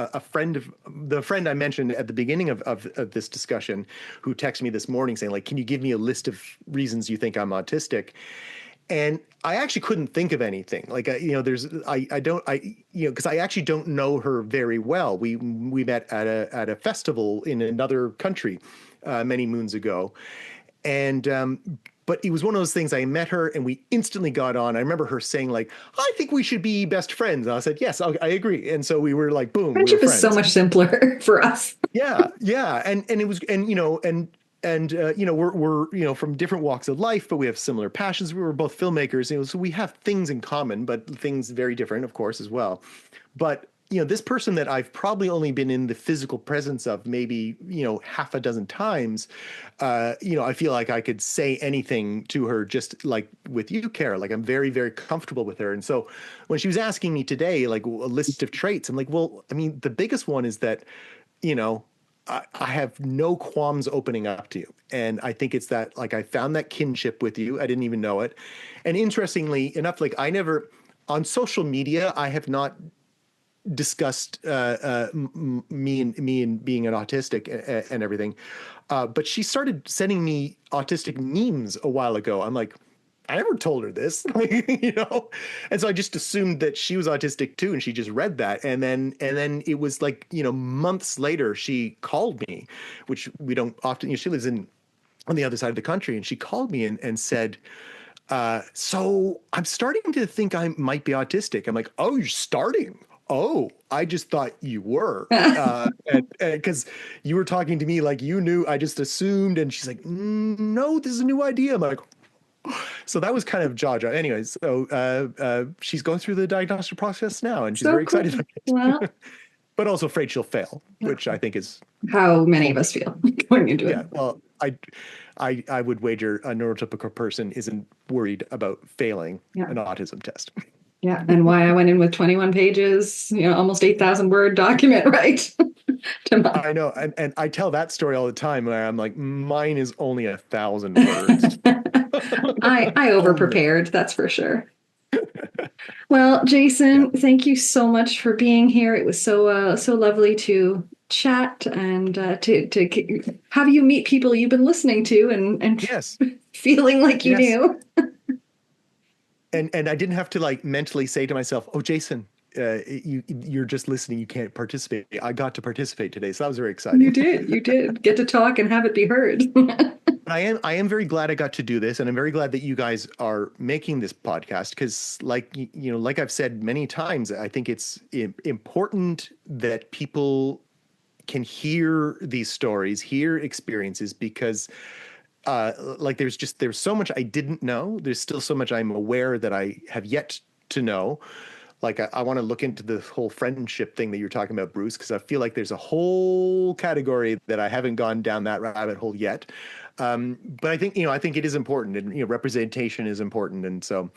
the friend I mentioned at the beginning of this discussion, who texted me this morning saying like, can you give me a list of reasons you think I'm autistic? And I actually couldn't think of anything. Like, because I actually don't know her very well. We met at a festival in another country many moons ago, and but it was one of those things. I met her and we instantly got on. I remember her saying like, "I think we should be best friends." And I said, "Yes, I agree." And so we were like, "Boom, we were Friendship is so friends." much simpler for us. Yeah, yeah, and it was, we're from different walks of life, but we have similar passions. We were both filmmakers, so we have things in common, but things very different, of course, as well. But this person that I've probably only been in the physical presence of maybe half a dozen times, I feel like I could say anything to her, just like with you, Kara. Like I'm very, very comfortable with her. And so when she was asking me today, like a list of traits, I'm like, well, I mean, the biggest one is that I have no qualms opening up to you. And I think it's that, like, I found that kinship with you. I didn't even know it. And interestingly enough, like on social media, I have not discussed me and being an autistic and everything. But she started sending me autistic memes a while ago. I'm like, I never told her this, and so I just assumed that she was autistic too, and she just read that, and then it was like months later she called me, which we don't often. She lives on the other side of the country, and she called me and said, "So I'm starting to think I might be autistic." I'm like, "Oh, you're starting." Oh, I just thought you were, and because you were talking to me like you knew, I just assumed. And she's like, "No, this is a new idea." I'm like, so that was kind of jaw. Anyways, so she's going through the diagnostic process now, and she's So very cool. excited about it. Well, but also afraid she'll fail, which I think is how many of us feel going into it. Yeah, well, I would wager a neurotypical person isn't worried about failing an autism test. Yeah, and why I went in with 21 pages, almost 8,000 word document, right? I know, and I tell that story all the time where I'm like, mine is only 1,000 words. I over prepared, that's for sure. Well, Jason, thank you so much for being here. It was so lovely to chat and to have you meet people you've been listening to and yes, feeling like you knew. And I didn't have to like mentally say to myself, "Oh, Jason, you're just listening. You can't participate." I got to participate today, so that was very exciting. You did get to talk and have it be heard. I am very glad I got to do this, and I'm very glad that you guys are making this podcast because, like like I've said many times, I think it's important that people can hear these stories, hear experiences, because like there's so much I didn't know. There's still so much I'm aware that I have yet to know. Like I want to look into the whole friendship thing that you're talking about, Bruce, because I feel like there's a whole category that I haven't gone down that rabbit hole yet. But I think I think it is important, and representation is important, and so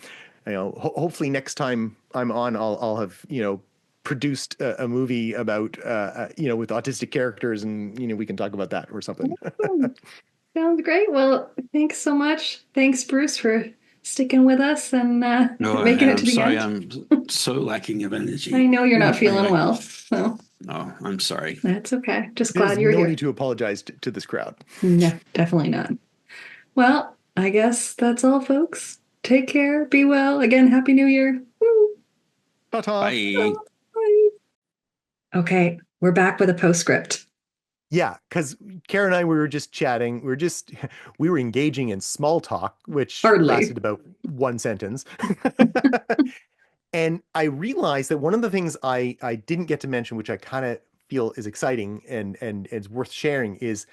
hopefully next time I'm on, I'll have produced a movie about with autistic characters, and we can talk about that or something. Sounds great. Well, thanks so much. Thanks, Bruce, for sticking with us and making it to the end. I'm so lacking of energy. I know you're not feeling well. So. No, I'm sorry. That's okay. Just glad you're here. There's no need to apologize to this crowd. No, definitely not. Well, I guess that's all, folks. Take care. Be well. Again, Happy New Year. Woo. Ta-ta. Bye. Bye. Okay, we're back with a postscript. Yeah, because Kara and I, we were just chatting. We were engaging in small talk, which lasted about one sentence. And I realized that one of the things I didn't get to mention, which I kind of feel is exciting and is worth sharing, is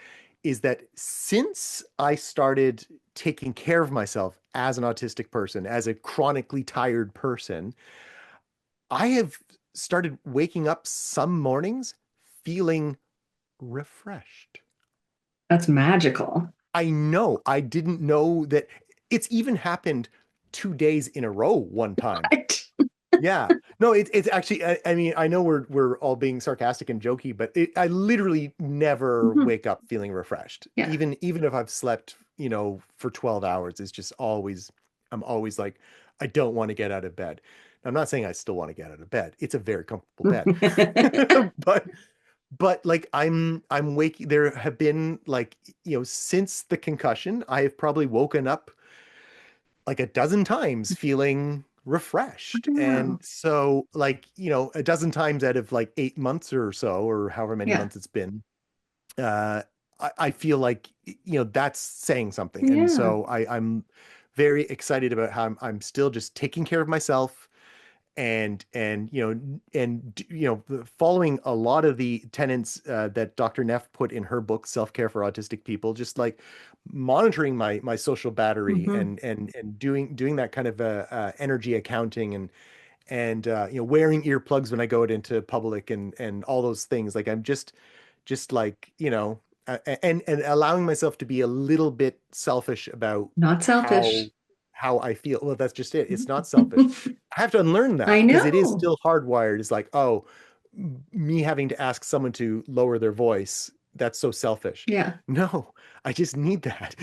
that since I started taking care of myself as an autistic person, as a chronically tired person, I have started waking up some mornings feeling refreshed. That's magical. I know. I didn't know that. It's even happened 2 days in a row one time. What? Yeah. No, it's actually, I mean, I know we're all being sarcastic and jokey, but I literally never wake up feeling refreshed. Yeah. Even if I've slept, for 12 hours, it's just I'm always like, I don't want to get out of bed. I'm not saying I still want to get out of bed. It's a very comfortable bed. But like I'm waking. There have been like, since the concussion, I have probably woken up like a dozen times feeling refreshed. And so like, a dozen times out of like 8 months or so, or however many months it's been, I feel like, that's saying something. And so I'm very excited about how I'm still just taking care of myself and following a lot of the tenets that Dr. Neff put in her book, Self-Care for Autistic People, just like monitoring my social battery and doing that kind of energy accounting and wearing earplugs when I go out into public and all those things. Like I'm just like, and allowing myself to be a little bit selfish about not selfish. How I feel. Well, that's just it. It's not selfish. I have to unlearn that because it is still hardwired. It's like, oh, me having to ask someone to lower their voice, that's so selfish. Yeah. No, I just need that.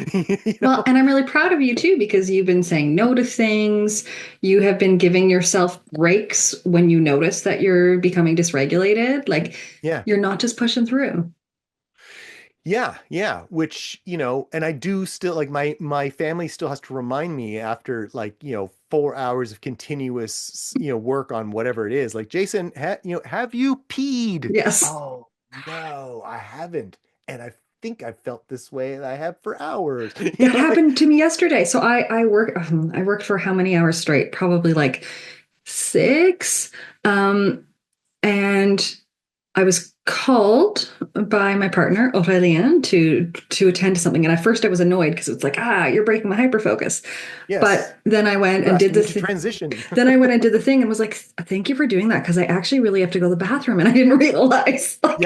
Well, and I'm really proud of you too, because you've been saying no to things. You have been giving yourself breaks when you notice that you're becoming dysregulated. Like, you're not just pushing through. Yeah. Which, and I do still like my family still has to remind me after like, 4 hours of continuous, work on whatever it is. Like, Jason, have you peed? Yes. Oh, no, I haven't. And I think I felt this way and I have for hours. That happened to me yesterday. So I worked for how many hours straight? Probably like 6. And I was called by my partner Aurélien to attend to something, and at first I was annoyed because it's like, you're breaking my hyperfocus. Yes. But then I went You're and did asking the me to transition. Then I went and did the thing and was like, thank you for doing that, because I actually really have to go to the bathroom and I didn't realize. No,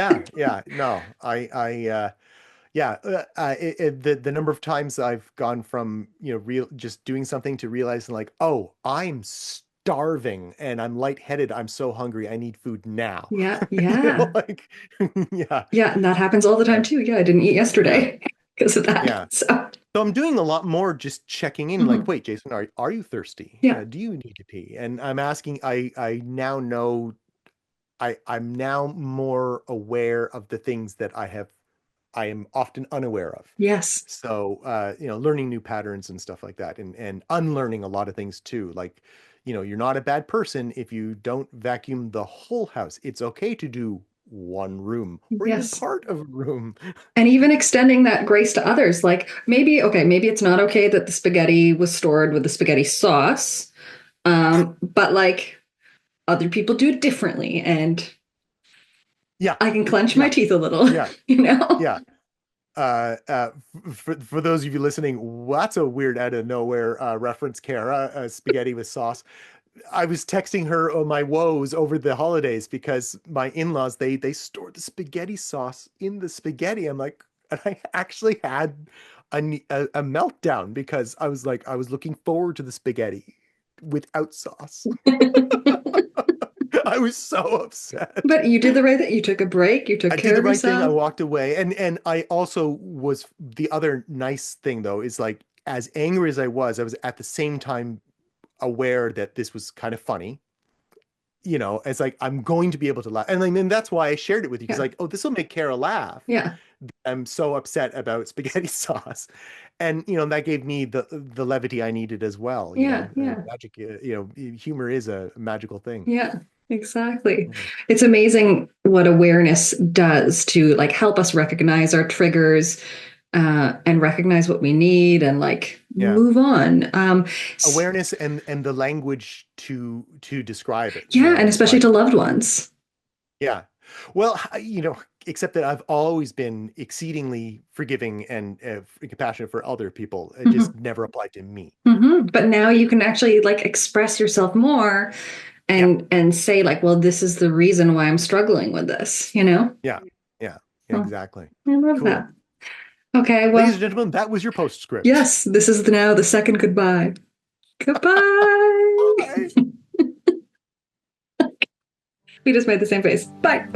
the number of times I've gone from, real just doing something to realizing like, oh, I'm starving and I'm lightheaded. I'm so hungry. I need food now. Yeah, yeah. Like, yeah. Yeah, and that happens all the time too. Yeah, I didn't eat Yeah. yesterday because of that. Yeah. So, So I'm doing a lot more just checking in, like, mhm. wait, Jason, are you thirsty? Yeah. Do you need to pee? And I'm asking, I now know I'm now more aware of the things that I am often unaware of. Yes. So, learning new patterns and stuff like that, and unlearning a lot of things too. Like, you're not a bad person if you don't vacuum the whole house. It's okay to do one room or even Yes. part of a room. And even extending that grace to others. Like maybe, okay, maybe it's not okay that the spaghetti was stored with the spaghetti sauce. But like other people do it differently, and Yeah, I can clench my yeah, teeth a little, yeah, you know? yeah. For those of you listening, that's a weird out of nowhere reference, Kara. Spaghetti with sauce. I was texting her my woes over the holidays because my in-laws they stored the spaghetti sauce in the spaghetti. I'm like, and I actually had a meltdown because I was like, I was looking forward to the spaghetti without sauce. I was so upset. But you did the right thing. You took a break. You took I did care the of right thing. I yourself. walked away. And I also was, the other nice thing though is like, as angry as I was at the same time aware that this was kind of funny. It's like I'm going to be able to laugh. And then that's why I shared it with you, because Yeah. like, oh, this will make Kara laugh. Yeah. I'm so upset about spaghetti sauce. And that gave me the levity I needed as well. Yeah. Yeah. Magic, humor is a magical thing. Yeah. Exactly. It's amazing what awareness does to like help us recognize our triggers, and recognize what we need and like Yeah. move on. Awareness and the language to describe it, Yeah, and especially like, to loved ones. yeah. Well, except that I've always been exceedingly forgiving and compassionate for other people. It just never applied to me. But now you can actually like express yourself more Yeah. and say like, well, this is the reason why I'm struggling with this, you know? Yeah. Yeah. Oh, Exactly. I love Cool. that. Okay, Ladies well, and gentlemen, that was your postscript. yes, this is now the second goodbye. Goodbye. Bye. We just made the same face. Bye.